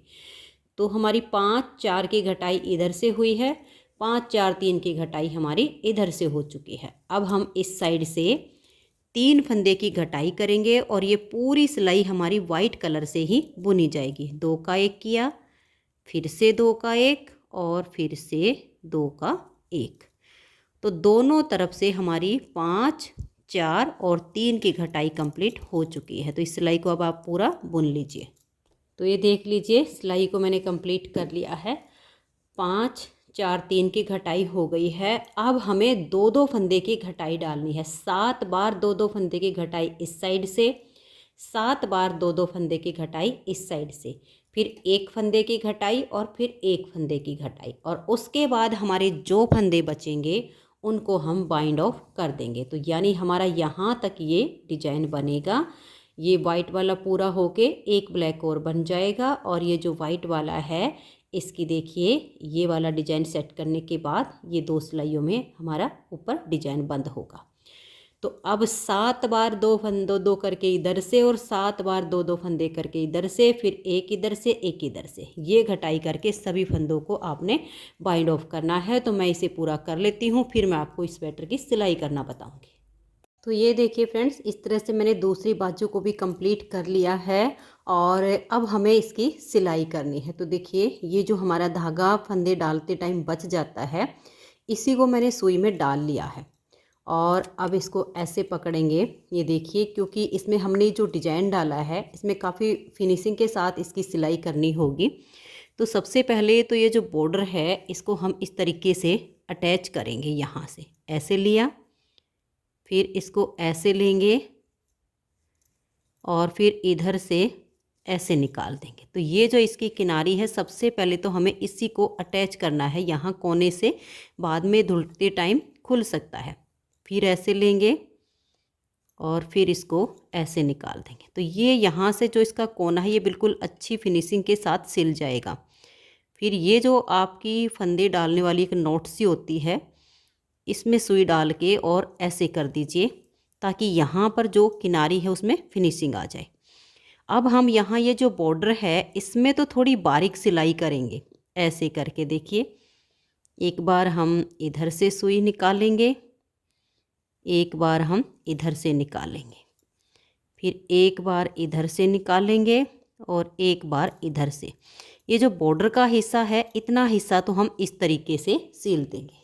तो हमारी 5-4 की घटाई इधर से हुई है, 5-4-3 की घटाई हमारी इधर से हो चुकी है। अब हम इस साइड से 3 फंदे की घटाई करेंगे और ये पूरी सिलाई हमारी वाइट कलर से ही बुनी जाएगी। 2 का 1 किया, फिर से 2 का 1 और फिर से 2 का 1। तो दोनों तरफ से हमारी 5, 4 और 3 की घटाई कंप्लीट हो चुकी है। तो इस सिलाई को अब आप पूरा बुन लीजिए। तो ये देख लीजिए सिलाई को मैंने कंप्लीट कर लिया है, 5, 4, 3 की घटाई हो गई है। अब हमें 2-2 फंदे की घटाई डालनी है। 7 बार 2-2 फंदे की घटाई इस साइड से, 7 बार 2-2 फंदे की घटाई इस साइड से, फिर 1 फंदे की घटाई और फिर 1 फंदे की घटाई, और उसके बाद हमारे जो फंदे बचेंगे उनको हम बाइंड ऑफ कर देंगे। तो यानी हमारा यहाँ तक ये डिजाइन बनेगा। ये वाइट वाला पूरा होके एक ब्लैक और बन जाएगा और ये जो वाइट वाला है इसकी देखिए ये वाला डिजाइन सेट करने के बाद ये 2 सिलाइयों में हमारा ऊपर डिजाइन बंद होगा। तो अब 7 बार 2 फंदे 2 करके इधर से और 7 बार 2-2 फंदे करके इधर से, फिर एक इधर से एक इधर से, ये घटाई करके सभी फंदों को आपने बाइंड ऑफ करना है। तो मैं इसे पूरा कर लेती हूँ, फिर मैं आपको इस स्वेटर की सिलाई करना बताऊँगी। तो ये देखिए फ्रेंड्स, इस तरह से मैंने दूसरी बाजू को भी कंप्लीट कर लिया है और अब हमें इसकी सिलाई करनी है। तो देखिए ये जो हमारा धागा फंदे डालते टाइम बच जाता है, इसी को मैंने सुई में डाल लिया है और अब इसको ऐसे पकड़ेंगे। ये देखिए क्योंकि इसमें हमने जो डिजाइन डाला है इसमें काफ़ी फिनिशिंग के साथ इसकी सिलाई करनी होगी। तो सबसे पहले तो ये जो बॉर्डर है इसको हम इस तरीके से अटैच करेंगे। यहाँ से ऐसे लिया, फिर इसको ऐसे लेंगे और फिर इधर से ऐसे निकाल देंगे। तो ये जो इसकी किनारी है सबसे पहले तो हमें इसी को अटैच करना है यहाँ कोने से, बाद में धुलते टाइम खुल सकता है। फिर ऐसे लेंगे और फिर इसको ऐसे निकाल देंगे। तो ये यहाँ से जो इसका कोना है ये बिल्कुल अच्छी फिनिशिंग के साथ सिल जाएगा। फिर ये जो आपकी फंदे डालने वाली एक नोट सी होती है, इसमें सुई डाल के और ऐसे कर दीजिए ताकि यहाँ पर जो किनारी है उसमें फिनिशिंग आ जाए। अब हम यहाँ ये जो बॉर्डर है इसमें तो थोड़ी बारीक सिलाई करेंगे। ऐसे करके देखिए, एक बार हम इधर से सुई निकालेंगे, एक बार हम इधर से निकालेंगे, फिर एक बार इधर से निकालेंगे और एक बार इधर से। ये जो बॉर्डर का हिस्सा है इतना हिस्सा तो हम इस तरीके से सिल देंगे।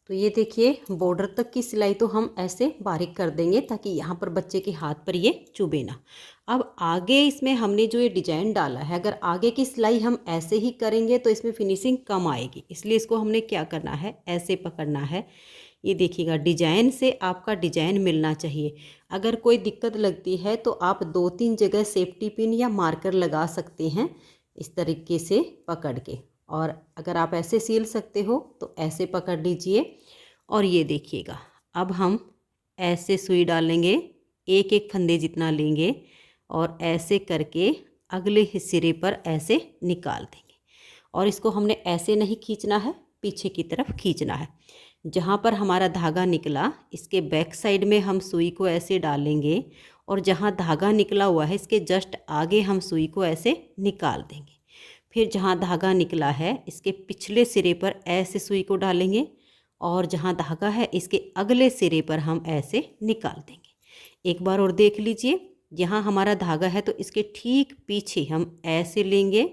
तो ये देखिए बॉर्डर तक की सिलाई तो हम ऐसे बारीक कर देंगे ताकि यहाँ पर बच्चे के हाथ पर ये चुभे ना। अब आगे इसमें हमने जो ये डिजाइन डाला है, अगर आगे की सिलाई हम ऐसे ही करेंगे तो इसमें फिनिशिंग कम आएगी, इसलिए इसको हमने क्या करना है, ऐसे पकड़ना है। ये देखिएगा डिजाइन से आपका डिजाइन मिलना चाहिए। अगर कोई दिक्कत लगती है तो आप 2-3 जगह सेफ्टी पिन या मार्कर लगा सकते हैं इस तरीके से पकड़ के, और अगर आप ऐसे सील सकते हो तो ऐसे पकड़ लीजिए। और ये देखिएगा अब हम ऐसे सुई डालेंगे, एक एक फंदे जितना लेंगे और ऐसे करके अगले सिरे पर ऐसे निकाल देंगे। और इसको हमने ऐसे नहीं खींचना है, पीछे की तरफ खींचना है। जहाँ पर हमारा धागा निकला इसके बैक साइड में हम सुई को ऐसे डालेंगे और जहाँ धागा निकला हुआ है इसके जस्ट आगे हम सुई को ऐसे निकाल देंगे। फिर जहाँ धागा निकला है इसके पिछले सिरे पर ऐसे सुई को डालेंगे और जहाँ धागा है इसके अगले सिरे पर हम ऐसे निकाल देंगे। एक बार और देख लीजिए, यहाँ हमारा धागा है तो इसके ठीक पीछे हम ऐसे लेंगे,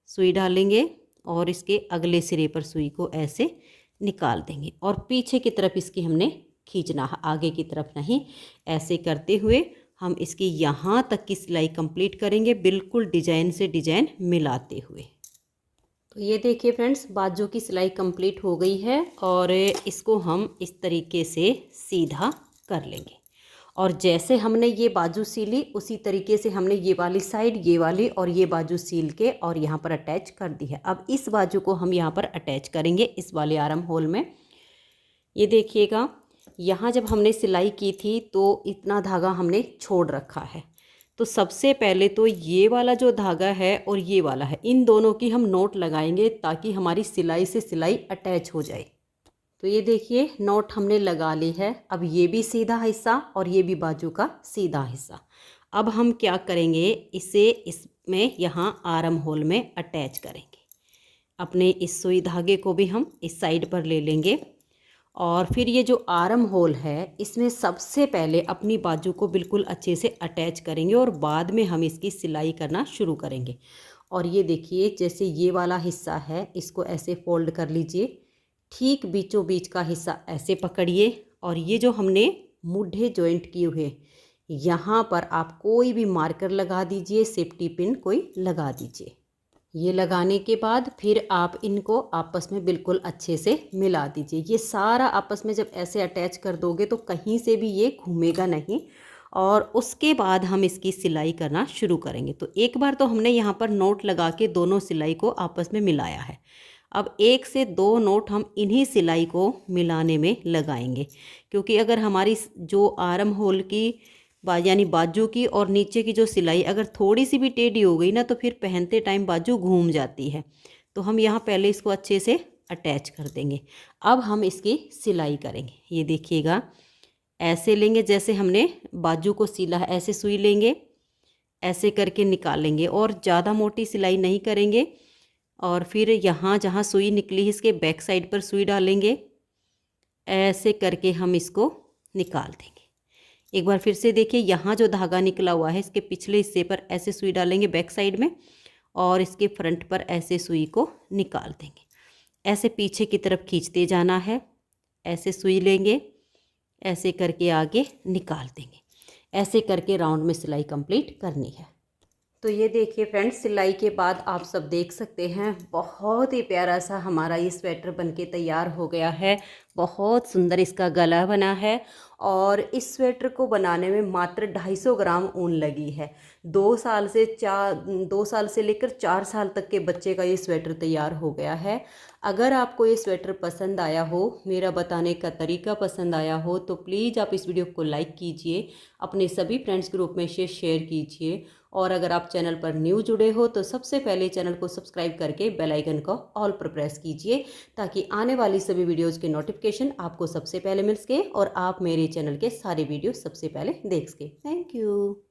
सुई डालेंगे और इसके अगले सिरे पर सुई को ऐसे निकाल देंगे और पीछे की तरफ इसकी हमने खींचना है, आगे की तरफ नहीं। ऐसे करते हुए हम इसकी यहाँ तक की सिलाई कंप्लीट करेंगे, बिल्कुल डिजाइन से डिजाइन मिलाते हुए। तो ये देखिए फ्रेंड्स, बाजू की सिलाई कंप्लीट हो गई है और इसको हम इस तरीके से सीधा कर लेंगे और जैसे हमने ये बाजू सीली उसी तरीके से हमने ये वाली साइड, ये वाली और ये बाजू सील के और यहाँ पर अटैच कर दी है। अब इस बाजू को हम यहाँ पर अटैच करेंगे इस वाले आर्म होल में। ये देखिएगा, यहाँ जब हमने सिलाई की थी तो इतना धागा हमने छोड़ रखा है। तो सबसे पहले तो ये वाला जो धागा है और ये वाला है, इन दोनों की हम नोट लगाएंगे ताकि हमारी सिलाई से सिलाई अटैच हो जाए। तो ये देखिए नोट हमने लगा ली है। अब ये भी सीधा हिस्सा और ये भी बाजू का सीधा हिस्सा। अब हम क्या करेंगे, इसे इसमें यहाँ आर्म होल में अटैच करेंगे। अपने इस सुई धागे को भी हम इस साइड पर ले लेंगे और फिर ये जो आर्म होल है इसमें सबसे पहले अपनी बाजू को बिल्कुल अच्छे से अटैच करेंगे और बाद में हम इसकी सिलाई करना शुरू करेंगे। और ये देखिए, जैसे ये वाला हिस्सा है इसको ऐसे फोल्ड कर लीजिए, ठीक बीचों बीच का हिस्सा ऐसे पकड़िए और ये जो हमने मुड्ढे जॉइंट किए हुए यहाँ पर आप कोई भी मार्कर लगा दीजिए, सेफ्टी पिन कोई लगा दीजिए। ये लगाने के बाद फिर आप इनको आपस में बिल्कुल अच्छे से मिला दीजिए। ये सारा आपस में जब ऐसे अटैच कर दोगे तो कहीं से भी ये घूमेगा नहीं और उसके बाद हम इसकी सिलाई करना शुरू करेंगे। तो एक बार तो हमने यहाँ पर नोट लगा के दोनों सिलाई को आपस में मिलाया है। अब 1 से 2 नोट हम इन्हीं सिलाई को मिलाने में लगाएंगे, क्योंकि अगर हमारी जो आर्म होल की यानी बाजू की और नीचे की जो सिलाई अगर थोड़ी सी भी टेढ़ी हो गई ना तो फिर पहनते टाइम बाजू घूम जाती है। तो हम यहाँ पहले इसको अच्छे से अटैच कर देंगे। अब हम इसकी सिलाई करेंगे। ये देखिएगा, ऐसे लेंगे जैसे हमने बाजू को सिला है, ऐसे सुई लेंगे, ऐसे करके निकालेंगे और ज़्यादा मोटी सिलाई नहीं करेंगे। और फिर यहाँ जहाँ सुई निकली है इसके बैक साइड पर सुई डालेंगे, ऐसे करके हम इसको निकाल देंगे। एक बार फिर से देखिए, यहाँ जो धागा निकला हुआ है इसके पिछले हिस्से पर ऐसे सुई डालेंगे बैक साइड में और इसके फ्रंट पर ऐसे सुई को निकाल देंगे। ऐसे पीछे की तरफ खींचते जाना है, ऐसे सुई लेंगे, ऐसे करके आगे निकाल देंगे। ऐसे करके राउंड में सिलाई कंप्लीट करनी है। तो ये देखिए फ्रेंड्स, सिलाई के बाद आप सब देख सकते हैं बहुत ही प्यारा सा हमारा ये स्वेटर बनके तैयार हो गया है। बहुत सुंदर इसका गला बना है और इस स्वेटर को बनाने में मात्र 250 ग्राम ऊन लगी है। 2 साल से लेकर 4 साल तक के बच्चे का ये स्वेटर तैयार हो गया है। अगर आपको ये स्वेटर पसंद आया हो, मेरा बताने का तरीका पसंद आया हो, तो प्लीज़ आप इस वीडियो को लाइक कीजिए, अपने सभी फ्रेंड्स ग्रुप में शेयर कीजिए और अगर आप चैनल पर न्यू जुड़े हो तो सबसे पहले चैनल को सब्सक्राइब करके बेल आइकन को ऑल पर प्रेस कीजिए ताकि आने वाली सभी वीडियोज़ के नोटिफिकेशन आपको सबसे पहले मिल सके और आप मेरे चैनल के सारे वीडियो सबसे पहले देख सके। Thank you.